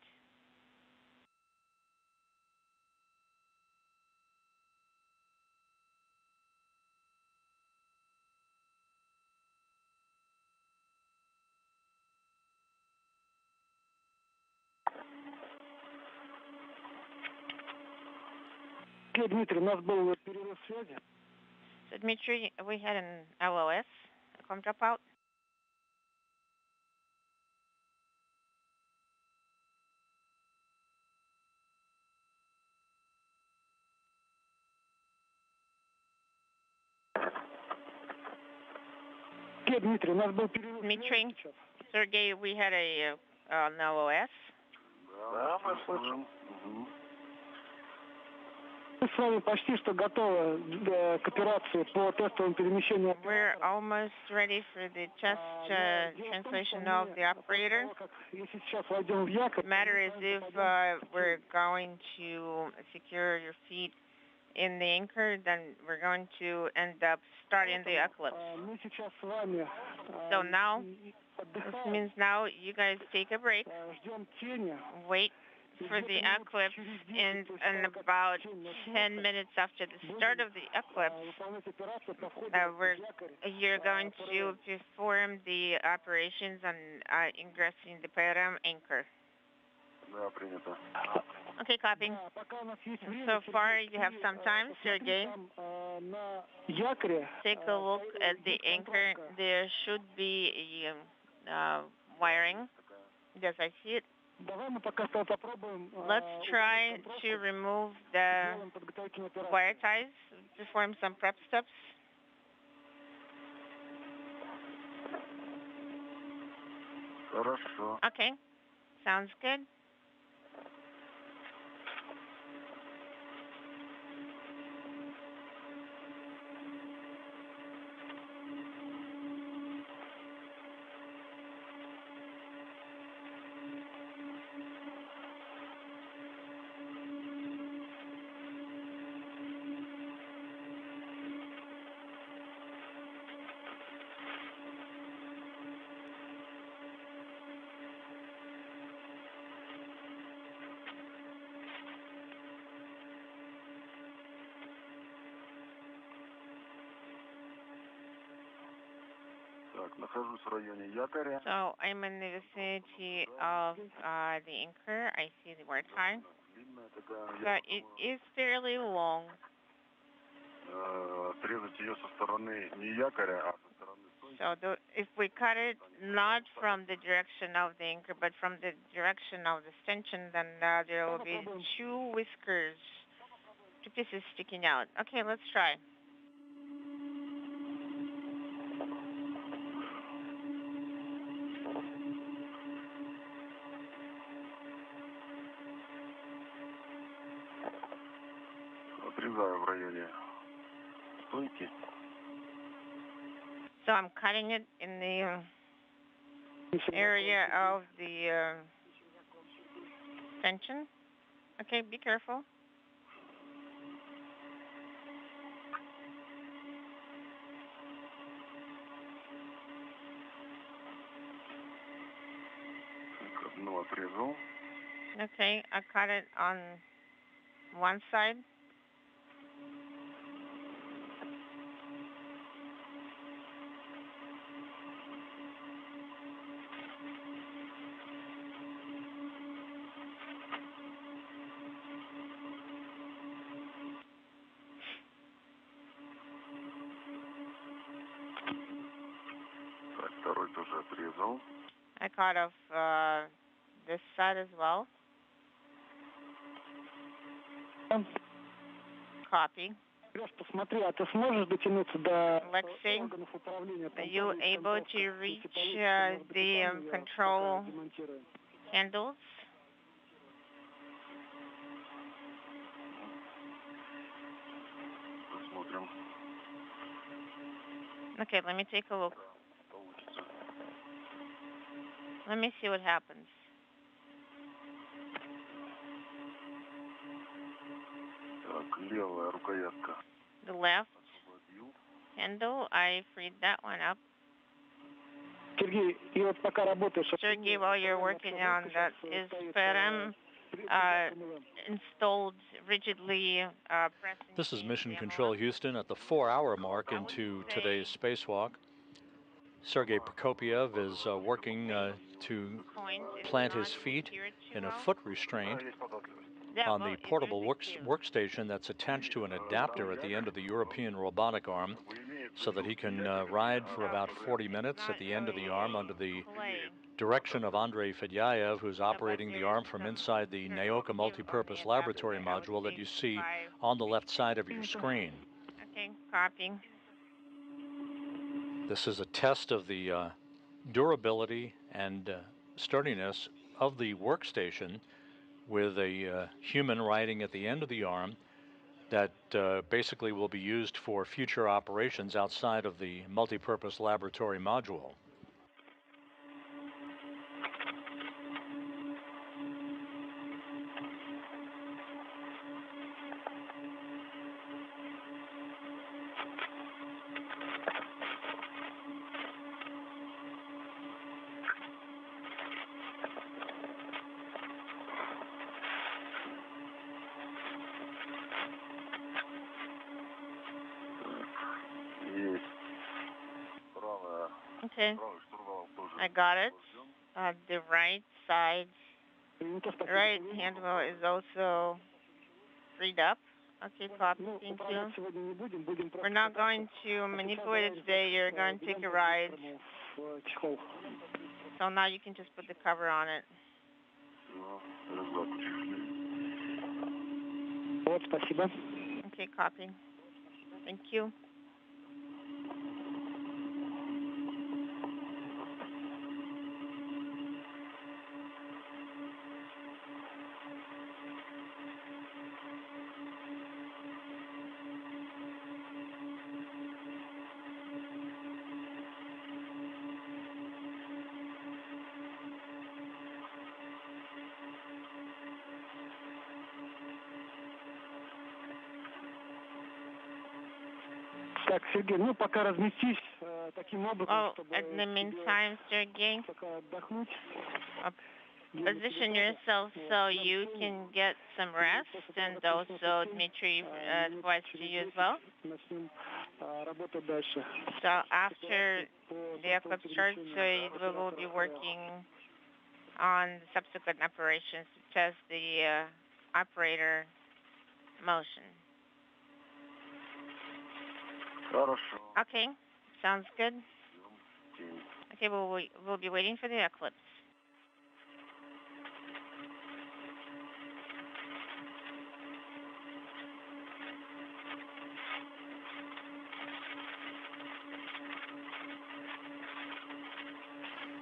Окей, Дмитрий, у нас был перерыв связи. So, Dmitry, we had an LOS, a com dropout. Окей, Дмитрий, у нас был перерыв Dmitry, связи сейчас. Sergey, we had an LOS. Да, мы слышим. Мы с вами почти что готовы к операции по тестовому перемещению We're оператора. almost ready for the test translation of the operator. Если сейчас войдем в якорь, The matter is if we're going to secure your feet in the anchor, then we're going to end up starting the eclipse. мы сейчас с вами So now, this means now you guys take a break, ждем тени. wait for the eclipse, and about 10 minutes after the start of the eclipse, you're going to perform the operations on ingressing the PRM anchor. Да, принято. Okay, copy. So far, you have some time, Sergey. Take a look at the anchor. There should be wiring. Yes, I see it. Let's try to remove the wire ties, perform some prep steps. Хорошо. Okay, sounds good. Так, нахожусь в районе якоря. So I'm in the vicinity of the anchor. I see the wire tie. Длинная такая. But it is fairly long. Отрезать ее со стороны не якоря, а со стороны стойки. So if we cut it not from the direction of the anchor, but from the direction of the stanchion, then there will be two whiskers, two pieces sticking out. Okay, let's try. Отрезаю в районе стойки. So I'm cutting it in the area of the stanchion. Okay, be careful. Одну отрезал. Okay, I cut it on one side. I cut off this side as well. Copy. Посмотри, а ты сможешь дотянуться до Lexi, органов управления? are you able to reach the control handles? Okay, let me take a look. Let me see what happens. The left handle, I freed that one up. Сергей, и вот пока работаешь... Sergey, while you're working on that, is FERM installed rigidly pressing... This is Mission Control Houston at the 4-hour mark into today's spacewalk. Sergey Prokopyev is working to plant his feet in a foot restraint on the portable workstation that's attached to an adapter at the end of the European robotic arm, so that he can ride for about 40 minutes at the end of the arm under the direction of Dmitry Petelin, who's operating the arm from inside the NAOCA multipurpose laboratory module that you see on the left side of your screen. Okay, copying. This is a test of the durability and sturdiness of the workstation with a human riding at the end of the arm that basically will be used for future operations outside of the multipurpose laboratory module. Okay, I got it. The right side, right hand wheel is also freed up. Okay, copy, thank you. We're not going to manipulate it today, you're going to take a ride. So now you can just put the cover on it. Вот, спасибо. Okay, copy. Thank you. Так, Сергей, ну пока разместись таким образом, чтобы in the meantime, Sergey, пока отдохнуть. position yourself so you can get some rest, and also Dmitry advice to you as well. Начнем работать дальше. So after the eclipse starts, we will be working on subsequent operations to test the operator motion. Okay, sounds good. Okay, we'll be waiting for the eclipse.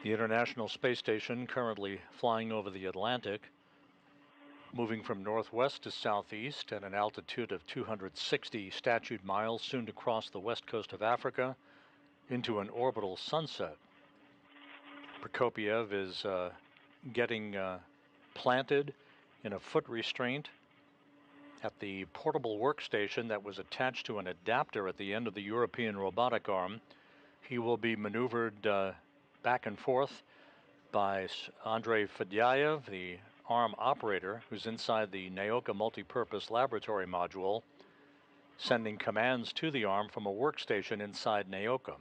The International Space Station currently flying over the Atlantic, moving from northwest to southeast at an altitude of 260 statute miles, soon to cross the west coast of Africa into an orbital sunset. Prokopyev is getting planted in a foot restraint at the portable workstation that was attached to an adapter at the end of the European robotic arm. He will be maneuvered back and forth by Dmitry Petelin, the arm operator, who's inside the NAOCA multipurpose laboratory module, sending commands to the arm from a workstation inside NAOCA.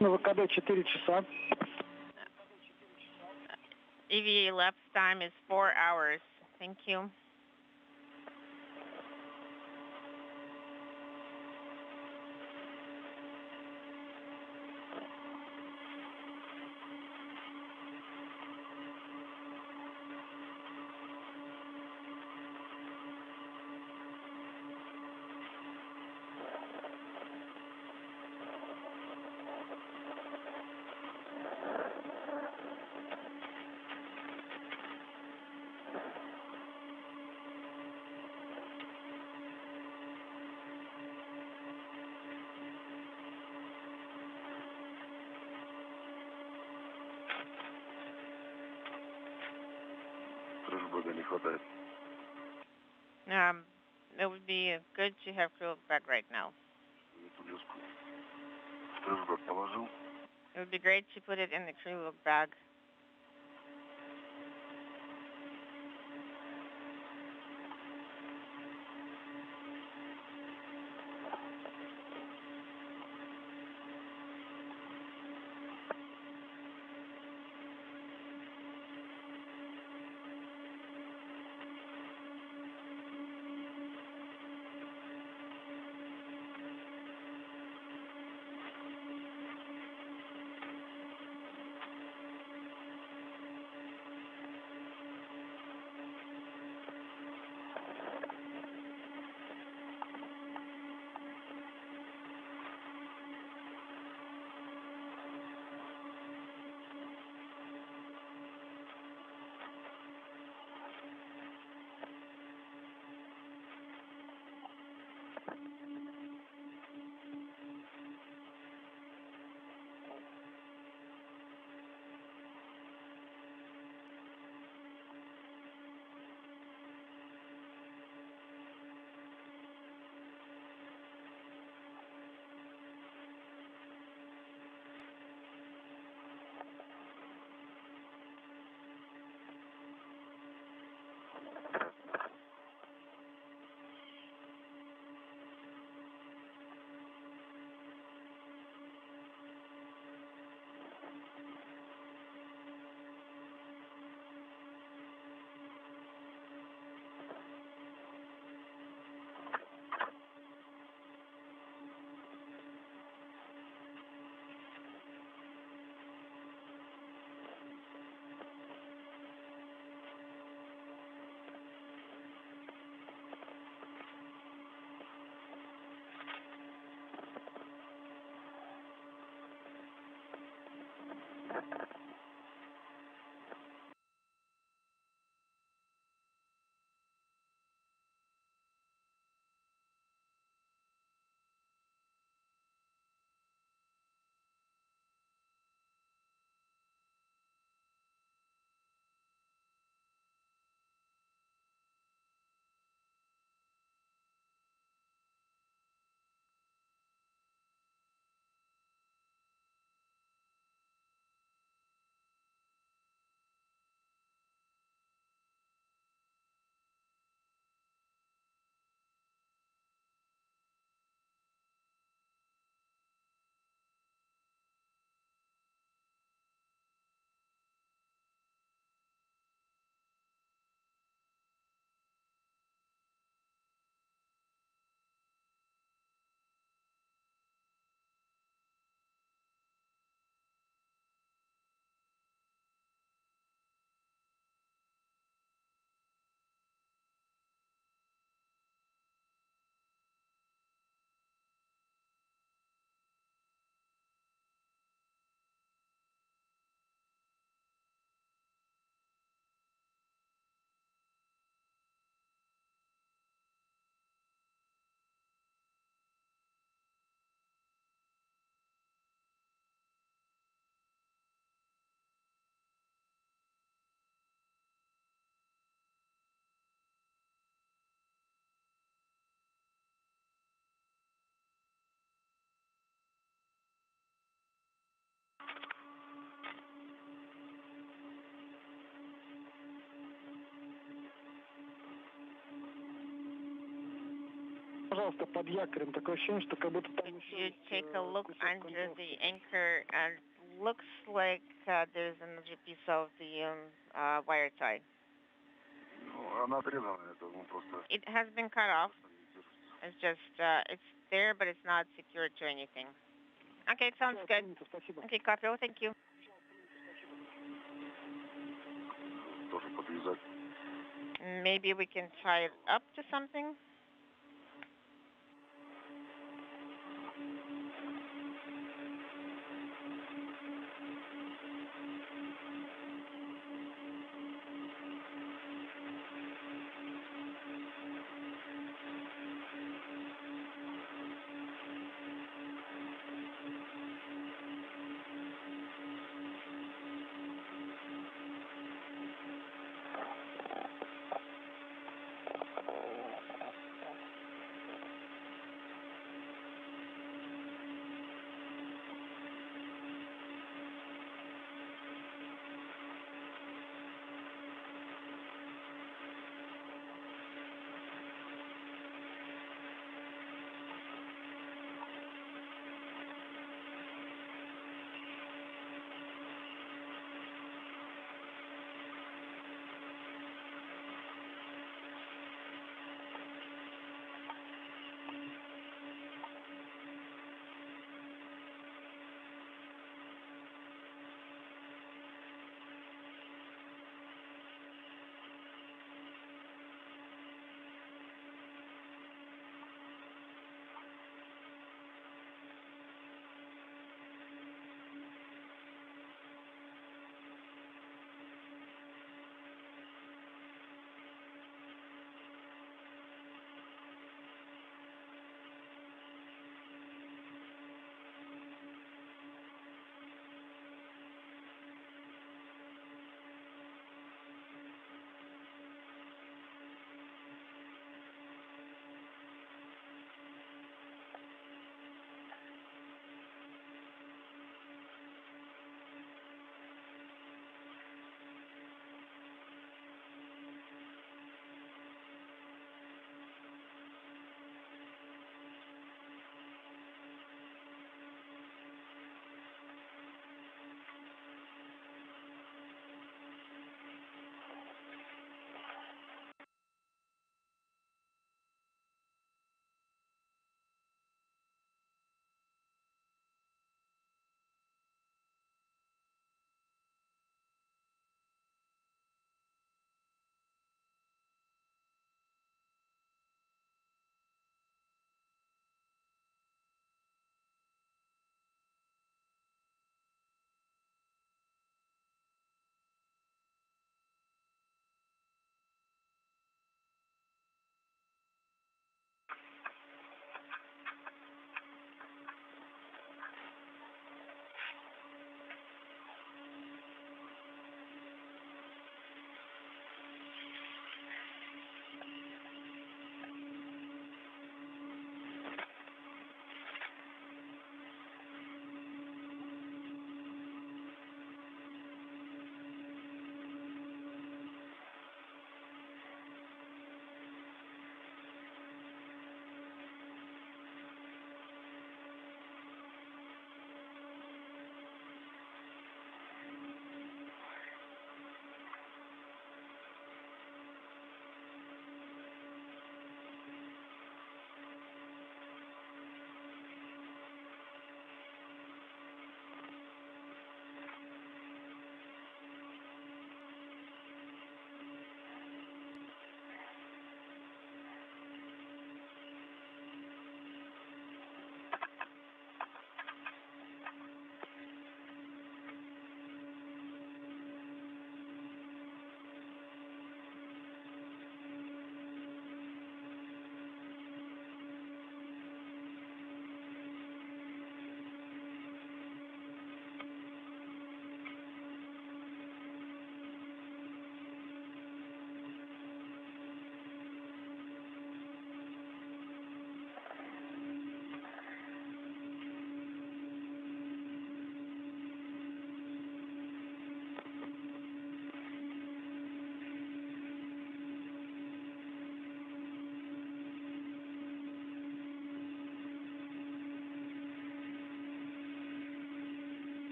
На ВКД 4 часа. EVA lapse time is 4 hours. Thank you. It would be good to have crew back right now. It would be great to put it in the crew bag. Пожалуйста, под якорем. Такое ощущение, что как будто там Could еще you есть, take a look кусок under концовки. the anchor? Looks like there's another piece of the wire tie. Ну, она отрезана, это ну, просто... It has been cut off. It's just, it's there, but it's not secured to anything. Okay, sounds Всё, good. принято, спасибо. Okay, copy. Oh, thank you. Тоже подвязать. Maybe we can tie it up to something.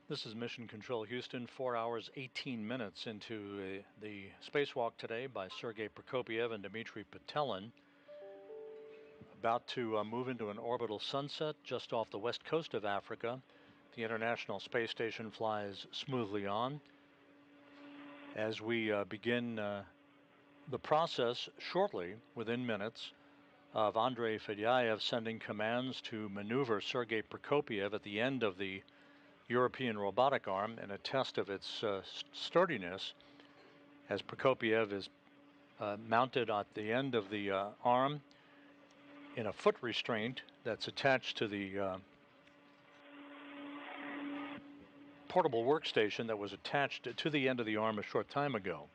This is Mission Control Houston, 4 hours, 18 minutes into the spacewalk today by Sergey Prokopyev and Dmitry Petelin. About to move into an orbital sunset just off the west coast of Africa. The International Space Station flies smoothly on. As we begin the process shortly, within minutes, of Andrei Fedyaev sending commands to maneuver Sergey Prokopyev at the end of the European robotic arm in a test of its sturdiness, as Prokopyev is mounted at the end of the arm in a foot restraint that's attached to the portable workstation that was attached to the end of the arm a short time ago.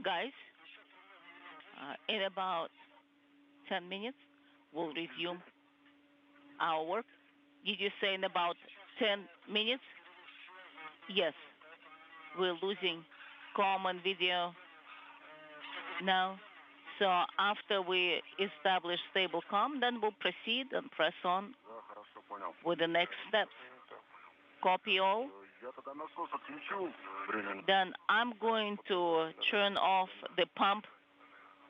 guys, in about 10 minutes, we'll resume our work. Did you say in about 10 minutes? Yes. We're losing common video now. So after we establish stable comm, then we'll proceed and press on with the next steps. Copy all. Then I'm going to turn off the pump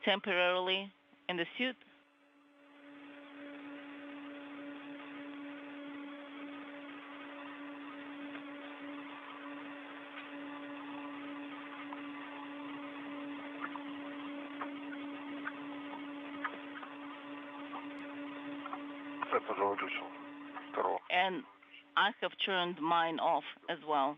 temporarily in the suit. And I have turned mine off as well.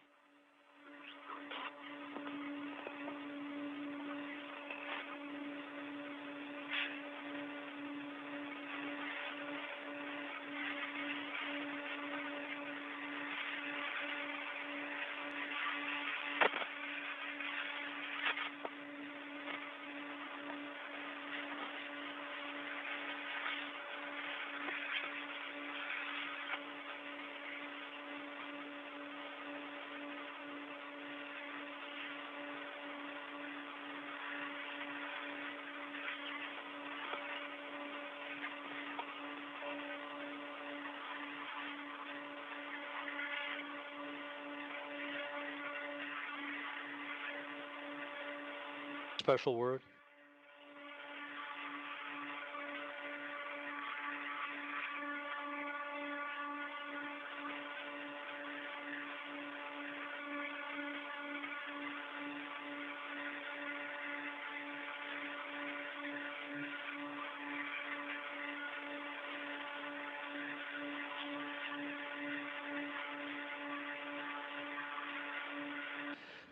Special word?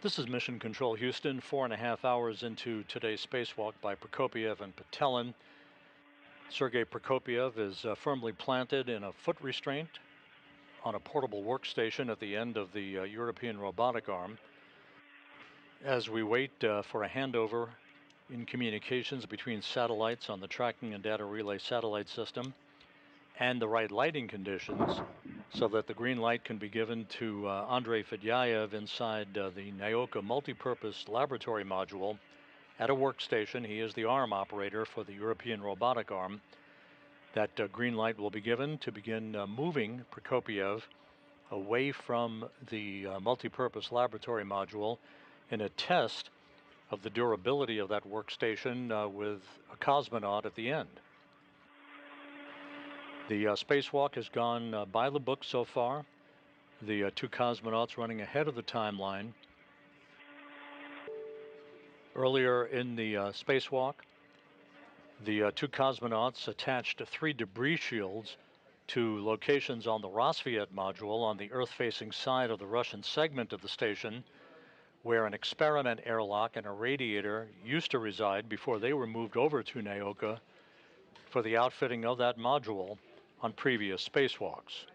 This is Mission Control Houston, 4.5 hours into today's spacewalk by Prokopyev and Petelin. Sergey Prokopyev is firmly planted in a foot restraint on a portable workstation at the end of the European robotic arm. As we wait for a handover in communications between satellites on the tracking and data relay satellite system and the right lighting conditions so that the green light can be given to Andrei Fedyaev inside the Naoka multipurpose laboratory module at a workstation. He is the arm operator for the European robotic arm. That green light will be given to begin moving Prokopyev away from the multipurpose laboratory module in a test of the durability of that workstation with a cosmonaut at the end. The spacewalk has gone by the book so far. The two cosmonauts running ahead of the timeline. Earlier in the spacewalk, the two cosmonauts attached 3 debris shields to locations on the Roscosmos module on the Earth-facing side of the Russian segment of the station, where an experiment airlock and a radiator used to reside before they were moved over to Naoka for the outfitting of that module on previous spacewalks.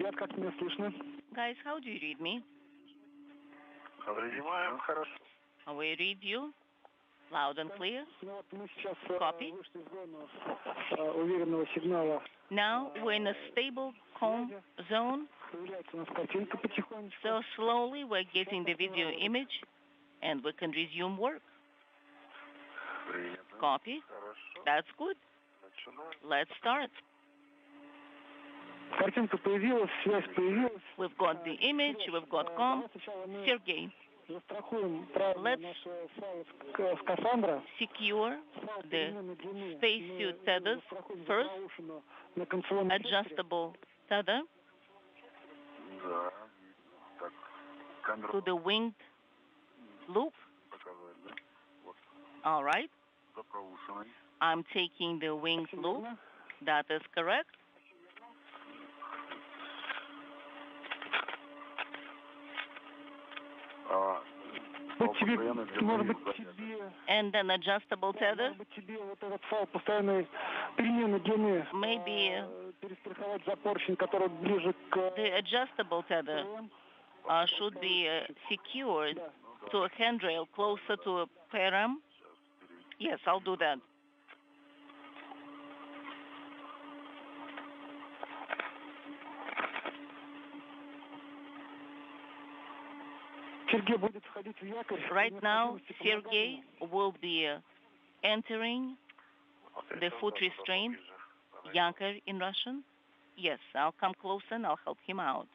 Ребят, как меня слышно? Guys, how do you read me? Принимаем, хорошо. We read you loud and clear. Ну вот мы сейчас Copy. вышли в зону уверенного сигнала. Now we're in a stable, calm zone. Появляется у нас картинка потихонечку. So slowly we're getting the video image and we can resume work. Принято. Copy. Хорошо. That's good. Начинаем. Let's start. Картинка появилась, связь появилась. We've got the image, we've got com. Сначала мы Sergey, застрахуем правильно Let's наши файлы скафандра. secure Файл the переменной длины spacesuit мы tethers застрахуем first. запроушину на концевом Adjustable tether Да. Так. Камеру to the winged loop. показывает, да? Вот. All right. Запроушивай. I'm taking the winged loop. That is correct. Вот тебе, постоянно может для быть, тебе, And an adjustable tether. может быть, тебе вот этот файл постоянной переменной длины Maybe перестраховать за поршень, который ближе к the adjustable tether should be secured to a handrail closer to a param. Yes, I'll do that. Сергей будет входить в якорь. Right now, Sergey will be entering the foot restraint, yakor in Russian. Yes, I'll come closer and I'll help him out.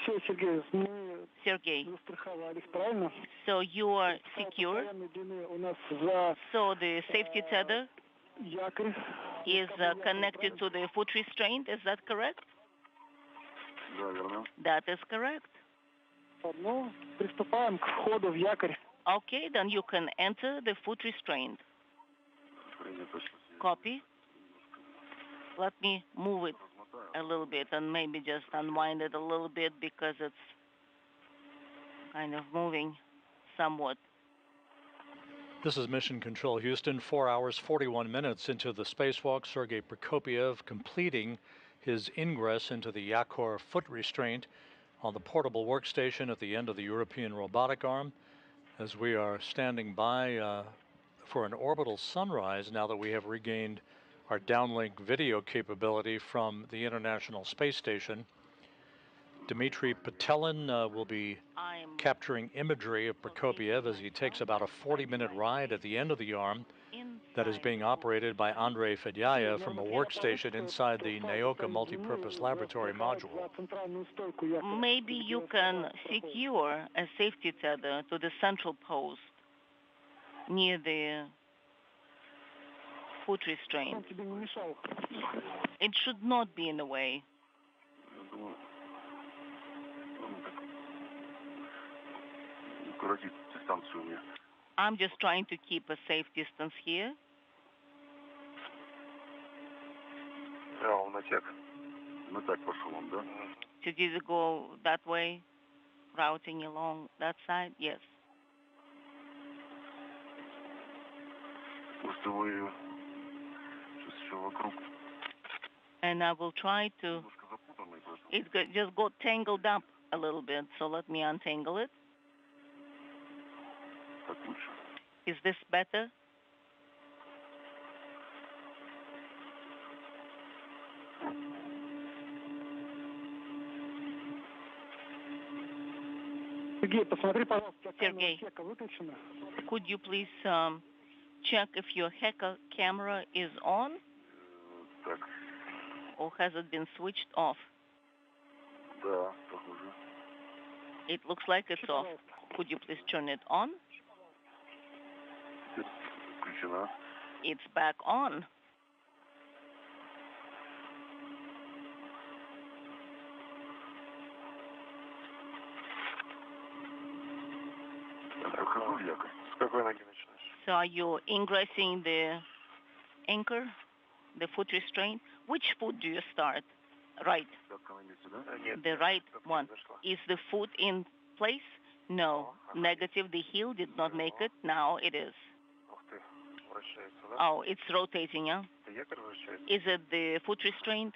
Все, Сергей, мы Sergey, застраховались, правильно? so you are secure. Постоянной длины у нас за So the safety tether якорь. is connected to the foot restraint. Is that correct? Да, верно. That is correct. Ну, приступаем к входу в якорь. Okay, then you can enter the foot restraint. Принято. Copy. Let me move it a little bit and maybe just unwind it a little bit because it's kind of moving somewhat. This is Mission Control Houston, 4 hours, 41 minutes into the spacewalk. Sergey Prokopyev completing his ingress into the Yakor foot restraint on the portable workstation at the end of the European robotic arm, as we are standing by for an orbital sunrise now that we have regained our downlink video capability from the International Space Station. Dmitry Petelin will be capturing imagery of Prokopyev as he takes about a 40-minute ride at the end of the arm that is being operated by Andrei Fedyayev from a workstation inside the Naoka multipurpose laboratory module. Maybe you can secure a safety tether to the central post near the foot restraint. It should not be in the way. Укоротить дистанцию мне. I'm just trying to keep a safe distance here. На так. На так пошел он, да? So did it go that way, routing along that side? Yes. Пустовые. Сейчас еще вокруг. And I will try to. Немножко запутанный просто. It just got tangled up a little bit, so let me untangle it. Так лучше. Is this better? Сергей, посмотри, пожалуйста, Сергей. камера выключена. Could you please check if your hacker camera is on Так. or has it been switched off? Да, похоже. It looks like it's off. Could you please turn it on? Включена. It's back on. Какой якорь? С какой ноги начинаешь? So are you ingressing the anchor, the foot restraint? Which foot do you start? Right. Пятка на месте, да? The right one. Is the foot in place? No. Negative. The heel did not make it. Now it is. Ух ты. Вращается, да? Oh, it's rotating, huh? Это якорь вращается? Is it the foot restraint?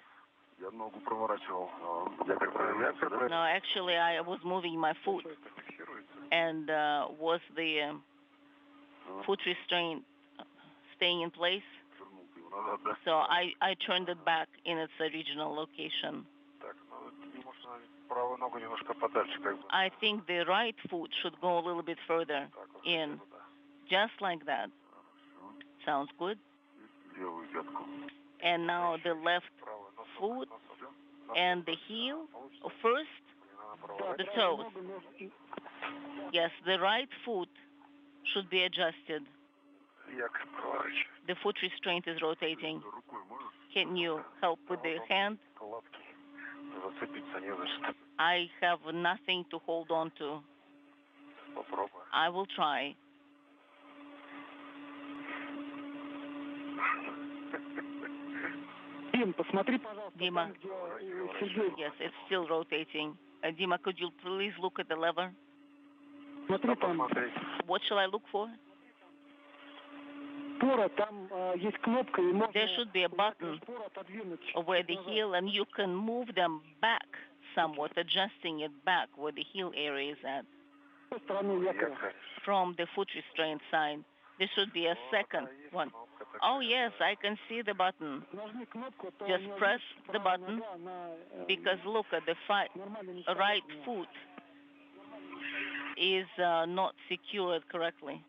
No, actually, I was moving my foot, and was the foot restraint staying in place? So I turned it back in its original location. I think the right foot should go a little bit further in, just like that. Sounds good. And now the left foot and the heel first, the toes. Yes, the right foot should be adjusted. The foot restraint is rotating. Can you help with the hand? I have nothing to hold on to. I will try. Dima, yes, it's still rotating. Dima, could you please look at the lever? What shall I look for? There should be a button over the heel, and you can move them back somewhat, adjusting it back where the heel area is at. From the foot restraint side, there should be a second one. Oh yes, I can see the button. Just press the button, because look at the right foot is not secured correctly.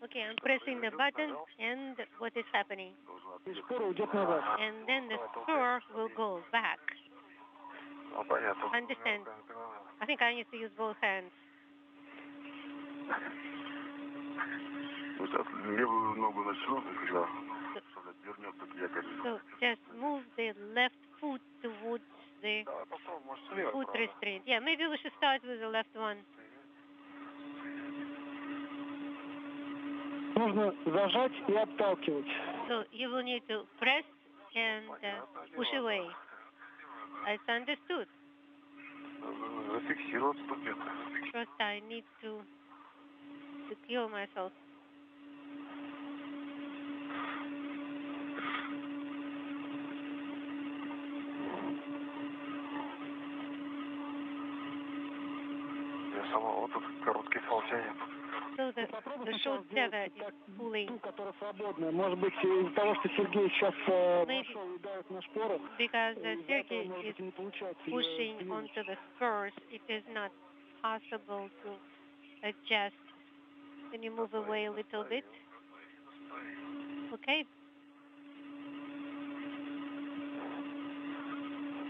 Okay, I'm pressing the button, and what is happening? And then the spur will go back. Understand? I think I need to use both hands. So just move the left foot towards the foot restraint. Yeah, maybe we should start with the left one. So you will need to press and push away. It's understood. First, I need to secure myself. So the short sever is pulling. Maybe because Sergey is pushing onto the spurs, it is not possible to adjust. Can you move away a little bit? Okay.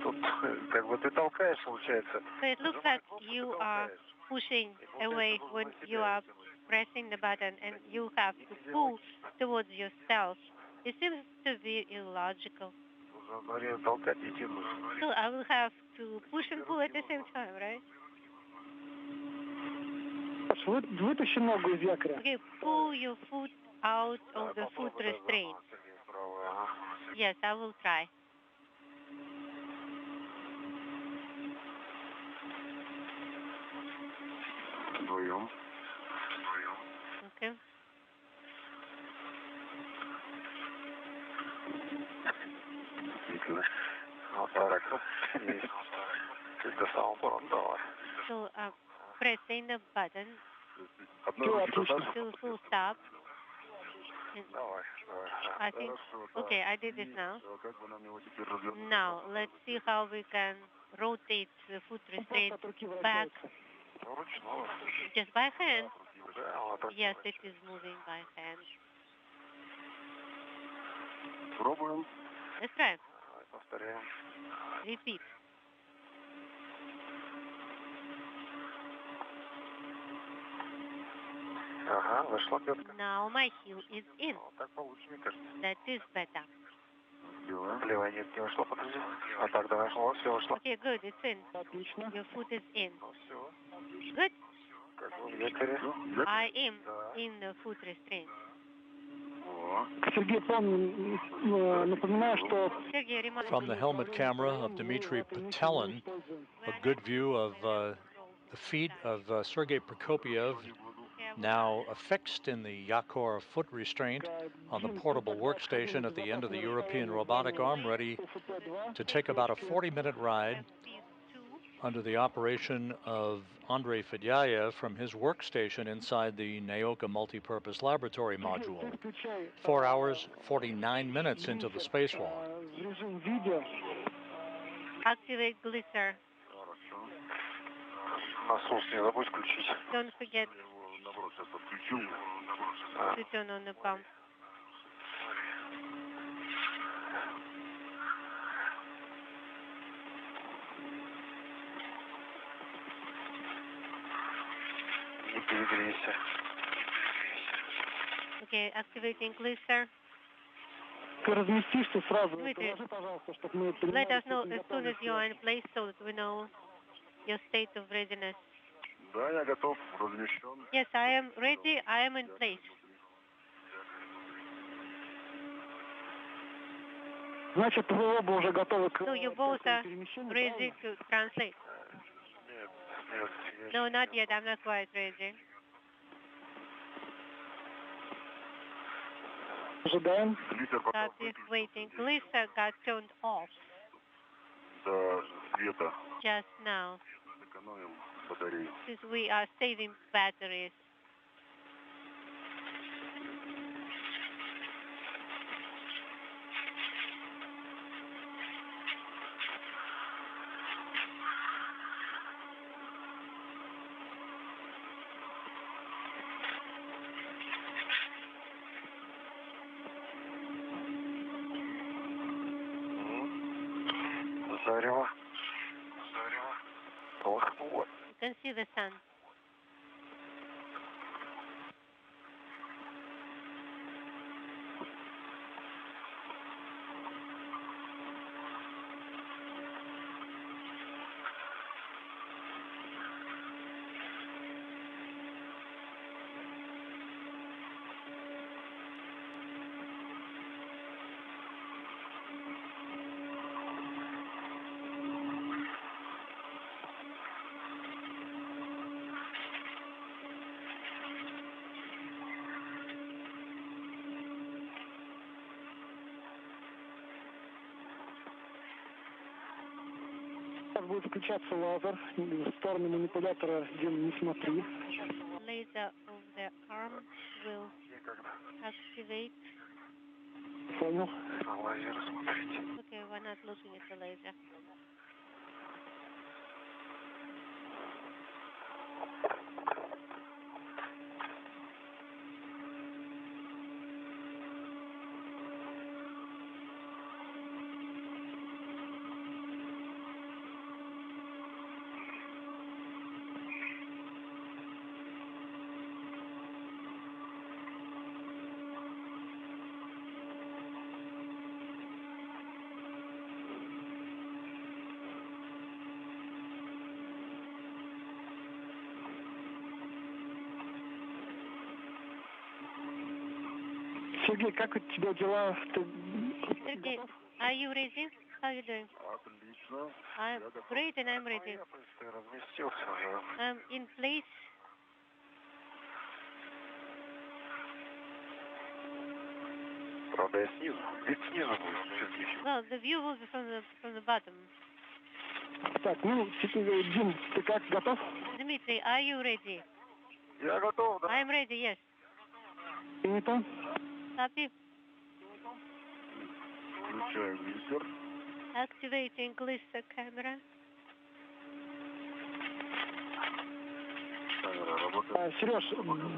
So it looks like you are pushing away when you are pressing the button, and you have to pull towards yourself. It seems to be illogical. So I will have to push and pull at the same time, right? Okay, pull your foot out of the foot restraint. Yes, I will try. Okay. So pressing the button to full stop. I think, okay, I did this now. Now, let's see how we can rotate the foot restraint back. Just by hand. Yes, it is moving by hand. Let's try. Repeat. Now my heel is in. That is better. Okay, good, it's in. Your foot is in. Good. I am in the foot restraint. From the helmet camera of Dmitry Petelin, a good view of the feet of Sergey Prokopyev now affixed in the Yakor foot restraint on the portable workstation at the end of the European robotic arm, ready to take about a 40-minute ride under the operation of Andrei Fedyayev from his workstation inside the Naoka multipurpose laboratory module. 4 hours, 49 minutes into the spacewalk. Activate glisser. Насос не забудь включить. Don't forget Наоборот, сейчас отключил. to turn on the pump. Не перегрейся. Okay, activating glisser. Разместишься сразу. Dmitry, Доложи, пожалуйста, чтобы мы let us know as soon as you are in place so that we know your state of readiness. Да, я готов, размещен. Yes, I am ready. I am in place. Значит, вы оба уже готовы к So you both are перемещению, ready to translate? Нет, нет. No, not yet. I'm not quite ready. Ожидаем. Литер пока Copy, waiting. Glisser got turned off до света. just now Сэкономим батарею. since we are saving batteries. Зарево. Зарево. Полыхнуло. You can see the sun. Сейчас будет включаться лазер. В сторону манипулятора, Дим, не смотри. Laser of the arm will activate. Понял. На лазер смотрите. Okay, we're not looking at the laser. Сергей, как у тебя дела? Ты Sergey, are you ready? How are you doing? Отлично. I'm great and I'm ready. Я, в принципе, разместился уже. I'm in place. Правда, я снизу. Вид снизу будет, Сергей. Well, the view will be from the bottom. Так, ну, теперь, Дим, ты как, готов? Dmitry, are you ready? Я готов, да? I'm ready, yes. Принято. Copy. Включаю глиссер. Activating glisser camera. Камера работает. Сереж,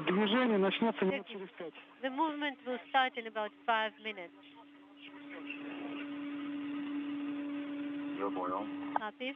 движение начнется минут через 5. The movement will start in about 5 minutes. Я понял. Copy.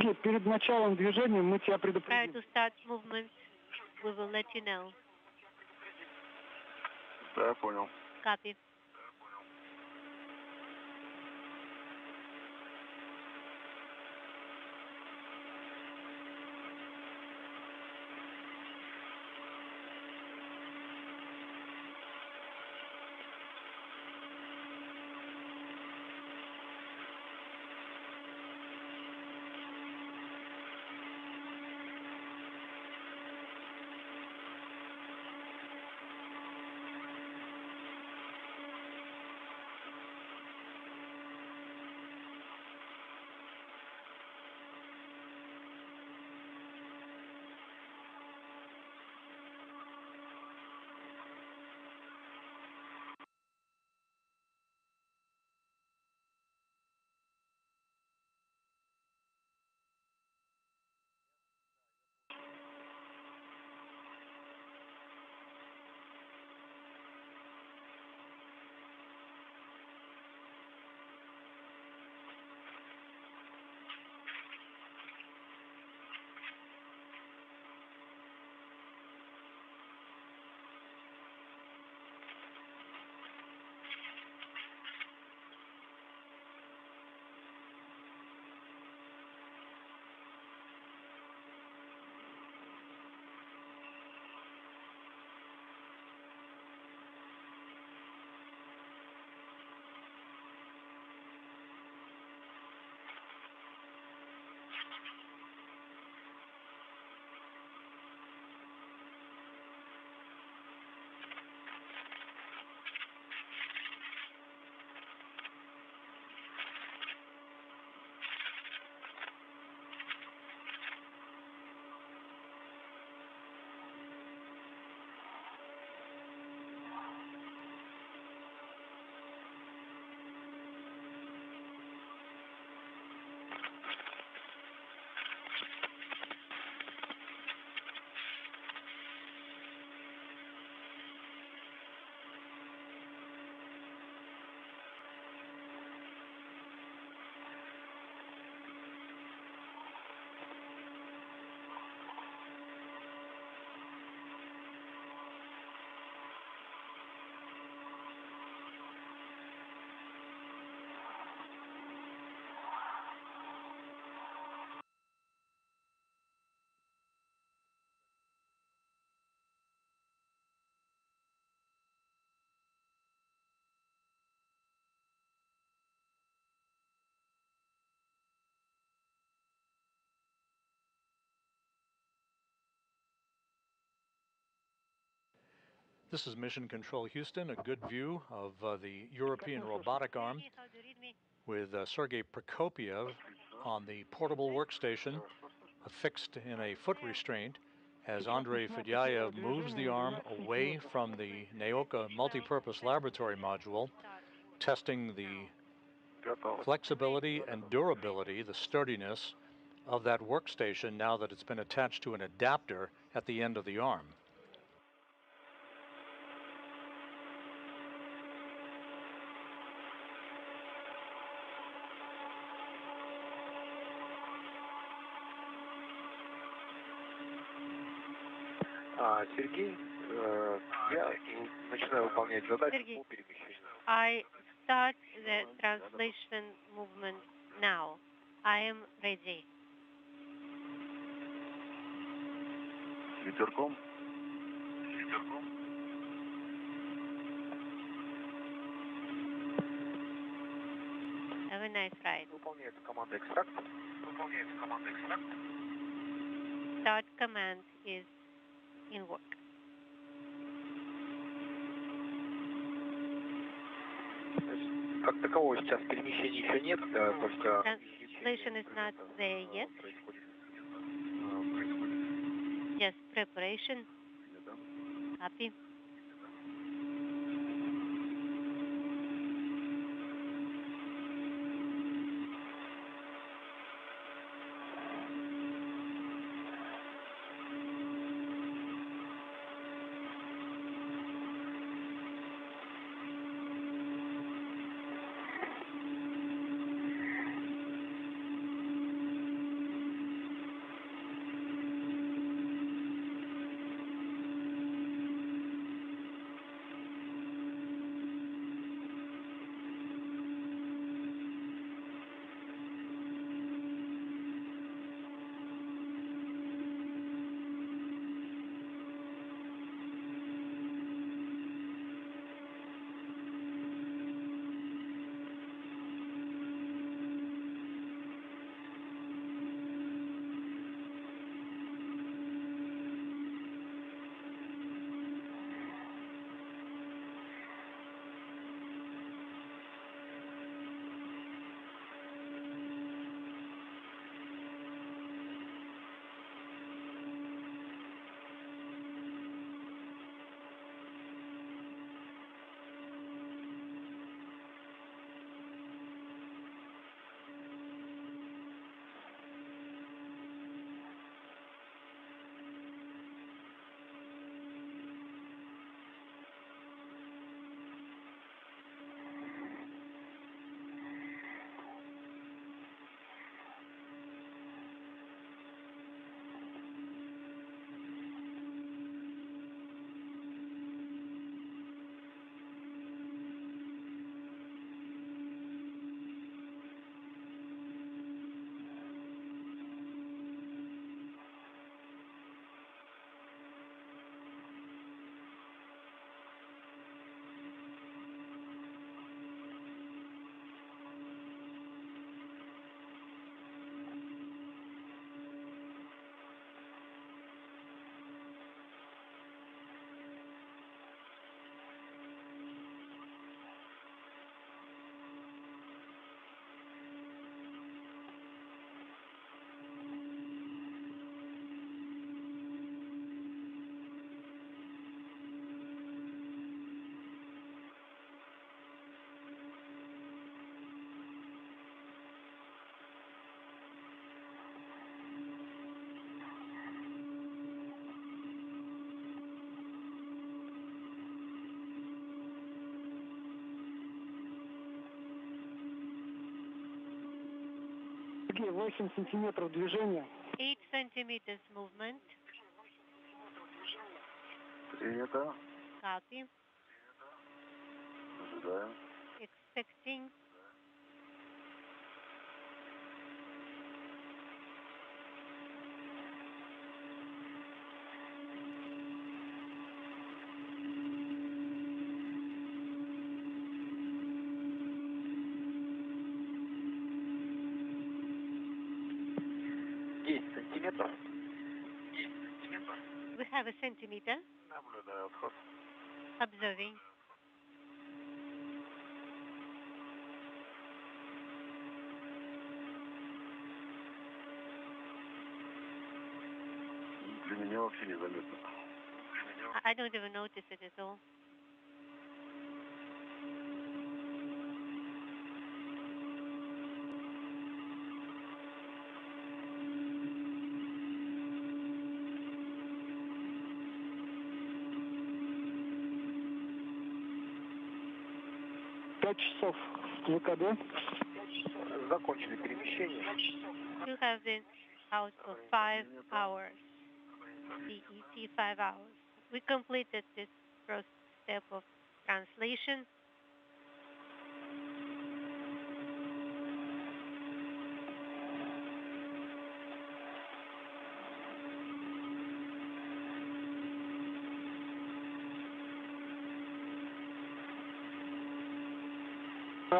Сергей, перед началом движения мы тебя Prior предупредим. to start movement, we will let you know. Да, я понял. Copy. This is Mission Control Houston, a good view of the European robotic arm How do you read me? with Sergey Prokopyev on the portable workstation affixed in a foot restraint as Andrei Fedyaev moves the arm away from the Naoka multipurpose laboratory module, testing the flexibility and durability, the sturdiness of that workstation now that it's been attached to an adapter at the end of the arm. Сергей, я начинаю выполнять задачу Сергей. по перемещению. I start the translation movement now. I am ready. Ветерком. Have a nice ride. Выполняется команда экстракт. Start command is in work. Как такового сейчас перемещения еще нет, только... Translation is not there yet. Just preparation. Copy. Сергей, 8 сантиметров движения. 8 centimeters movement. Принято. Copy. Ожидаем. Expecting. Сантиметров. We have a centimeter. Наблюдаю отход. Observing. Для меня вообще незаметно. I don't even notice it at all. Пять часов в ВКД. Закончили перемещение. You have been out for 5 hours. CET 5 hours. We completed this first step of translation.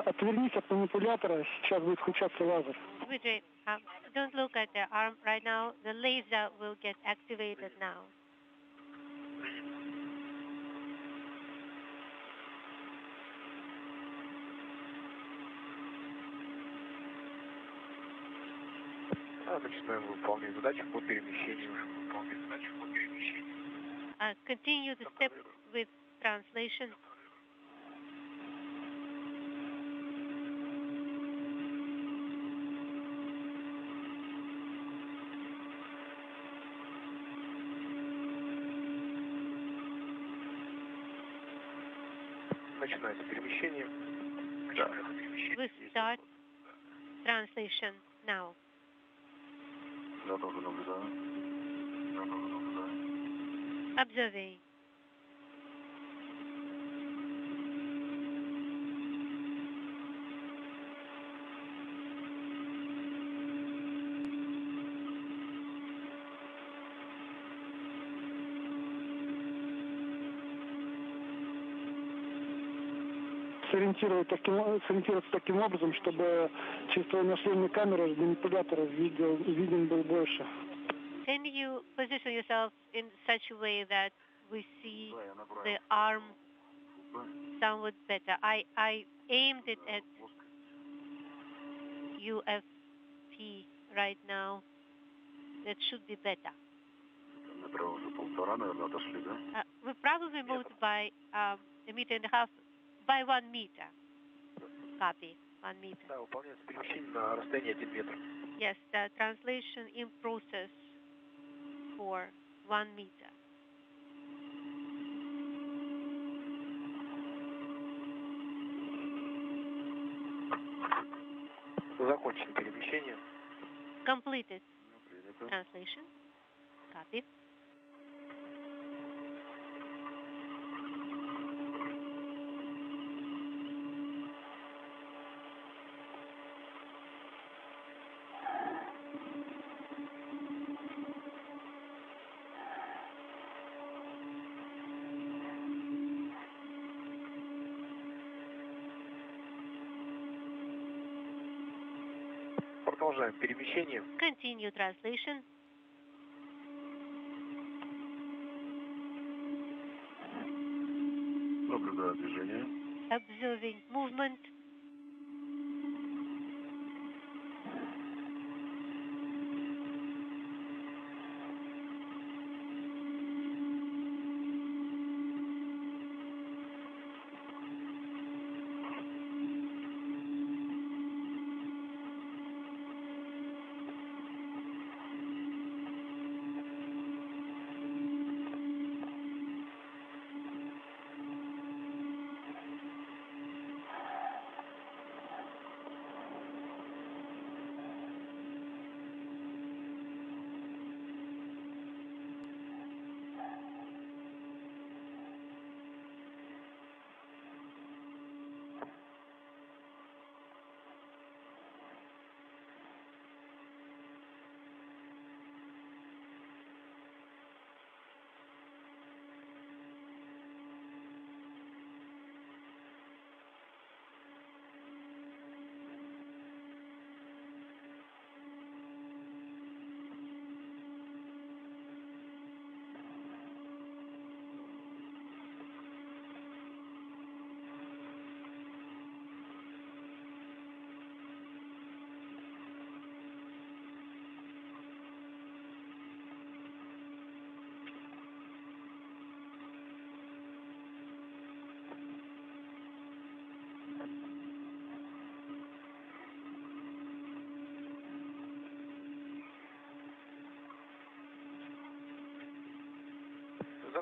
Отвернись от манипулятора, сейчас будет включаться лазер. Dmitry, don't look at the arm right now. The laser will get activated now. Начинаем выполнять задачу по перемещению. Continue the step with translation. Начинается перемещение. We start translation now. Я тоже наблюдаю. Observing. Сориентироваться таким образом, чтобы через твое наследие камеры манипулятора виден был больше. Can you position yourself in such a way that we see the arm somewhat better? I aimed it at UFP right now. That should be better. We probably moved by a meter and a half, by 1 meter. Copy, 1 meter. Да, выполняется перемещение на расстоянии 1 метр. Yes, the translation in process for 1 meter. Закончили перемещение. Completed translation. Copy. Продолжаем перемещение. Continue translation. Наблюдаю движение. Observing movement.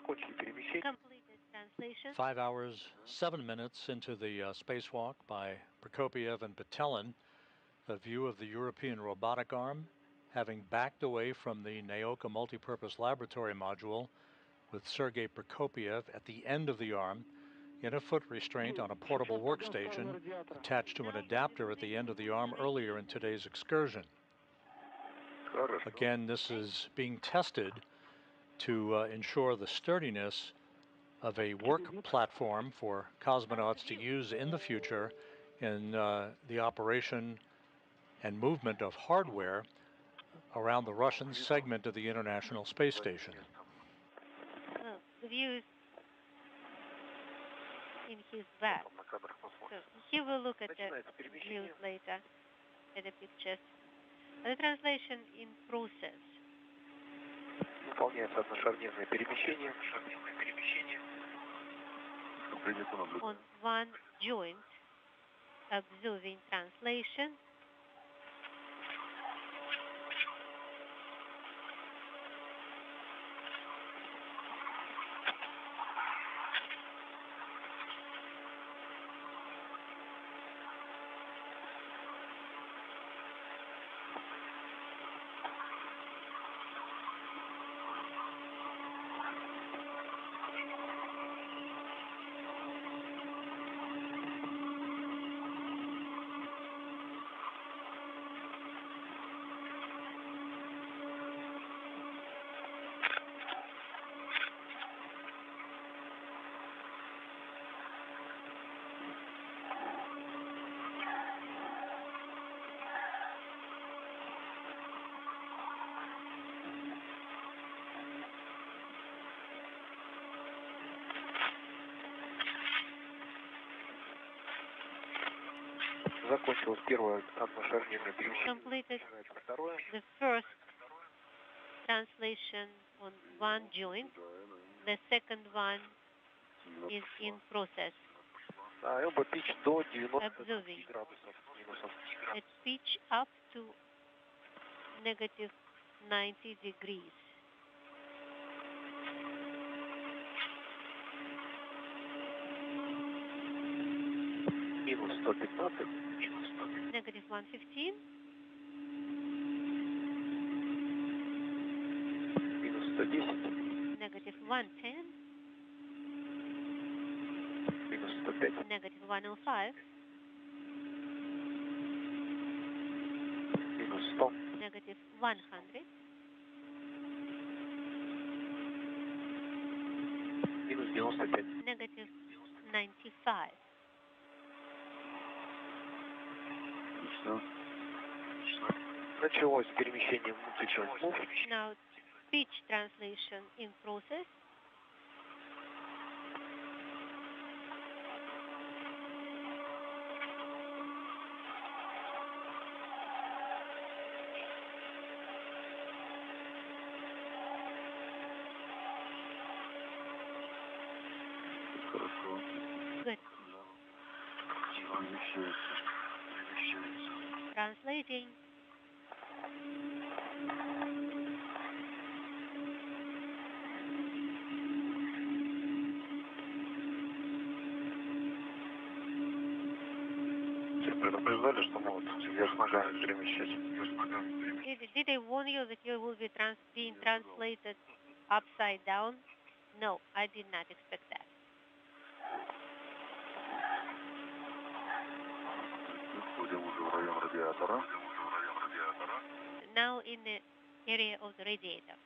Закончили перемещение. Completed translation. 5 hours, 7 minutes into the spacewalk by Prokopyev and Petelin, a view of the European robotic arm having backed away from the Naoka multipurpose laboratory module with Sergey Prokopyev at the end of the arm in a foot restraint on a portable workstation attached to an adapter at the end of the arm earlier in today's excursion. Again, this is being tested to ensure the sturdiness of a work platform for cosmonauts to use in the future in the operation and movement of hardware around the Russian segment of the International Space Station. Well, the view is in his back. So he will look at the views later, at the pictures. The translation in process. Выполняется одношарнирное перемещение. On one joint, observing translation. Закончилось первое одношарнирное перемещение. Completed Второе. the first translation on one joint. The second one is in process. Elbow pitch до 90 Observing. градусов минусов. At pitch up to negative 90 degrees. Минус 115. Negative 115. Минус 110. Negative 110. Минус 105. Negative 105. Минус 100. Negative 100. Минус 95. Negative 95. Началось перемещение multi-joint move. Now, pitch translation in process. Good. Translating. Предупреждали, что могут вверх ногами перемещать. Did I warn you that you will be being translated upside down? No, I did not expect that. Now in the area of the radiator.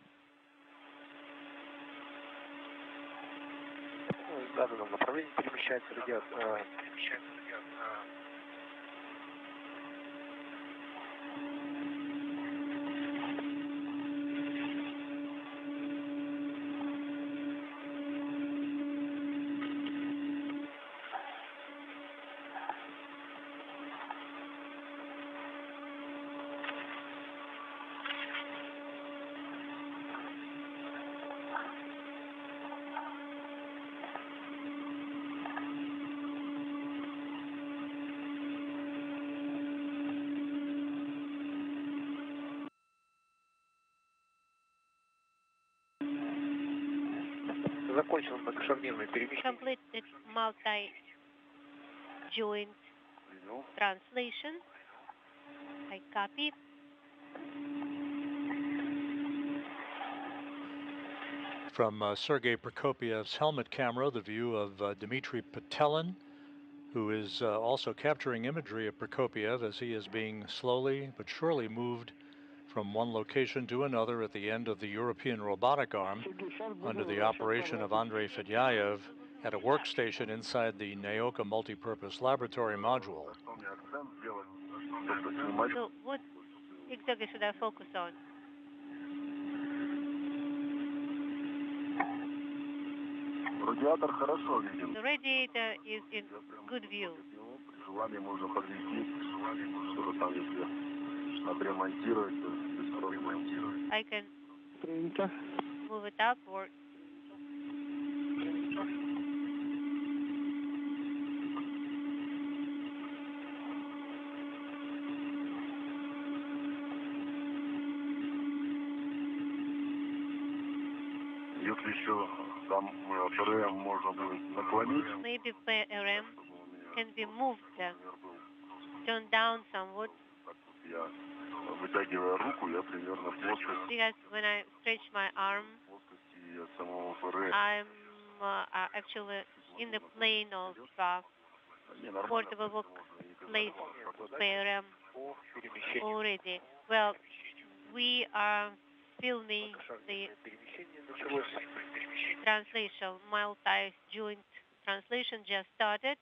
В данном направлении перемещается радиатор. completed multi-joint translation. I copy. From Sergey Prokopiev's helmet camera, the view of Dmitry Petelin, who is also capturing imagery of Prokopyev as he is being slowly but surely moved from one location to another at the end of the European robotic arm under the operation of Andrei Fedyaev at a workstation inside the Naoka multipurpose laboratory module. So what exactly should I focus on? The radiator is in good view. I can move it upward. Maybe PRM can be moved, turned down somewhat. Because when I stretch my arm, I'm actually in the plane of portable workplace PRM already. Well, we are filming the translation, multi-joint translation just started.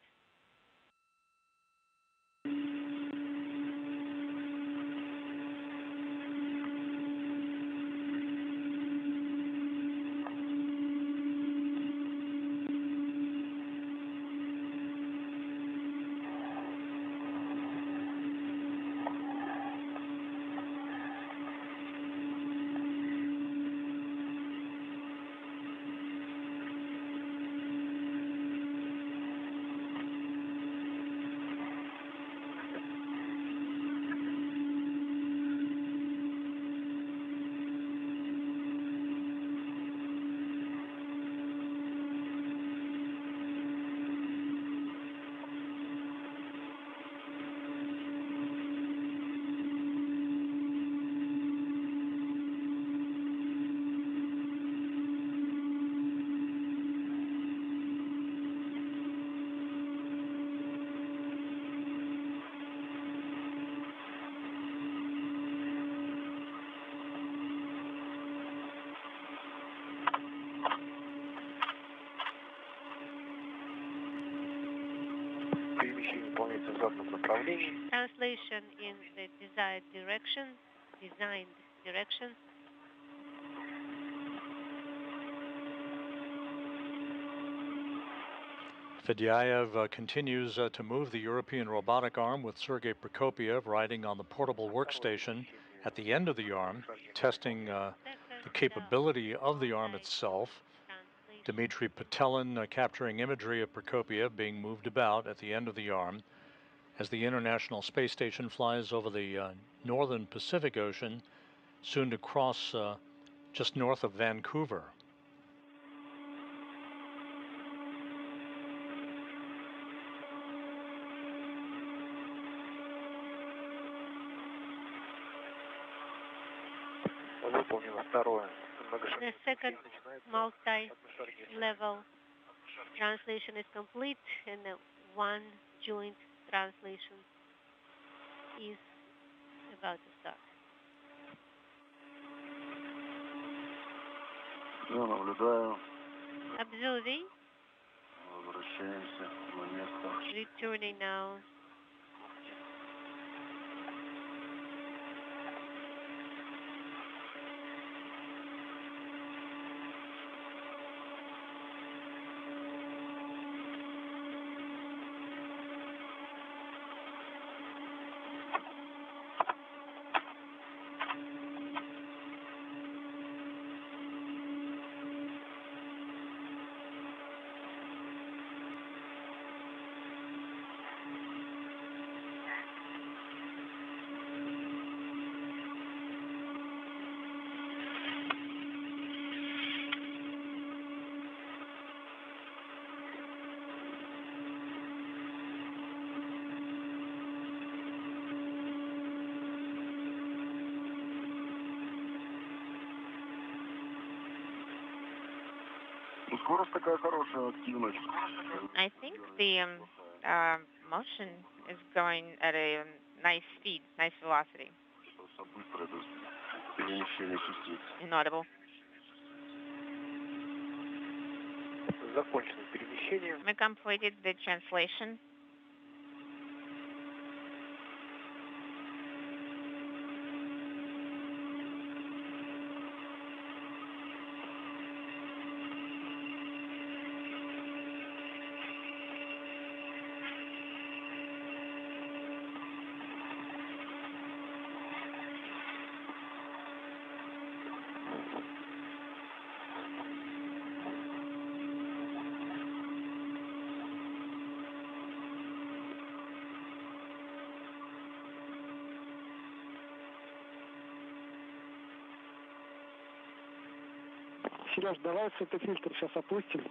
Translation in the desired direction, designed direction. Fedyaev continues to move the European robotic arm with Sergey Prokopyev riding on the portable workstation at the end of the arm, testing the capability of the arm itself. Dmitry Petelin capturing imagery of Prokopyev being moved about at the end of the arm as the International Space Station flies over the northern Pacific Ocean, soon to cross just north of Vancouver. The second multi-level translation is complete, and the one joint translation is about to start. Observing. Returning now. I think the motion is going at a nice speed, nice velocity. Inaudible. We completed the translation. Сереж, давай светофильтр сейчас опустим.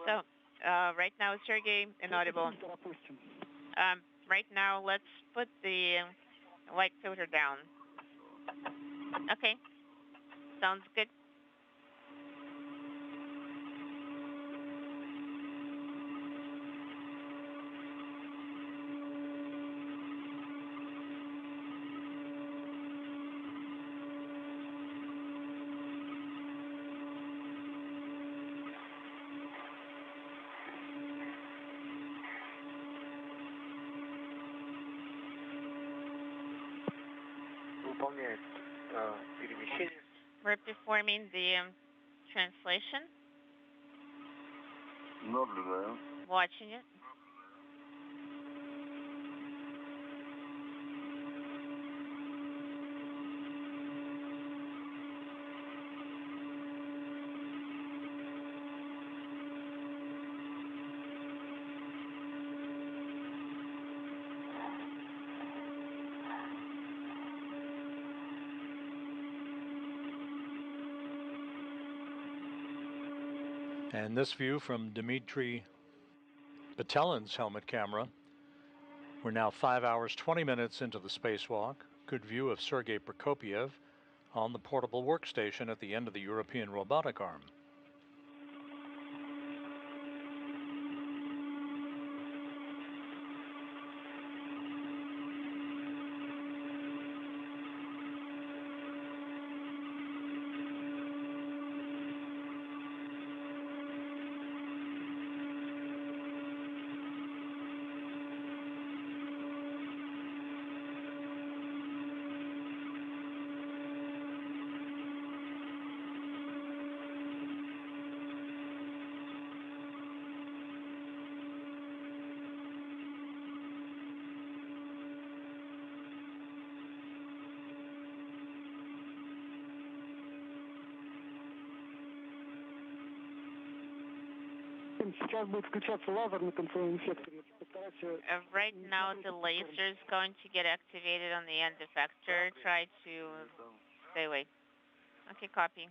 So, right now, Sergey, inaudible. Right now, let's put the light filter down. Okay. Sounds good. We're performing the translation. Watching it. And this view from Dmitry Petelin's helmet camera. We're now 5 hours, 20 minutes into the spacewalk. Good view of Sergey Prokopyev on the portable workstation at the end of the European robotic arm. Сейчас будет включаться лазер на концевом секторе. Постарайся... Right now, the laser is going to get activated on the end effector. Try to stay away. Okay, copy.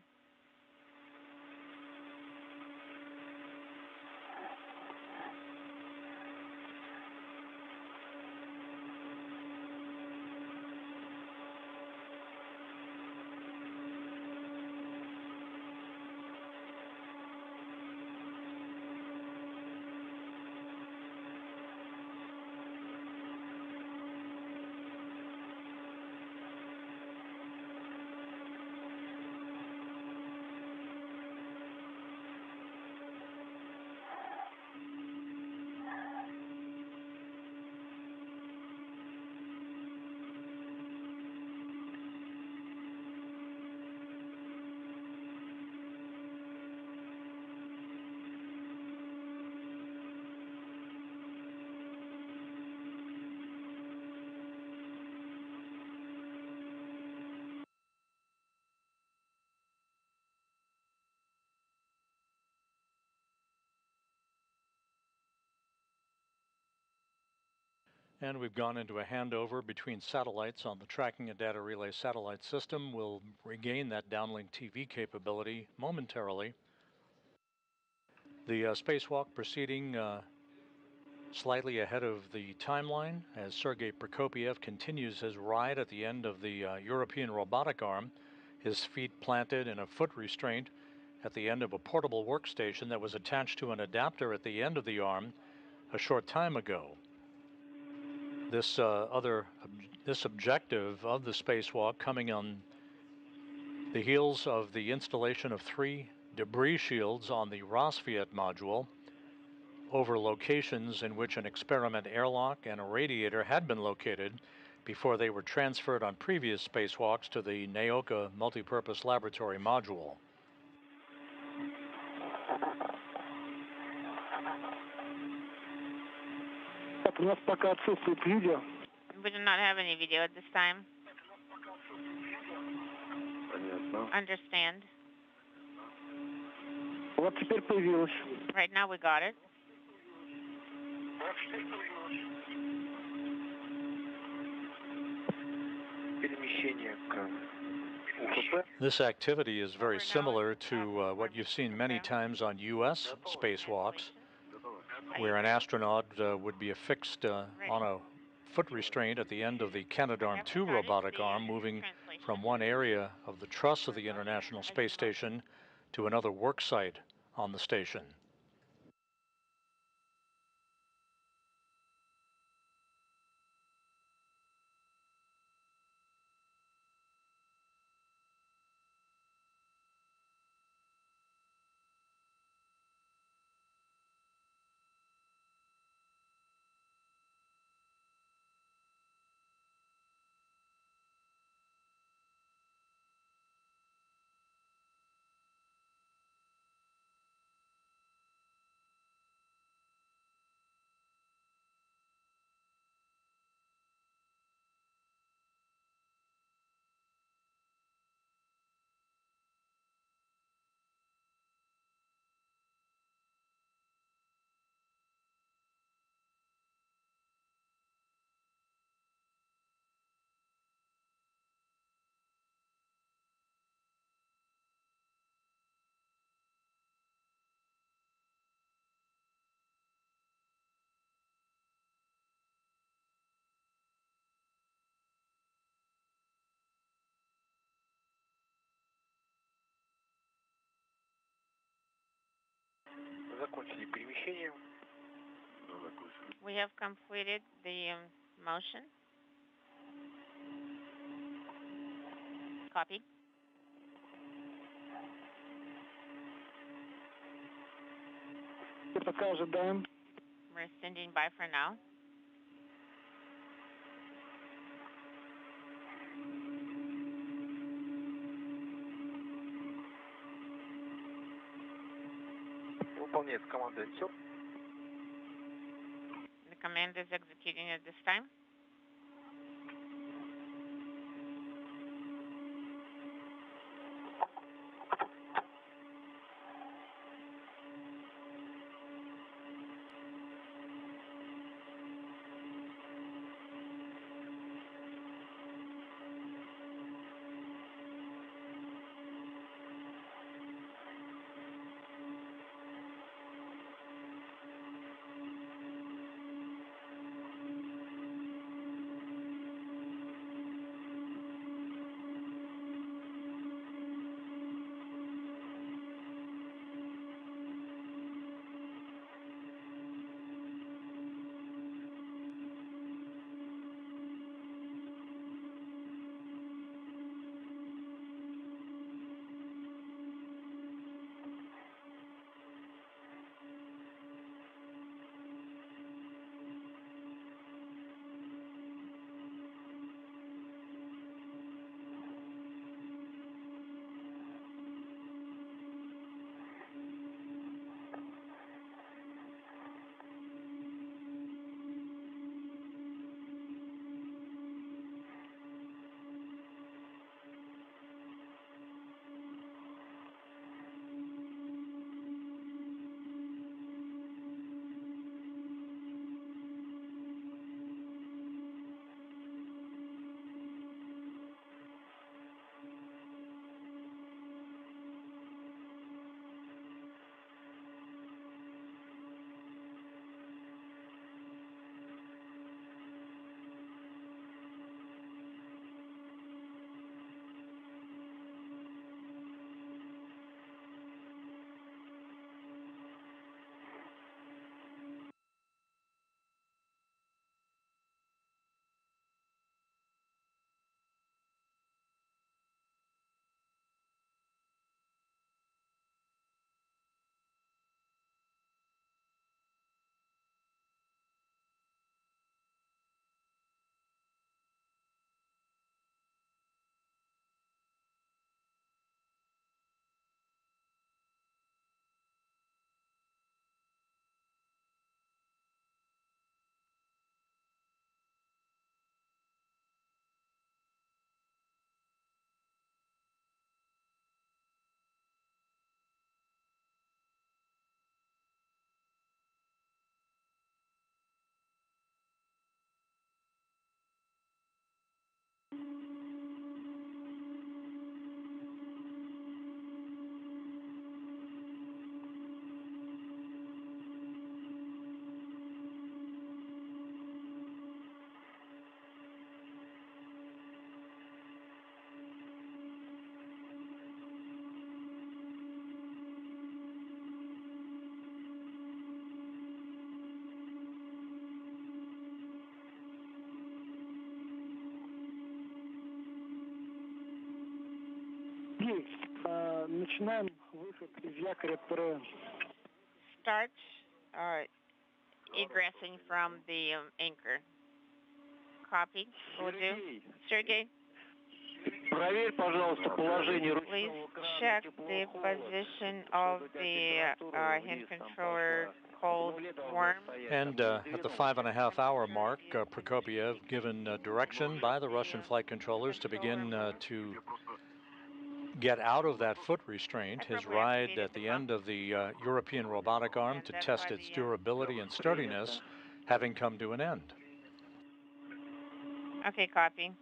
And we've gone into a handover between satellites on the tracking and data relay satellite system. We'll regain that downlink TV capability momentarily. The spacewalk proceeding slightly ahead of the timeline as Sergey Prokopyev continues his ride at the end of the European robotic arm. his feet planted in a foot restraint at the end of a portable workstation that was attached to an adapter at the end of the arm a short time ago. This objective of the spacewalk coming on the heels of the installation of 3 debris shields on the Roscosmos module over locations in which an experiment airlock and a radiator had been located before they were transferred on previous spacewalks to the Naoka multipurpose laboratory module. У нас пока отсутствует видео. We do not have any video at this time. Understand. Вот теперь появилось. Right now we got it. This activity is very similar to what you've seen many times on U.S. spacewalks, where an astronaut would be affixed on a foot restraint at the end of the Canadarm2 robotic arm, moving from one area of the truss of the International Space Station to another work site on the station. We have completed the motion. Copy. Пока ожидаем. We're standing by for now. Выполняется команда «Инсер». The command is executing at this time. Начинаем выход из якоря ПРН. Start egressing from the anchor. Copy. Will do. Sergey, Проверь, пожалуйста, положение please ручного крана check the теплого position of the hand controller cold warm. And at the 5.5-hour mark, Prokopyev given direction by the Russian flight controllers to begin to get out of that foot restraint, his ride at the end of the European robotic arm to test its durability and sturdiness having come to an end. Okay, copy.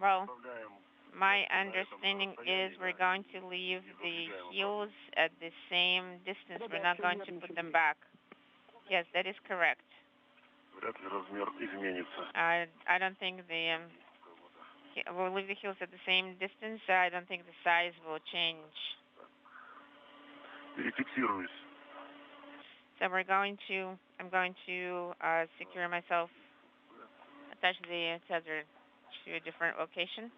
Well, my understanding is we're going to leave the heels at the same distance. We're not going to put them back. Yes, that is correct. I don't think we'll leave the heels at the same distance. I don't think the size will change. So I'm going to secure myself, attach the tether to a different location.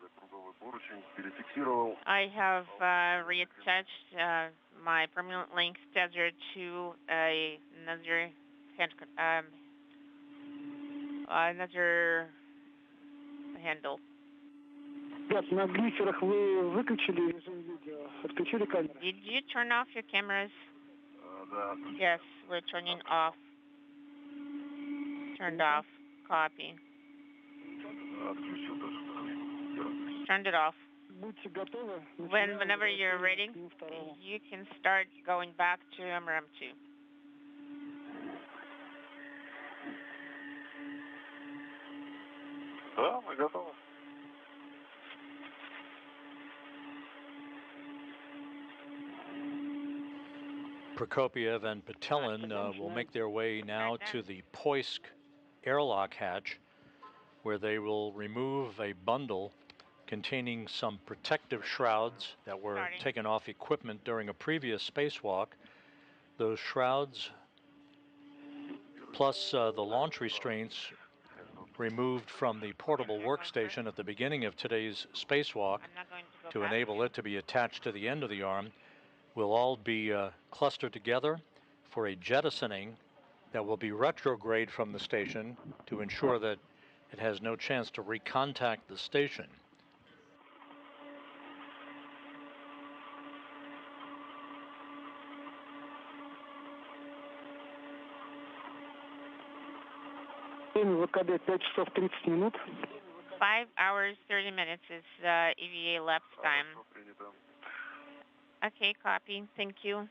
I have reattached my permanent link tether to another handle. На глиферах вы выключили режим видео, отключили камеру? Did you turn off your cameras? Yes, we're turning off. Turned off. Copy. Turned it off. Будьте готовы. Whenever you're ready, you can start going back to MRM 2. Да, мы готовы. Prokopyev and Petelin will make their way now to the Poisk airlock hatch, where they will remove a bundle containing some protective shrouds that were taken off equipment during a previous spacewalk. Those shrouds, plus the launch restraints removed from the portable workstation at the beginning of today's spacewalk to enable it to be attached to the end of the arm, will all be clustered together for a jettisoning that will be retrograde from the station to ensure that it has no chance to recontact the station. Время ВКД 5 часов 30 минут. 5 hours, 30 minutes is EVA lapse time. Okay, copy. Thank you.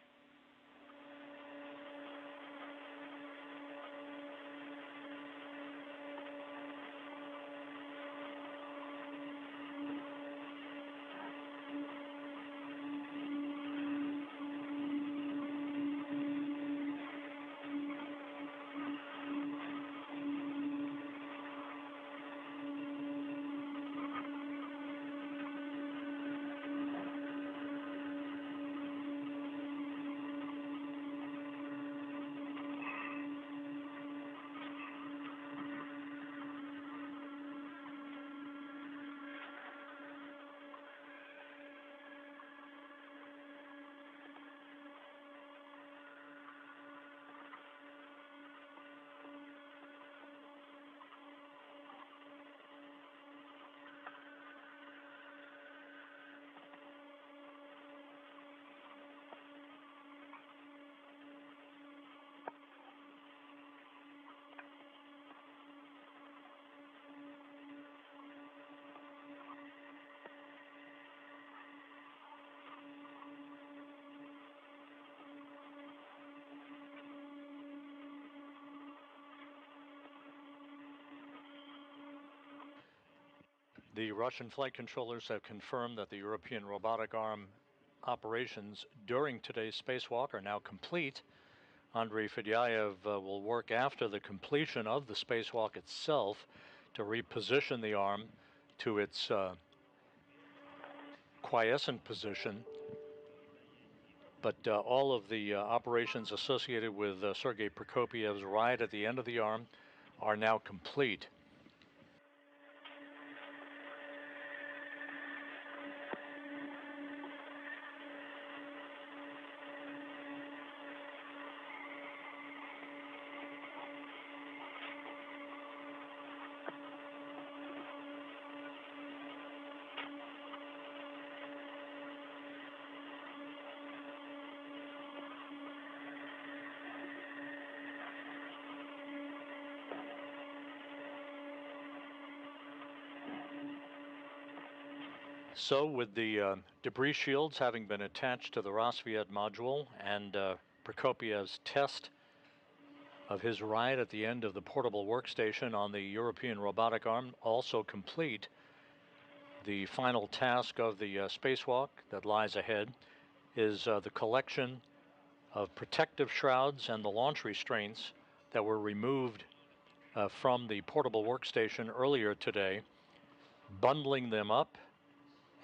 The Russian flight controllers have confirmed that the European robotic arm operations during today's spacewalk are now complete. Andrei Fedyaev will work after the completion of the spacewalk itself to reposition the arm to its quiescent position But all of the operations associated with Sergey Prokopiev's ride at the end of the arm are now complete. So with the debris shields having been attached to the Rosviet module and Prokopiev's test of his ride at the end of the portable workstation on the European robotic arm also complete, the final task of the spacewalk that lies ahead is the collection of protective shrouds and the launch restraints that were removed from the portable workstation earlier today, bundling them up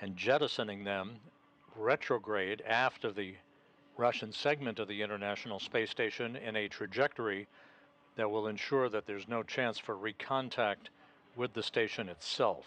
and jettisoning them retrograde aft of the Russian segment of the International Space Station in a trajectory that will ensure that there's no chance for recontact with the station itself.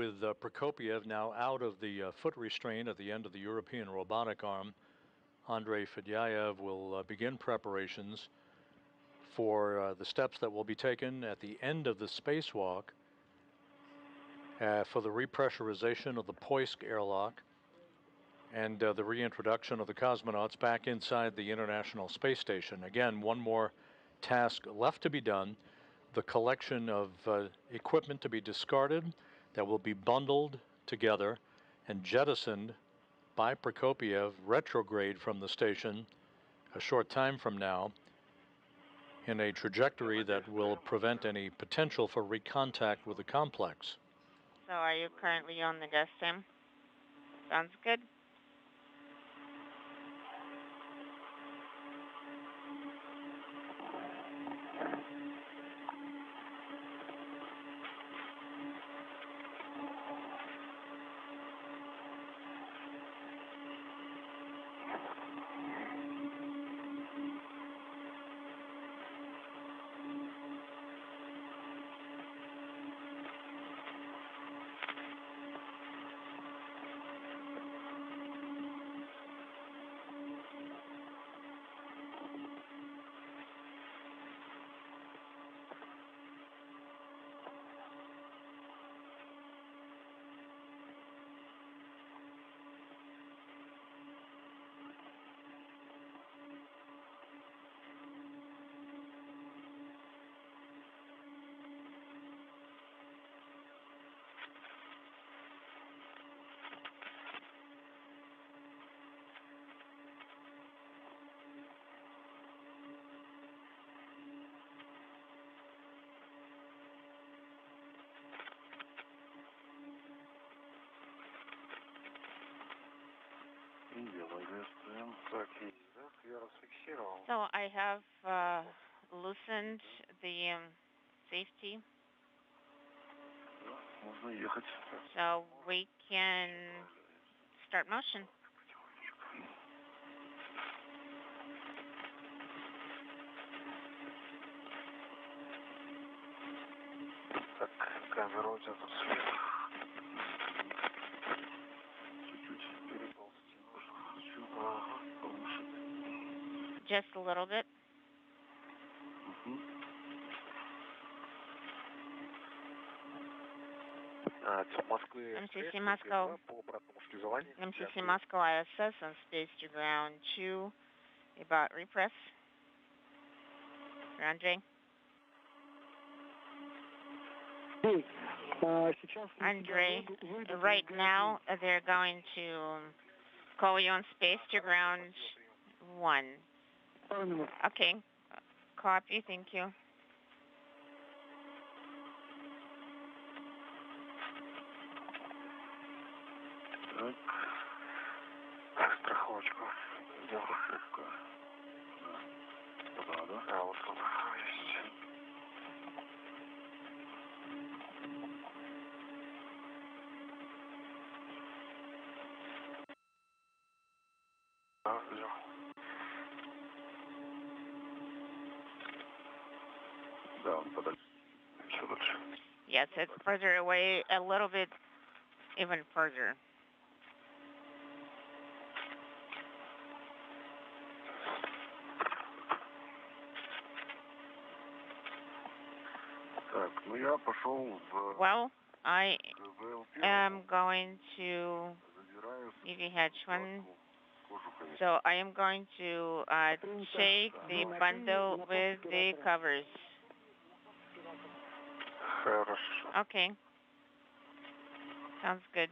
with Prokopyev now out of the foot restraint at the end of the European robotic arm, Andrei Fedyaev will begin preparations for the steps that will be taken at the end of the spacewalk for the repressurization of the Poisk airlock and the reintroduction of the cosmonauts back inside the International Space Station. Again, one more task left to be done, the collection of equipment to be discarded that will be bundled together and jettisoned by Prokopyev retrograde from the station a short time from now in a trajectory that will prevent any potential for recontact with the complex. So are you currently on the gas sim? Sounds good. So I have loosened the safety. So we can start motion. Так, камера у тебя тут слева. Чуть-чуть переползти нужно. Ага, повыше. Just a little bit. MCC Moscow. MCC Moscow ISS on space to ground 2. About repress. Andre. Andre, right now they're going to call you on space to ground 1. Okay. Copy, thank you. Так, страховочку делаю. А, вот он есть. Взял. Да, он подальше. Еще лучше. Yes, it's further away, a little bit, even further. Так, ну я пошел в... Well, I am going to EVH1. So I am going to take the bundle with the covers. Хорошо. Okay. Sounds good.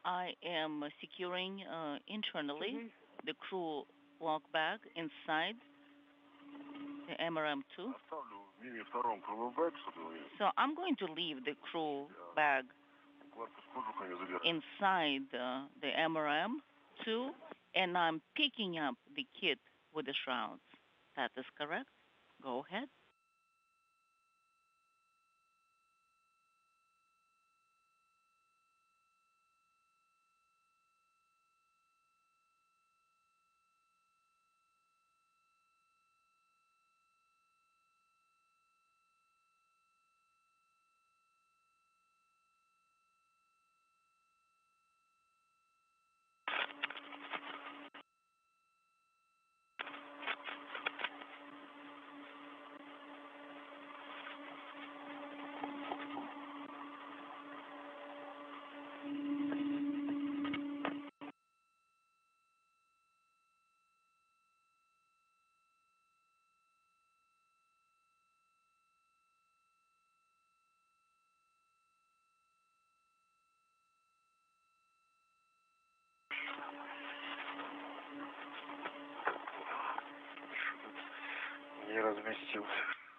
I am securing internally the crew lock bag inside the MRM-2. So I'm going to leave the crew bag inside the MRM-2, and I'm picking up the kit with the shrouds. That is correct. Go ahead.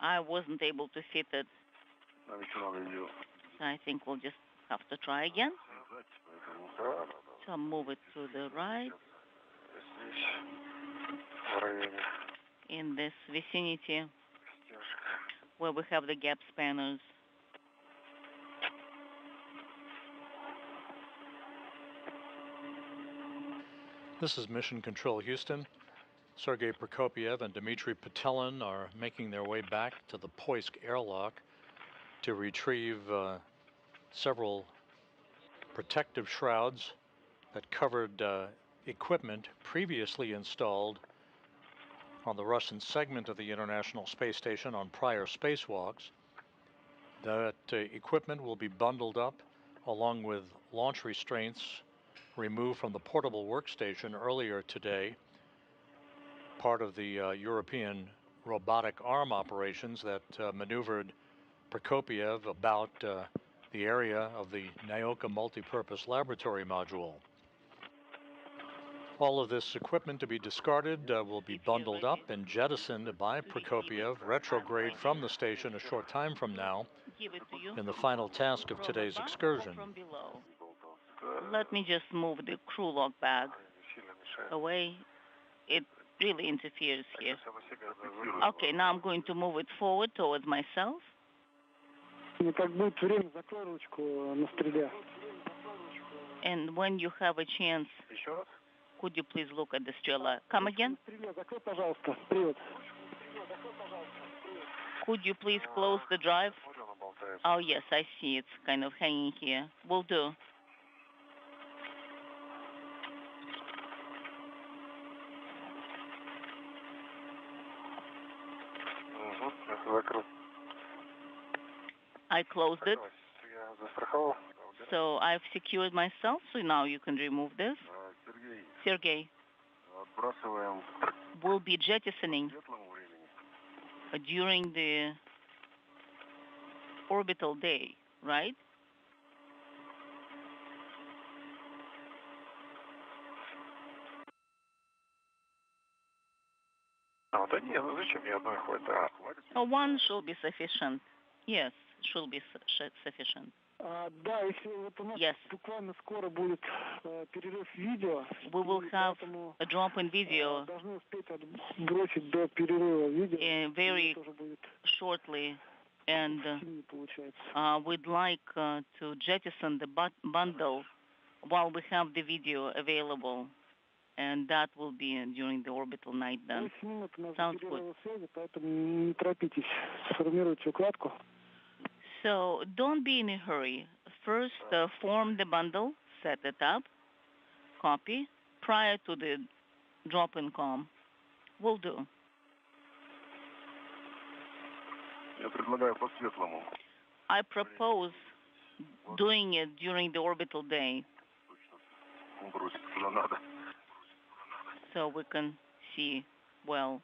I wasn't able to fit it. So I think we'll just have to try again. So I'll move it to the right. In this vicinity where we have the gap spanners. This is Mission Control Houston. Sergey Prokopyev and Dmitry Petelin are making their way back to the Poisk airlock to retrieve several protective shrouds that covered equipment previously installed on the Russian segment of the International Space Station on prior spacewalks. That equipment will be bundled up along with launch restraints removed from the portable workstation earlier today, part of the European robotic arm operations that maneuvered Prokopyev about the area of the Naoka multipurpose laboratory module. All of this equipment to be discarded will be bundled up and jettisoned by Prokopyev retrograde from the station a short time from now in the final task of today's excursion. Let me just move the crew lock bag away. It really interferes here. Okay, now I'm going to move it forward towards myself. And when you have a chance, could you please look at the Strela? Come again? Could you please close the drive? Oh, yes, I see. It's kind of hanging here. Will do. I closed it. So I've secured myself, so now you can remove this. Sergey, we'll be jettisoning during the orbital day, right? One should be sufficient. Yes, should be sufficient. Yes. We will have a drop in video very shortly, and we'd like to jettison the bundle while we have the video available, and that will be during the orbital night then. Sounds good. So don't be in a hurry. First, form the bundle, set it up, copy, prior to the drop-in com. Will do. I propose doing it during the orbital day so we can see well.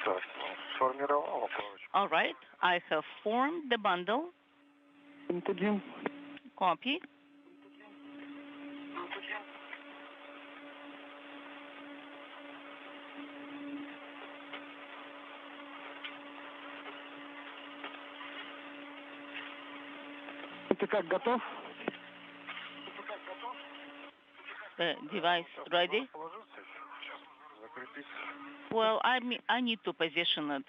Так, сформировала, короче. All right, I have formed the bundle. Интегин. Copy. Ты как, готов? The device ready? Положился еще? Сейчас закрепиться. Well, I need to position it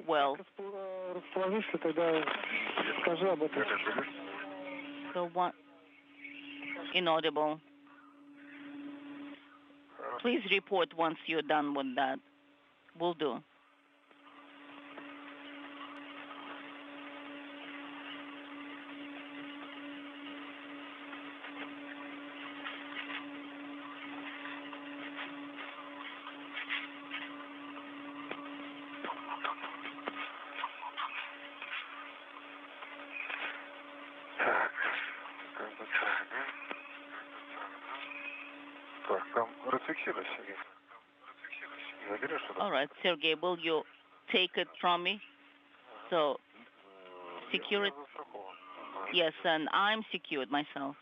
well. Расположишься, тогда скажи об этом. So one inaudible. Please report once you're done with that. Will do. Так, там зафиксируй, Сергей. Заберешь это? All right, Sergey, will you take it from me? So, secure it. Yes, and I'm secured myself.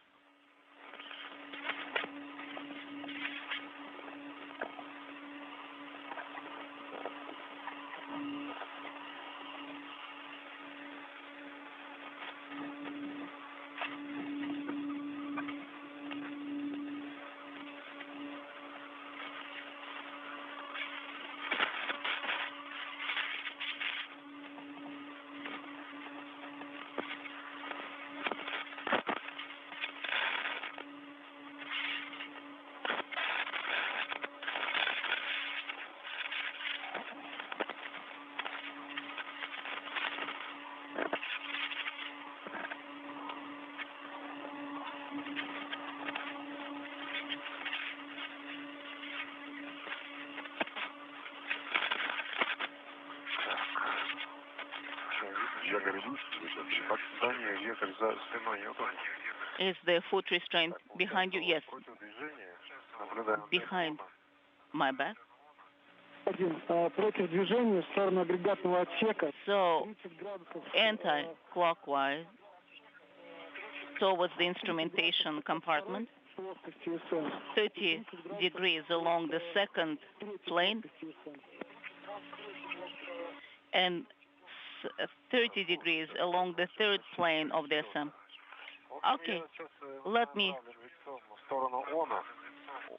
Is the foot restraint behind you? Yes. Behind my back. Против движения в сторону агрегатного отсека. So, anti-clockwise towards the instrumentation compartment. 30 degrees along the second plane and 30 degrees along the third plane of the SM. Okay, let me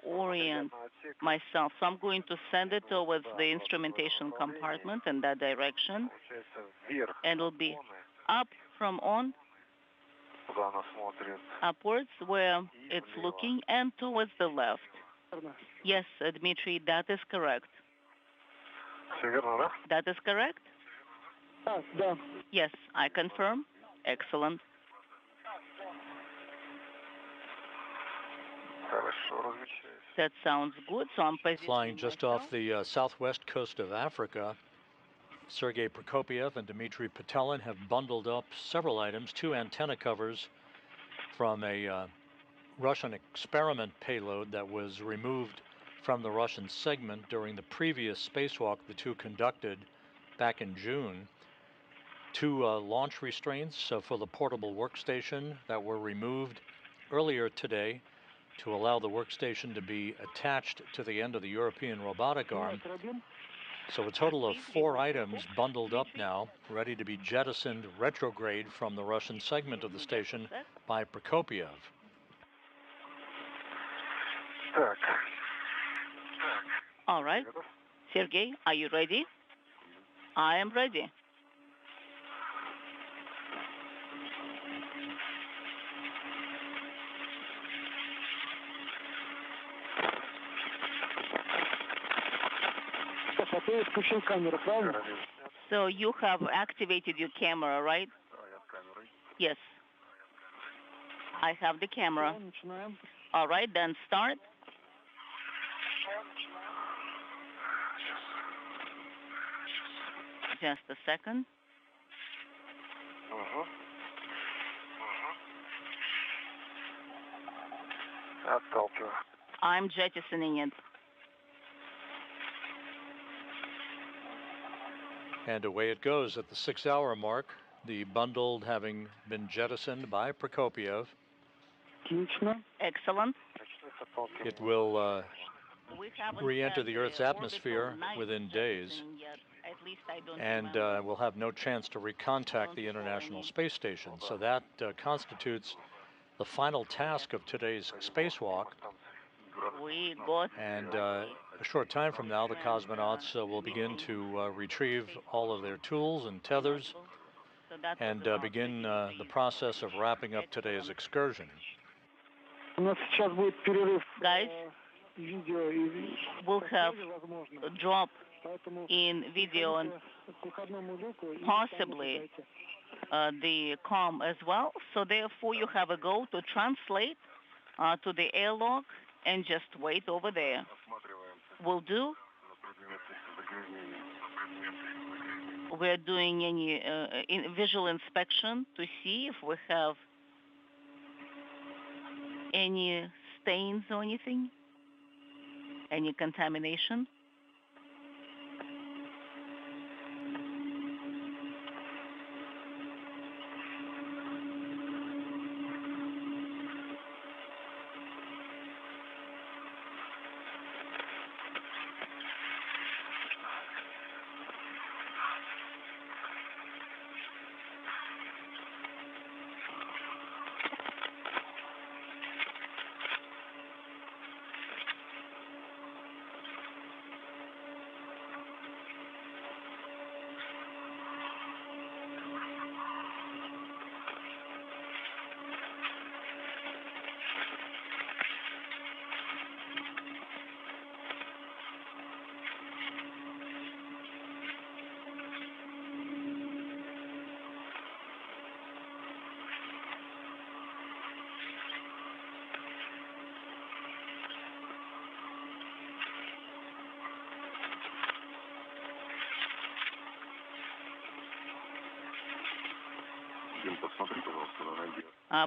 orient myself. So I'm going to send it towards the instrumentation compartment in that direction, and it'll be up from on, upwards where it's looking, and towards the left. Yes, Dmitry, that is correct. That is correct? Yes, I confirm. Excellent. That sounds good. So I'm flying just off the southwest coast of Africa. Sergey Prokopyev and Dmitry Petelin have bundled up several items, 2 antenna covers from a Russian experiment payload that was removed from the Russian segment during the previous spacewalk the two conducted back in June. 2 launch restraints for the portable workstation that were removed earlier today to allow the workstation to be attached to the end of the European robotic arm. So a total of 4 items bundled up now, ready to be jettisoned retrograde from the Russian segment of the station by Prokopyev. All right. Sergey, are you ready? I am ready. So you have activated your camera, right? Yes. I have the camera. All right, then start. Just a second. I'm jettisoning it. And away it goes at the 6-hour mark, the bundle having been jettisoned by Prokopyev. Excellent. It will re-enter the Earth's atmosphere within days, and will have no chance to recontact the International Space Station. So that constitutes the final task of today's spacewalk. And a short time from now, the cosmonauts will begin to retrieve all of their tools and tethers and begin the process of wrapping up today's excursion. Guys, we'll have a drop in video and possibly the comm as well. So therefore, you have a go to translate to the airlock and just wait over there. Will do. We're doing any visual inspection to see if we have any stains or anything, any contamination.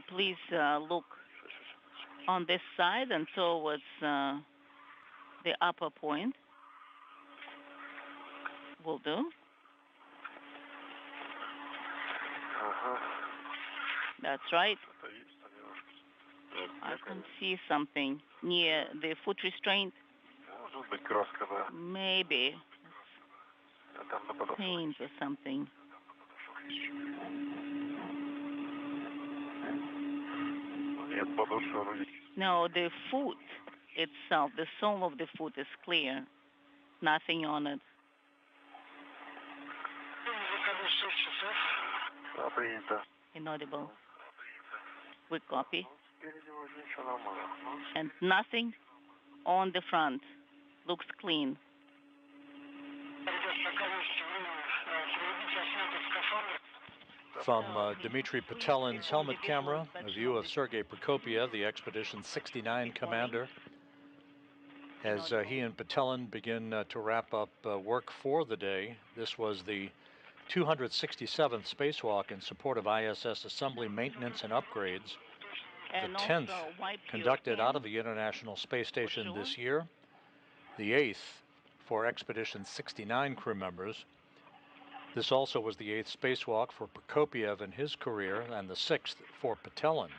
Please look on this side and towards the upper point. Will do. That's right. I can see something near the foot restraint. Maybe paint or something. No, the foot itself, the sole of the foot is clear. Nothing on it. Inaudible. We copy. And nothing on the front. Looks clean. From Dmitry Petelin's helmet camera, a view of Sergey Prokopyev, the Expedition 69 commander, as he and Petelin begin to wrap up work for the day. This was the 267th spacewalk in support of ISS assembly, maintenance, and upgrades. The 10th conducted out of the International Space Station this year. The 8th for Expedition 69 crew members. This also was the 8th spacewalk for Prokopyev in his career, and the 6th for Petelin.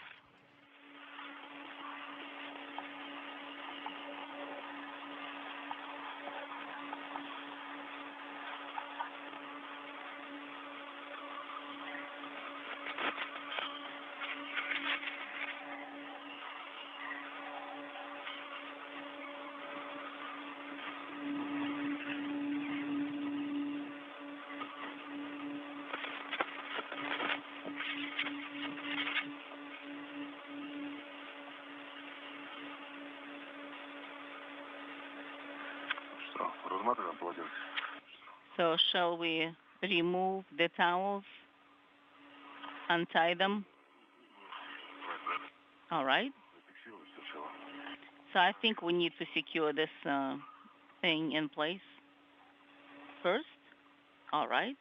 So shall we remove the towels, untie them? All right. So I think we need to secure this thing in place first. All right.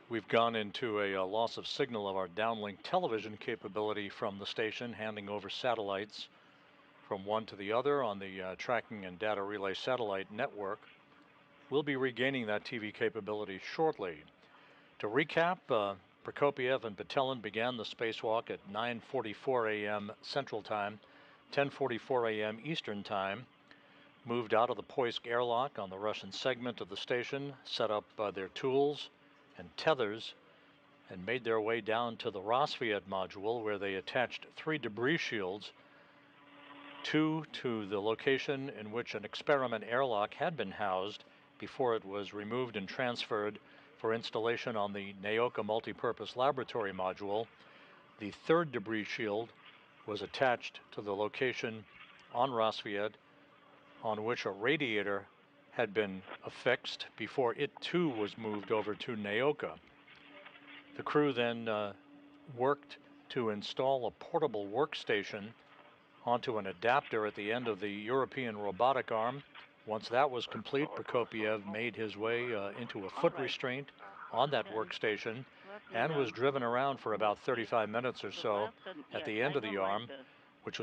We've gone into a loss of signal of our downlink television capability from the station, handing over satellites from one to the other on the tracking and data relay satellite network. We'll be regaining that TV capability shortly. To recap, Prokopyev and Petelin began the spacewalk at 9:44 a.m. Central Time, 10:44 a.m. Eastern Time, moved out of the Poisk airlock on the Russian segment of the station, set up their tools and tethers, and made their way down to the Rosviet module, where they attached 3 debris shields, 2 to the location in which an experiment airlock had been housed before it was removed and transferred for installation on the Naoka multipurpose laboratory module. The 3rd debris shield was attached to the location on Rosviet on which a radiator had been affixed before it too was moved over to Naoka. The crew then worked to install a portable workstation onto an adapter at the end of the European robotic arm. Once that was complete, Prokopyev made his way into a foot restraint on that workstation and was driven around for about 35 minutes or so at the end of the arm, which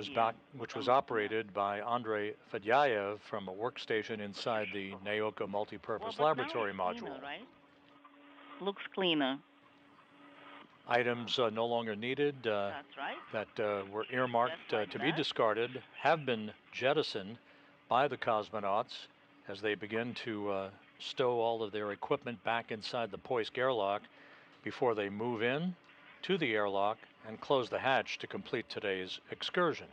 was operated by Andrei Fedyaev from a workstation inside the Naoka multipurpose laboratory module. Cleaner, right? Looks cleaner. Items no longer needed That's right. that were earmarked Just like to be that. discarded have been jettisoned by the cosmonauts as they begin to stow all of their equipment back inside the Poisk airlock before they move in to the airlock and close the hatch to complete today's excursion.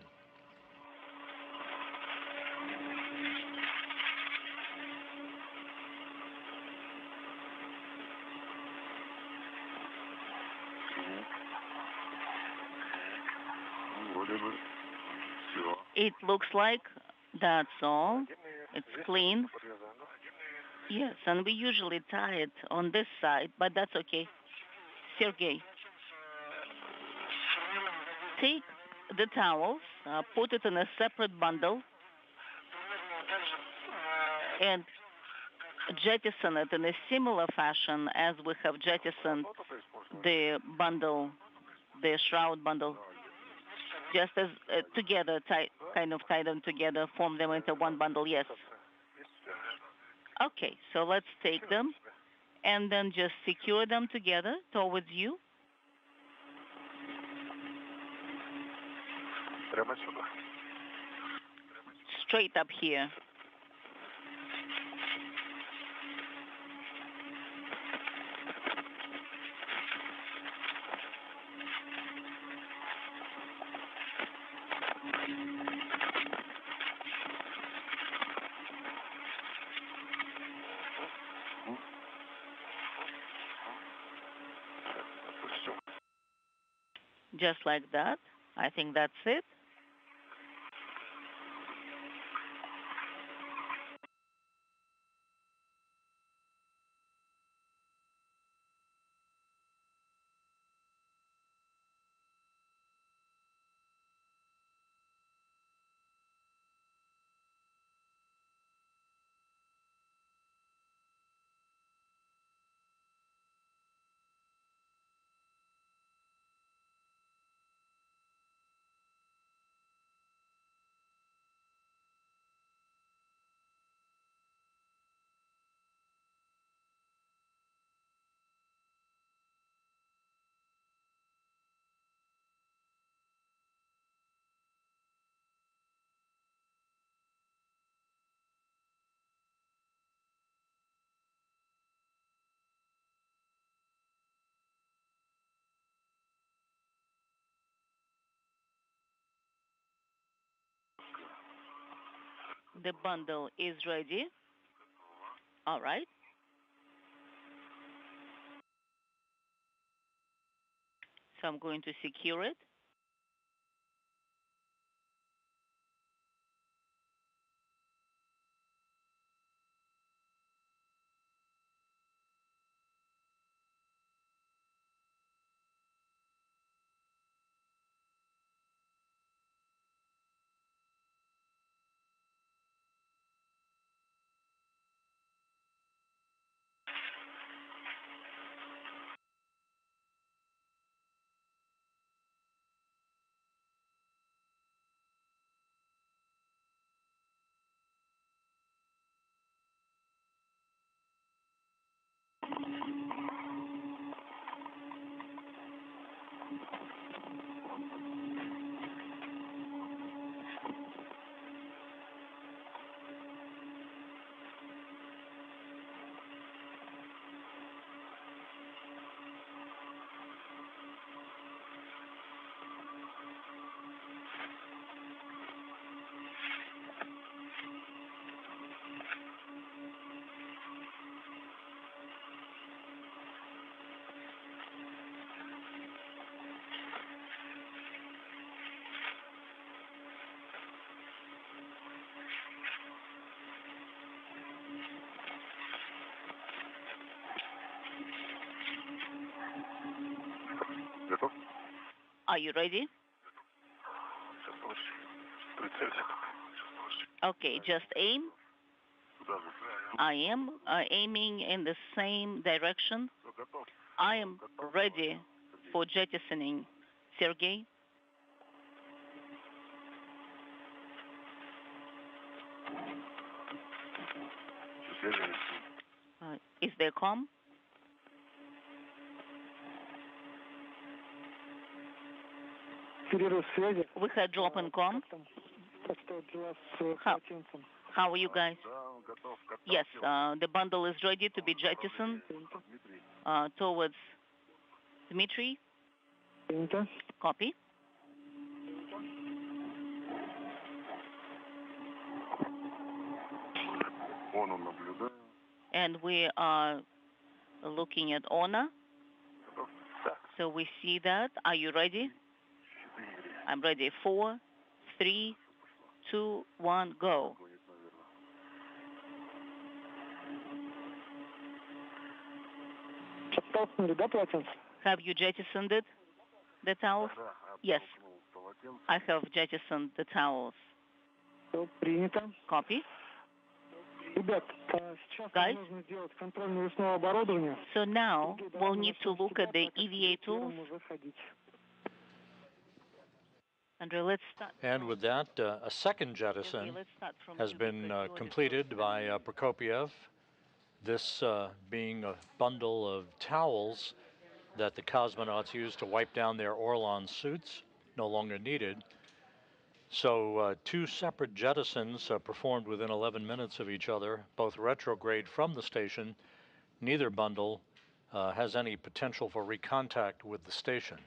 It looks like that's all. It's clean. Yes, and we usually tie it on this side, but that's okay. Sergey, take the towels, put it in a separate bundle, and jettison it in a similar fashion as we have jettisoned the bundle, the shroud bundle, just as together, kind of tie them together, form them into one bundle, yes. Okay, so let's take them and then just secure them together towards you. Straight up here. Just like that. I think that's it. The bundle is ready. All right. So I'm going to secure it. Готов? Are you ready? Сейчас получше. Прицелься. Okay, just aim. Куда же? I am aiming in the same direction. Все, готов. I am ready for jettisoning. Sergey? Свежий. Is there com? Перерыв связи. We had drop in com. Как там обстоят дела с How, полотенцем? how are you guys? Да, он готов. Yes, the bundle is ready to be jettisoned Дмитрий. towards Dmitry. Принято. Copy. Он наблюдает. And we are looking at honor. Готов? Да. So we see that. Are you ready? 4. I'm ready. 4, 3, 2, 1, go. Гонит, наверное. Оттолкнули, да, полотенце? Have you jettisoned it, the towels? Да, Yes, оттолкнул полотенце. I have jettisoned the towels. Все, принято. Copy. Ребят, сейчас Guys? нам нужно сделать контрольно-весное оборудование. So now we'll need to look at the EVA tools. Заходить. Andrea, let's start. And with that, a second jettison Let's start from has you been because you're the completed first by one. Prokopyev. This being a bundle of towels that the cosmonauts used to wipe down their Orlan suits, no longer needed. So 2 separate jettisons performed within 11 minutes of each other, both retrograde from the station. Neither bundle has any potential for recontact with the station.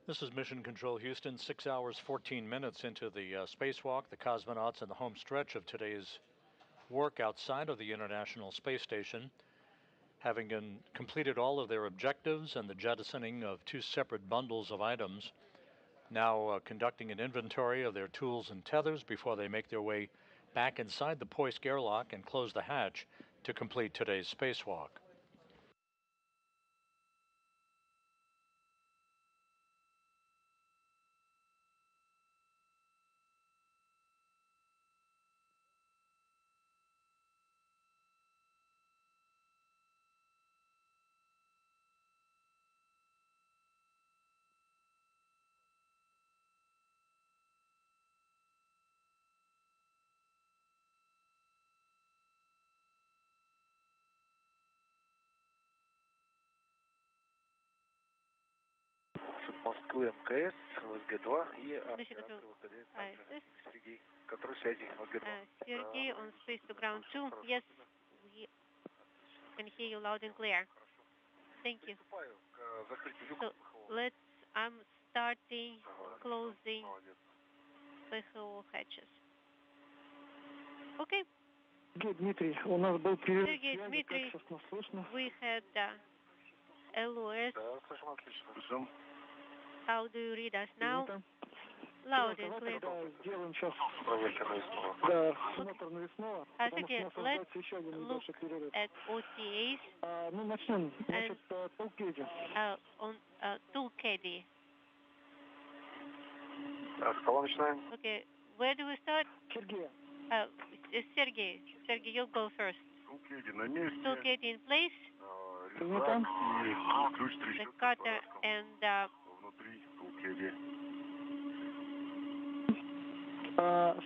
This is Mission Control Houston, 6 hours, 14 minutes into the spacewalk. The cosmonauts in the home stretch of today's work outside of the International Space Station, having completed all of their objectives and the jettisoning of 2 separate bundles of items, now conducting an inventory of their tools and tethers before they make their way back inside the Poisk airlock and close the hatch to complete today's spacewalk. Москвы МКС, ВСГ-2 и Mission оператор Control выходит ISS. Сергей. Контроль связи, ВСГ-2. Sergey on space to ground 2. Yes, we can hear you loud and clear. Thank you. Приступаю к закрытию So люков. I'm starting closing PHO hatches. Okay. Сергей, Дмитрий, у нас был перерыв Sergey, связи, Dmitry, как сейчас нас слышно? we had LOS. Да, слышим отлично. Слышим. How do you read us now? Принято. Loud Давай and clear. тогда сделаем сейчас Проверка навесного. да, смотр навесного, потому что Sergey, у нас ожидается еще один небольшой перерыв. At OTAs Ну, начнем. Значит, Толкеди. on Tulkedi. С кого начинаем? Okay, where do we start? Сергей. Sergey. Sergey, you'll go first. Лукеди на месте. Tulkedi in place. Принято. И ключ The трещотка cutter and внутри Лукеди.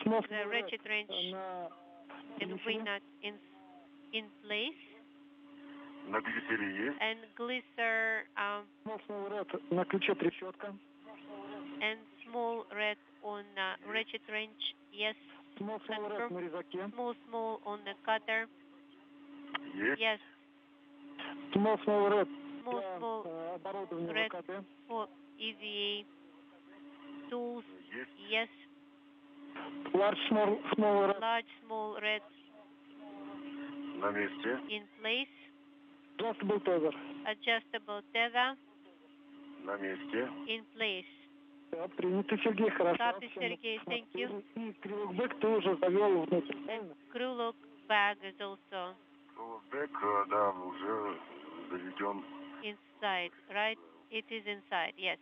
Смог the ratchet wrench на and wing nut in place. На глиссере есть. And glisser small red на ключе трещотка. and small red on ratchet wrench. Yes. Small red на резаке. Small on the cutter. Есть. Yes. Small red Small оборудование red ВКТ. for EVA tools. Есть. Yes. Large small red. Large small red На месте. in place. Adjustable tether. Adjustable tether На месте. in place. Да, принято, Сергей, хорошо. Copy, Sergey. Thank you. И крюкбэк ты уже завел внутрь, правильно? Crew lock bag is also Бэк, да, уже заведен. inside, right? It is inside, yes.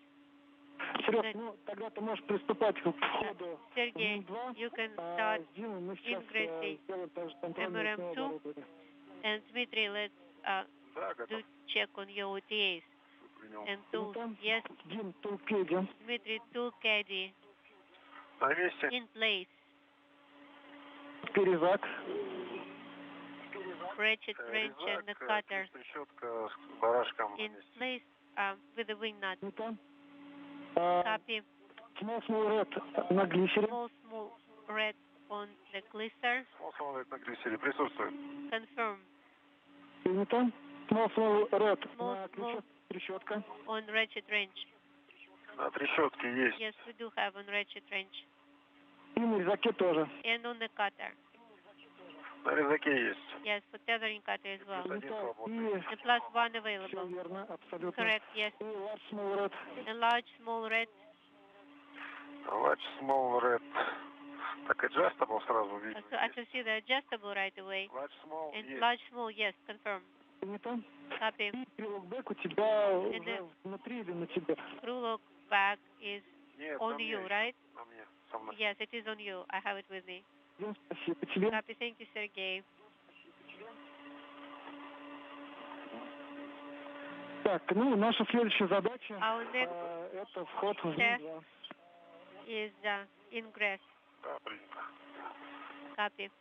Серег, ну тогда ты можешь приступать к входу Sergey, ММ-2. you can start Диму, мы сейчас ingressing сделаем также контрольное MRM2. оборудование. And Dmitry, let's Да, готов. do check on your OTAs Принял. and tools. Принято. Yes, Дим, Толкеди. Dmitry, tool caddy На месте. in place. Перезак. Ratchet wrench and the cutter Трещотка с барашком на in месте. place with the wing nut. Принято. Copy. Small red на глиссере. Small red on the glisser. Самолет на глиссере присутствует. Confirm. Принято. Small red на Small ключе трещотка. on ratchet wrench. На трещотке есть. Yes, we do have on ratchet wrench. И на резаке тоже. And on the cutter. На резаке есть. Yes, for tethering cutter as well. Плюс один И свободный. The plus one все available. верно, абсолютно. Correct, yes. И large small red. And large, small red. Large small red. Так, adjustable сразу видно. I can see the adjustable right away. Large small And есть. large, small, yes, confirm. Принято. Copy. И крюкбэк у тебя уже внутри или на тебе? Crew lock bag is Нет, on на мне you, еще. right? На мне. Со мной. Yes, it is on you. I have it with me. Дим, спасибо тебе. Copy. Thank you, Sergey. Так, ну, наша следующая задача Our next это вход в Yes. ММ-2. is ingress. Да, принято. Copy.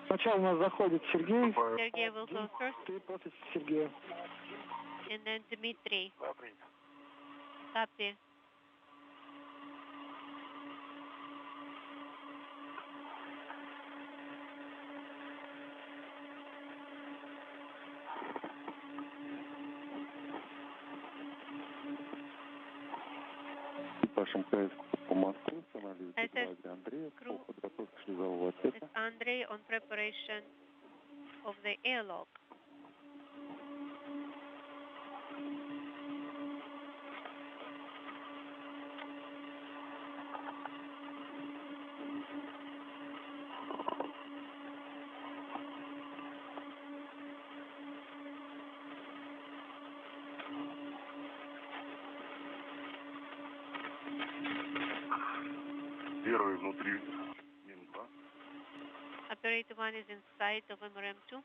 Сначала у нас заходит Сергей, Sergey will go first, ты после Сергея. and then Dmitry. Да, принято. Copy. Экипаж МКС по Москве, анализ ISS базы Андрея, crew по подготовке шлюзового отсека. is Andrei on preparation of the airlock. Первый внутри. Мин 2. Operator 1 is inside of MRM2.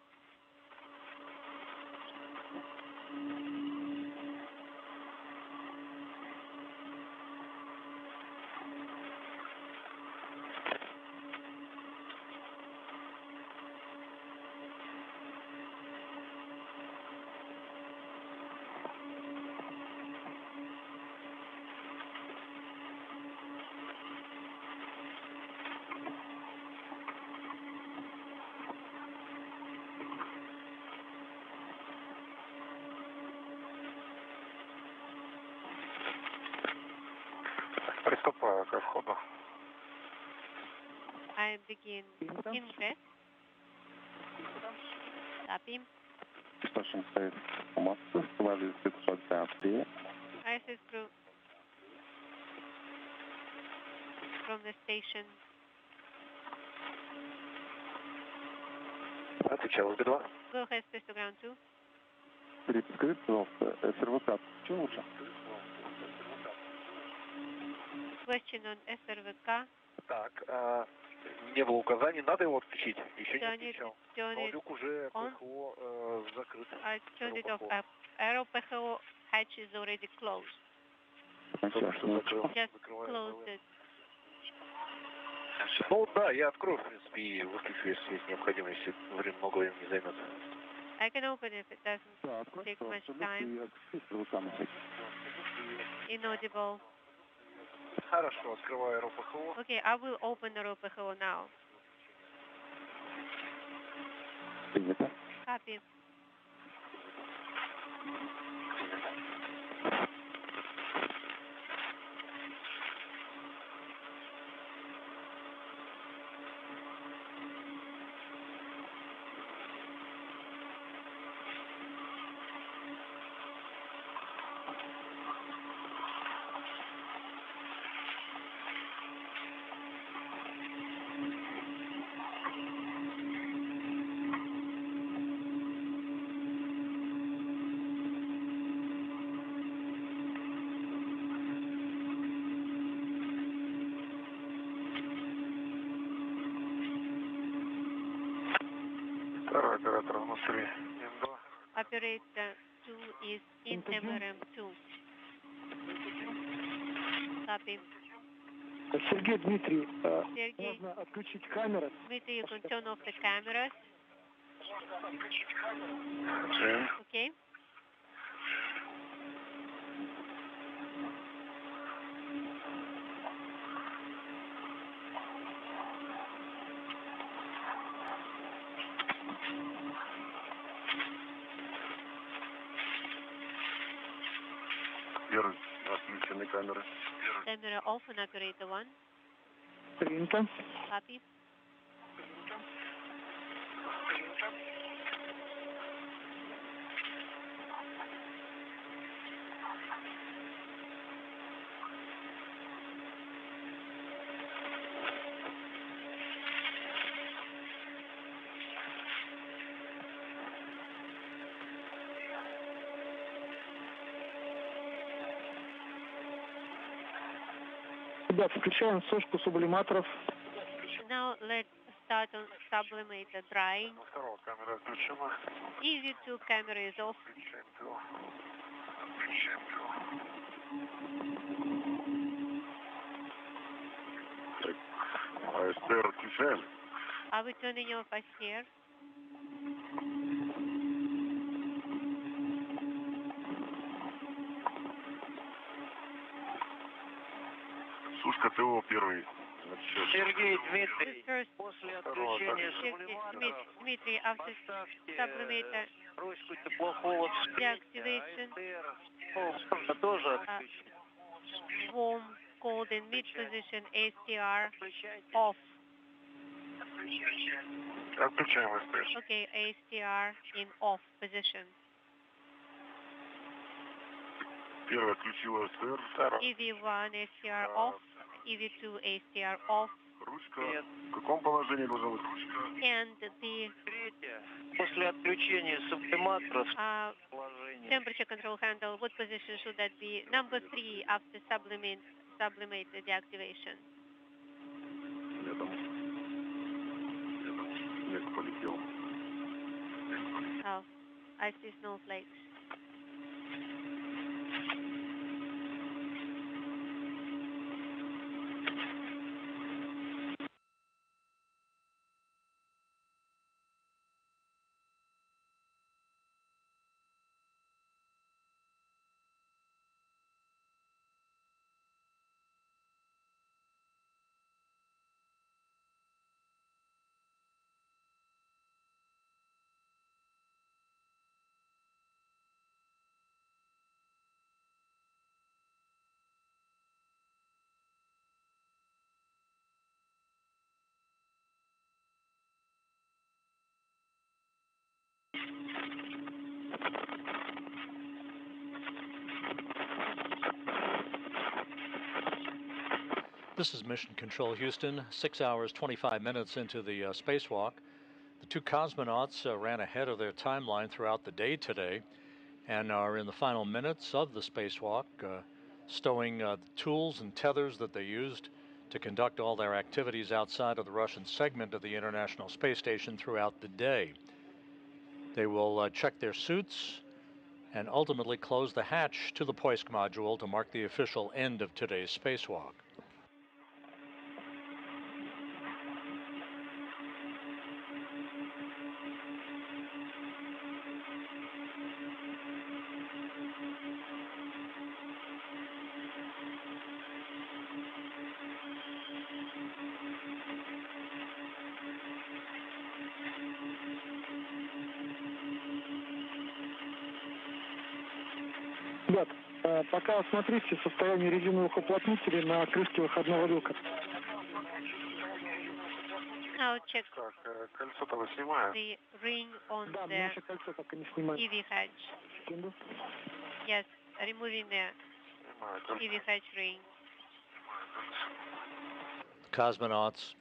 ко входу. I begin ingress. Copy. Station space Moskva, value 643. ISS crew from the station. Отвечал B2. Go ahead, space to ground 2. Перепускай, пожалуйста, СРВК включил уже? Question on SRVK. Так, не было указаний, надо его отключить. Еще не Turn it, отключал. turn Но it люк уже on. ПХО закрыт. I turned it off. Aero PHO hatch is already closed. Только что закрыл. Just Закрываю. closed it. Ну да, я открою, в принципе, и выключу, если есть необходимость, если много времени не займет. I can open if it doesn't Да, открой, take much пожалуйста, люк time. и отключи СРВК на всякий. Inaudible. Хорошо, открываю РОПХО. Okay, I will open the PHO now. Принято. Copy. Второй оператор внутри. М2. Operator 2 is in MRM2. Copy. Сергей, Дмитрий, Sergey, можно отключить камеры. Dmitry, you can turn off the cameras. Okay. Первый. Отключены камеры. Camera off on operator 1. Принято. Copy. Ребят, включаем сошку сублиматоров. Now let's start on sublimator drying. Второго камера отключена. EV2 camera is off. Включаем ТО. Включаем ТО. АСТР отключаем. Are we turning off ICR? Сушка ТО первый. Сергей, The Дмитрий, first после отключения Dmitry, after sublimator ручку теплохода deactivation, тоже отключить. swarm called in mid position, ASTR off. Отключаем СТР. Okay, ASTR in off position. Первый отключил СТР. Второй. EV1 ASTR off, EV2 ASTR off, Ручка. В каком положении должна быть ручка? and the Третье. После отключения сублиматоров положение. temperature control handle, what position should that be? Number 3 after sublimate deactivation. Снег полетел. Oh, I see snowflakes. This is Mission Control Houston, 6 hours, 25 minutes into the spacewalk. The two cosmonauts ran ahead of their timeline throughout the day today and are in the final minutes of the spacewalk, stowing the tools and tethers that they used to conduct all their activities outside of the Russian segment of the International Space Station throughout the day. They will check their suits and ultimately close the hatch to the Poisk module to mark the official end of today's spacewalk. Ребят, пока осмотрите состояние резиновых уплотнителей на крышке выходного люка. Now check Так, кольцо-то вы снимаете? the ring on Да, the наше кольцо так и не снимаем. EV hatch. Секунду. Yes, removing the Снимаю кольцо. EV hatch ring. Cosmonauts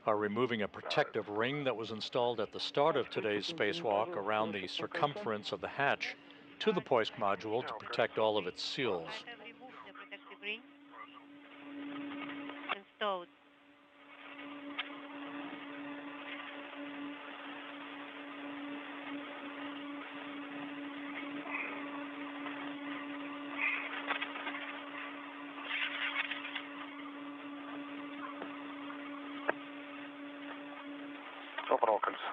are removing a protective ring that was installed at the start of today's spacewalk around the circumference of the hatch to the Poisk module to protect all of its seals. I have removed the protective ring and stowed. Убрал кольцо.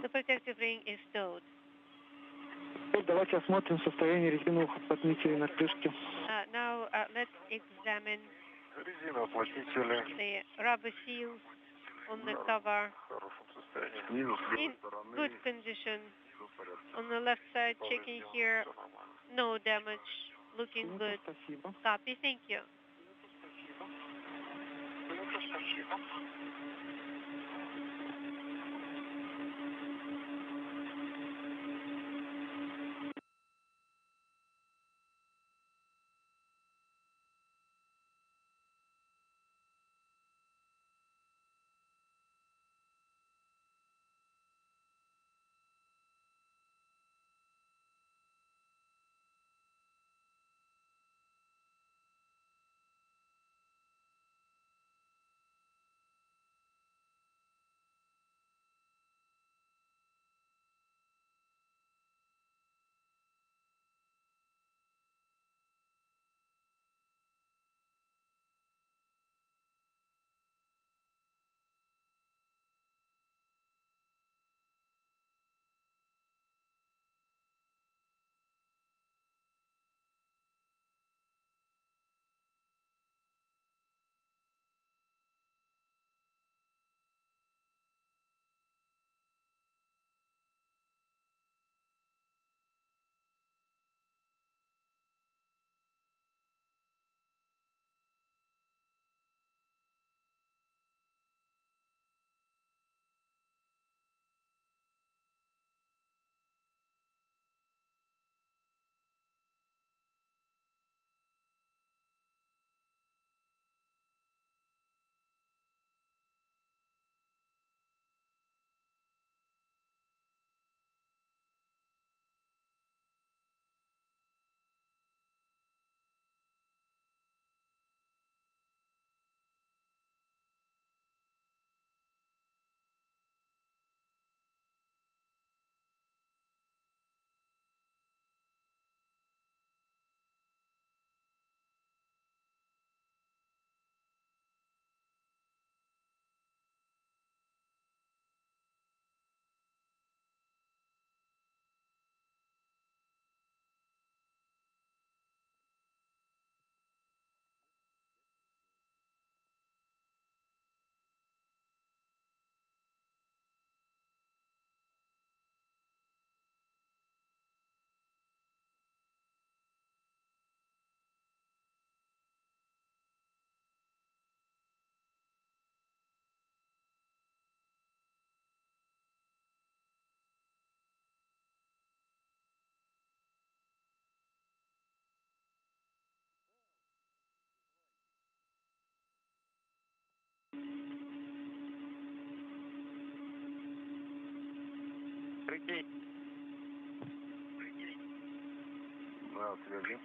The protective ring is stowed. Теперь давайте осмотрим состояние резиновых уплотнителей на крышке. Now let's examine Резиноуплотнители the rubber seals on the cover в хорошем состоянии. in good condition. On the left side, checking here, no damage, looking good. Спасибо. Copy, thank you. Прикинь.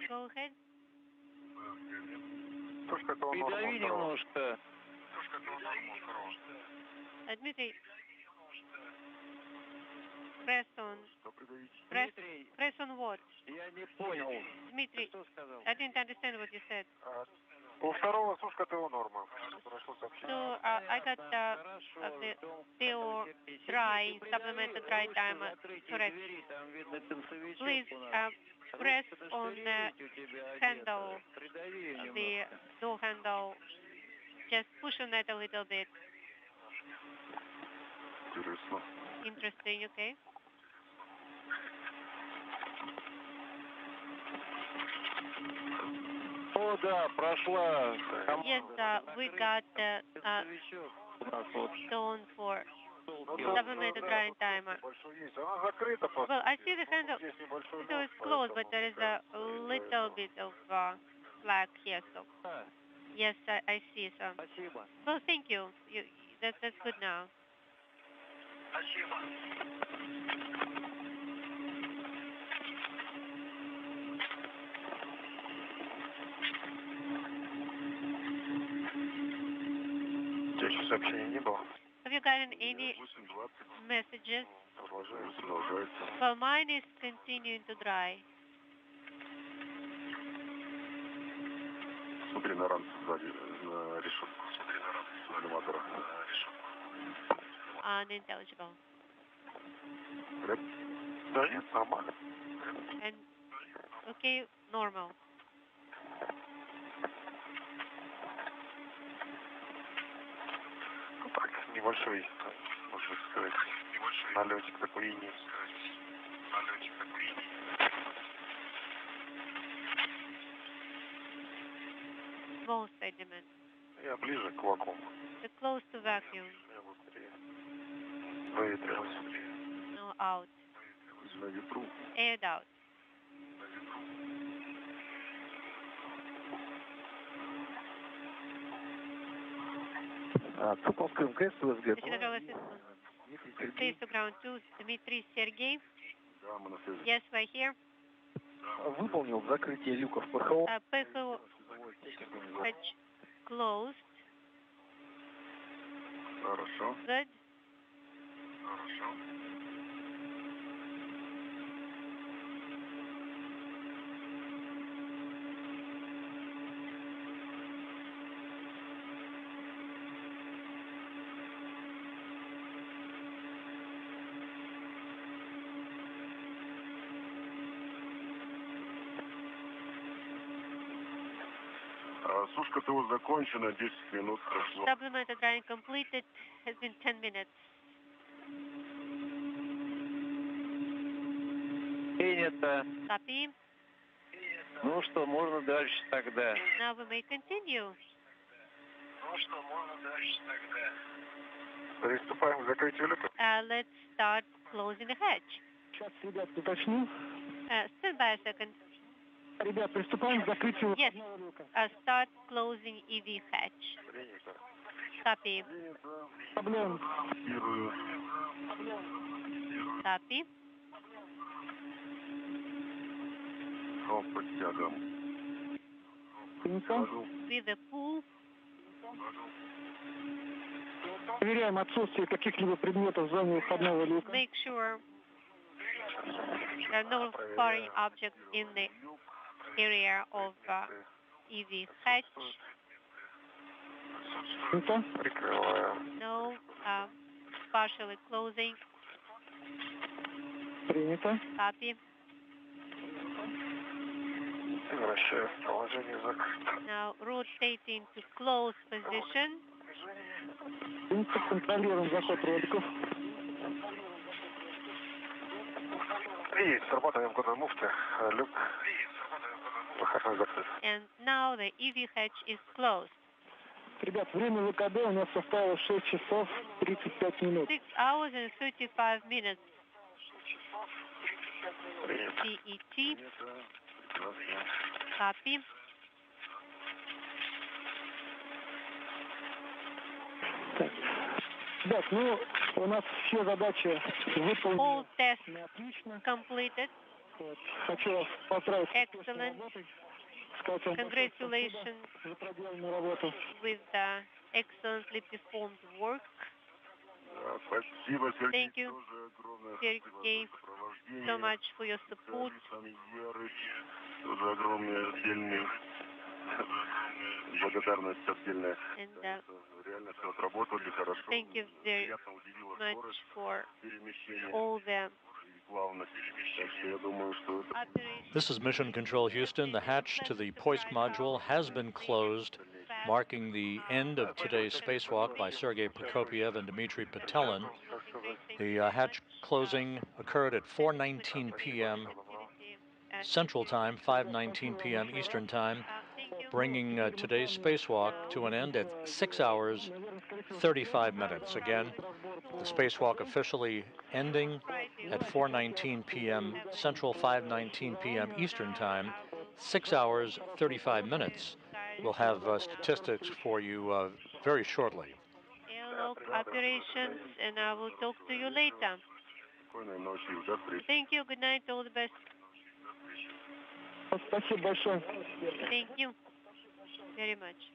Go ahead. Придави немножко. Dmitry, press on. Дмитрий, Press on what? я не понял. Dmitry, Что сказал? I didn't understand what you said. У второго сушка ТО норма. Прошло So сообщение. I got the TO dry, supplemental dry timer. Correct. Please press on the handle, the door handle. Just push on it a little bit. Интересно. Interesting, okay? О, да, прошла. Yes, we got the tone for supplemental drying timer. Большой есть. Она закрыта просто. Well, I see the handle, Здесь небольшой so люк, it's closed, but there is a поэтому little bit of slack here. So yes, I see. So Спасибо. well, thank you. That's good now. У тебя еще сообщений не было? Have you gotten any 8:20. messages? Продолжается. Well, mine is continuing to dry. Смотри на рамку сзади, на решетку. Смотри на рамку коллиматора, на решетку. Unintelligible. Да нет, нормально. And okay, normal. Ну так, небольшой, можно сказать, налетик такой и нет. Налетик такой и нет. Small sediment. Я ближе к вакууму. They're close to vacuum. Я быстрее. Выветрилось. No, out. На ветру. Aired out. Цуковская МКС УСГ. Space to ground 2, Dmitry, Sergey. Да, мы на связи. Yes, we're here. Выполнил закрытие люков ПХО. PHO hatch closed. Хорошо. Good. Хорошо. Сушка ТО закончена, 10 минут прошло. Supplemental drying completed. Has been 10 minutes. Принято. Copy. Ну что, можно дальше тогда. Now we may continue. Ну что, можно дальше тогда. Приступаем к закрытию люка. Let's start closing the hatch. Сейчас, ребят, уточню. Stand by a second. Ребят, приступаем к закрытию Yes. входного люка. Start closing EV hatch. Принято. Copy. Проблем. Фиксирую. Copy. По подтягам. Принято. With the pull. Проверяем отсутствие каких-либо предметов в зоне входного люка. Make sure there are no foreign objects in the area of EV hatch. Принято. Прикрываю. No, partially closing. Принято. Copy. Вращаю в положение закрыто. Now rotating to close position. Принято. Контролируем заход роликов. И срабатываем кодовой муфты. Люк. Выходной закрыт. And now the EV hatch is closed. Ребят, время ВКД у нас составило 6 часов 35 минут. 6 hours and 35 minutes. Принято. CET. Copy. Так. Так, ну, у нас все задачи All выполнены tests отлично. completed. Вот. Хочу вас поздравить с успешной Excellent. работой. Сказать вам большое Congratulations спасибо за проделанную работу. with the excellently performed work. Спасибо, Сергей. Thank you, Тоже огромное Sergey, сопровождение. so much for your support. Сами Ярыч, тоже огромная отдельная благодарность отдельная. And Реально все отработали хорошо. thank you very Приятно удивила much скорость for перемещения all the и плавность. Так что я думаю, что это operations. This is Mission Control Houston. The hatch to the Poisk module has been closed, marking the end of today's spacewalk by Sergey Prokopyev and Dmitry Petelin. The hatch closing occurred at 4:19 p.m. Central Time, 5:19 p.m. Eastern Time, bringing today's spacewalk to an end at 6 hours, 35 minutes. Again, the spacewalk officially ending at 4:19 p.m. Central, 5:19 p.m. Eastern Time, 6 hours, 35 minutes. We'll have statistics for you very shortly. Airlock operations, and I will talk to you later. спокойной ночи. До встречи. Thank you. Good night. All the best. Спасибо большое. Thank you very much.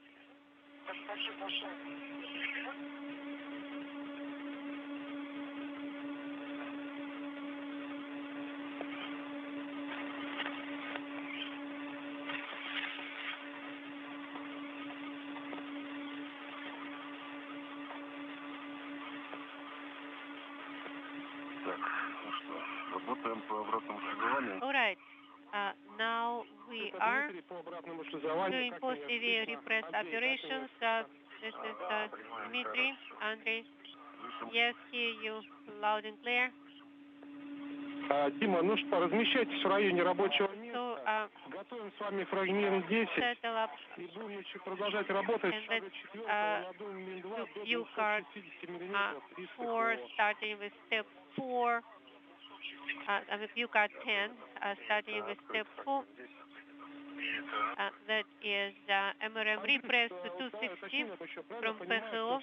Так, ну что, работаем по обратному шагованию. All right. Now we are doing post-AV repress operations. This is Dmitry, Andrei. Yes, hear you loud and clear. Дима, ну что, размещайтесь в районе рабочего So, места. Готовим с вами фрагмент 10. settle up И будем еще продолжать работать. and Шага let's 4, ладонь Мин-2 до view card 260 миллиметров. 300 4, кило. starting with step 4. I mean, view card 10, starting with step 4. That is MRM repress to 260 from PHO.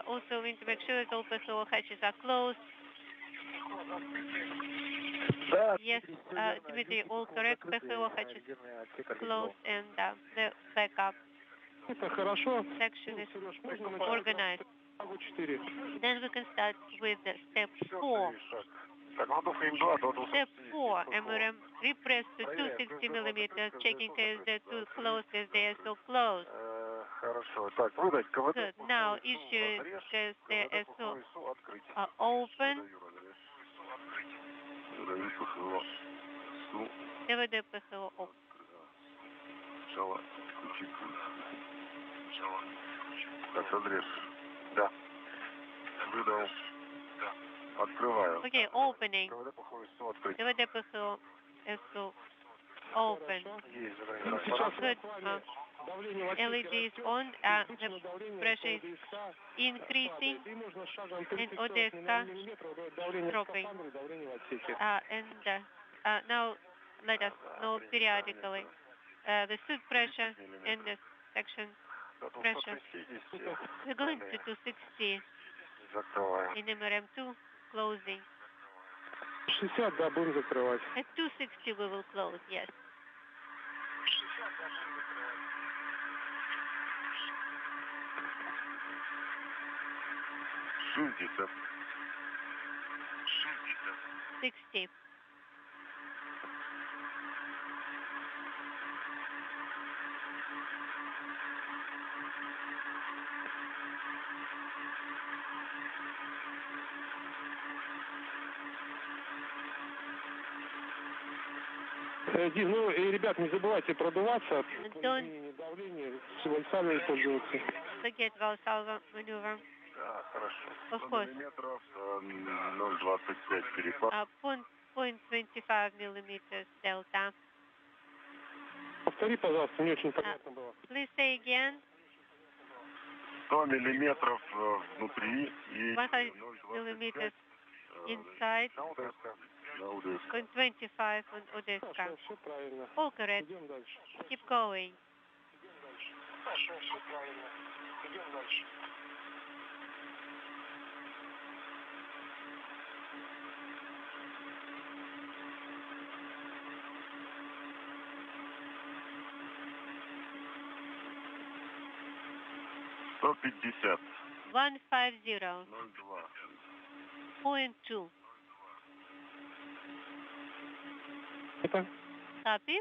Also, we need to make sure that all PHO hatches are closed. Yes, Dmitry, all correct. PHO hatches closed and the backup section is organized. Then we can start with step 4. Step 4, MRM repress to 260 millimeters, checking case the two closed as they are so close. Хорошо. Так, выдать КВД. Good. Now issue case the SO open. DVD PHO open. Сначала включить. Так, адрес. Да. Выдал. Да. Открываю. Okay, opening. КВД, похоже, все открыть. DVD PHO SO open. Есть. Good. LED is on. The pressure is increasing and ODSK dropping. And now let us know periodically the suit pressure and the section pressure. We're going to 260 in MRM2 closing. 60, да, будем закрывать. At 260 we will close, yes. Шестьдесят. 60. Дим, ну и, ребят, не забывайте продуваться. Don't Давление, с Вальсалью пользоваться. forget Valsalva maneuver. Да, хорошо. Of 100 course. миллиметров, 0,25 перепад. 0.25 millimeters delta. Повтори, пожалуйста, не очень понятно было. Please say again. 100 миллиметров внутри и 100 millimeters inside. на УДСК. 0.25 on Odessa. Все правильно. All correct. Идем дальше. Keep going. Хорошо, все правильно. Идем дальше. 150. 150.2. Copy.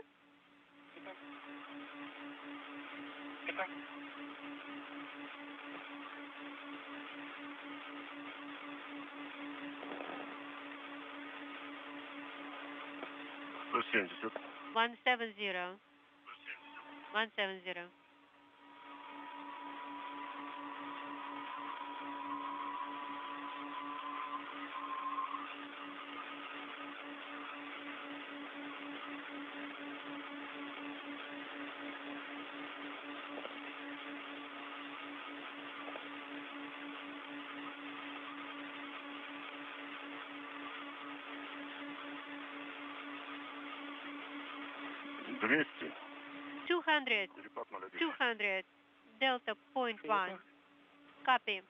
$170. 170. 170. $200. 200. 200. Delta point 1. Copy.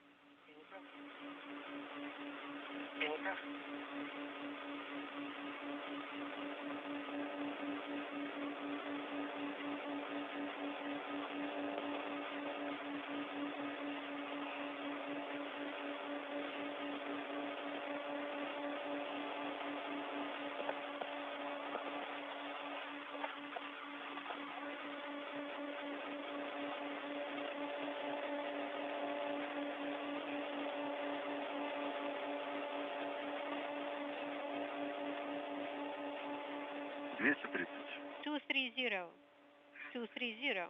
$230. 230. 230.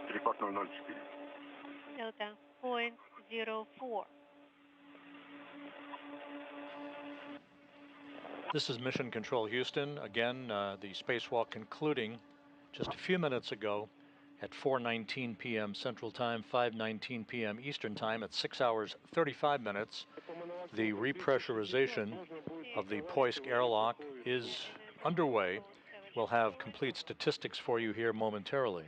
Переход 004. Delta point 04. This is Mission Control Houston. Again, the spacewalk concluding just a few minutes ago at 4:19 p.m. Central Time, 5:19 p.m. Eastern Time at 6 hours 35 minutes. The repressurization of the Poisk airlock is underway. We'll have complete statistics for you here momentarily.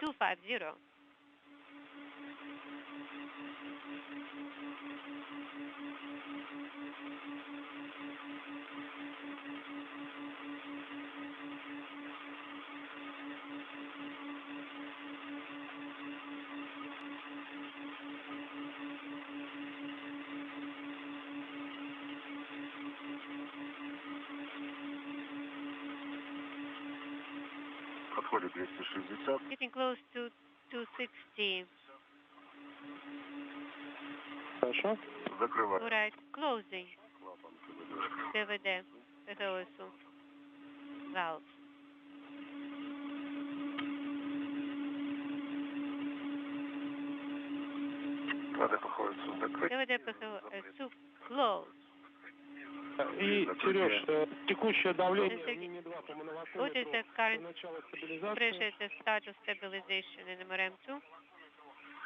250. 250. Подходит 260. Getting close to 260. Хорошо. Закрываю. All right. Closing. Клапан КВД. ПВД. ПГОСУ. Valve. КВД приходится закрыть. ПВД ПГОСУ. Close. И, Сереж, текущее давление Sergey, МИМИ-2 по what is the current начало pressure стабилизации. at the start of stabilization in MRM2?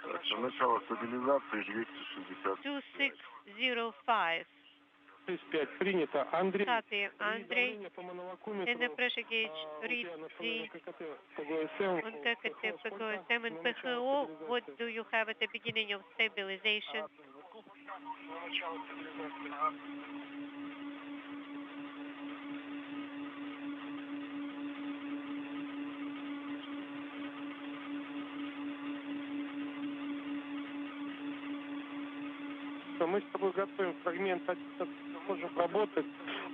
Так, на начало стабилизации 260. 2605. 35 принято. Андрей, Copy. Andrei, давление по in the моновакуметру pressure gauge, у read тебя на the ККТ по ГСМ. on KKT, PGOSM, and PGO. What do you have at the beginning of stabilization? На начало стабилизации. Мы с тобой готовим фрагмент, можем работать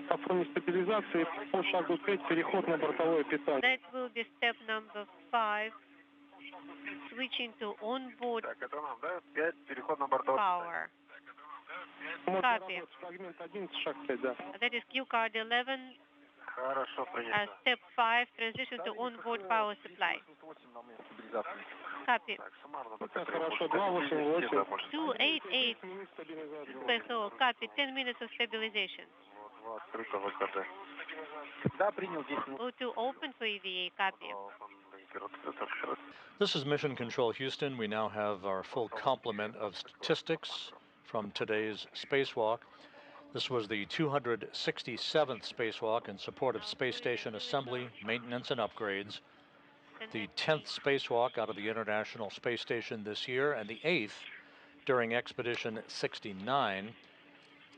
по фоне стабилизации по шагу 5, переход на бортовое питание. That will be step number 5, switching to onboard Так, это нам, да? 5, переход на бортовой. power. Можно Copy. работать фрагмент 11, шаг 5, да. That is Q card 11, Хорошо, принято. step 5, transition to onboard power supply. Copy. Так, суммарно Это хорошо, 288. 288 PGO. Copy. 10 minutes of stabilization. Вот, открыто ВКД. Да, принял 10 минут. O2 open for EVA. Copy. This is Mission Control Houston. We now have our full complement of statistics from today's spacewalk. This was the 267th spacewalk in support of space station assembly, maintenance, and upgrades. The 10th spacewalk out of the International Space Station this year, and the 8th during Expedition 69.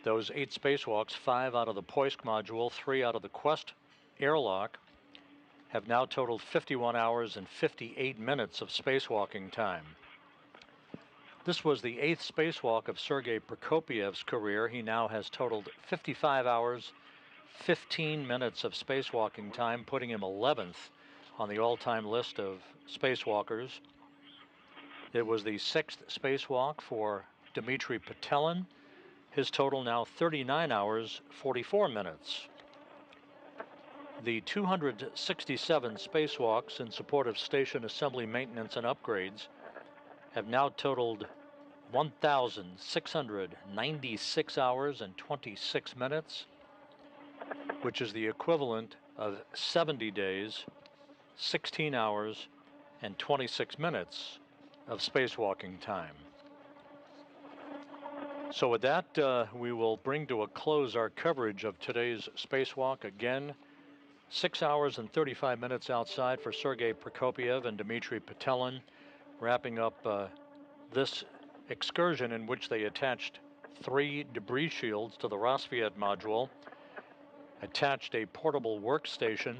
Those 8 spacewalks, 5 out of the Poisk module, 3 out of the Quest airlock, have now totaled 51 hours and 58 minutes of spacewalking time. This was the 8th spacewalk of Sergey Prokopiev's career. He now has totaled 55 hours, 15 minutes of spacewalking time, putting him 11th on the all-time list of spacewalkers. It was the 6th spacewalk for Dmitry Petelin. His total now 39 hours, 44 minutes. The 267 spacewalks in support of station assembly maintenance and upgrades have now totaled 1,696 hours and 26 minutes, which is the equivalent of 70 days, 16 hours, and 26 minutes of spacewalking time. So with that, we will bring to a close our coverage of today's spacewalk. Again, 6 hours and 35 minutes outside for Sergey Prokopyev and Dmitry Petelin, wrapping up this excursion in which they attached 3 debris shields to the Rosviet module, attached a portable workstation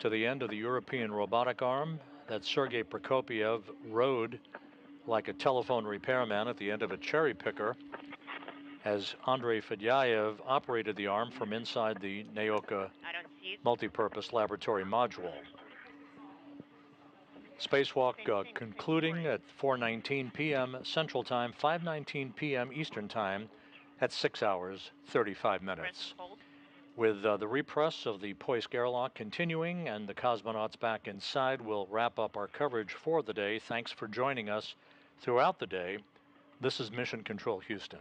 to the end of the European robotic arm that Sergey Prokopyev rode like a telephone repairman at the end of a cherry picker, as Andrei Fedyaev operated the arm from inside the Naoka multipurpose laboratory module. Spacewalk concluding at 4:19 p.m. Central Time, 5:19 p.m. Eastern Time at 6 hours, 35 minutes. With the repress of the Poisk airlock continuing and the cosmonauts back inside, we'll wrap up our coverage for the day. Thanks for joining us throughout the day. This is Mission Control Houston.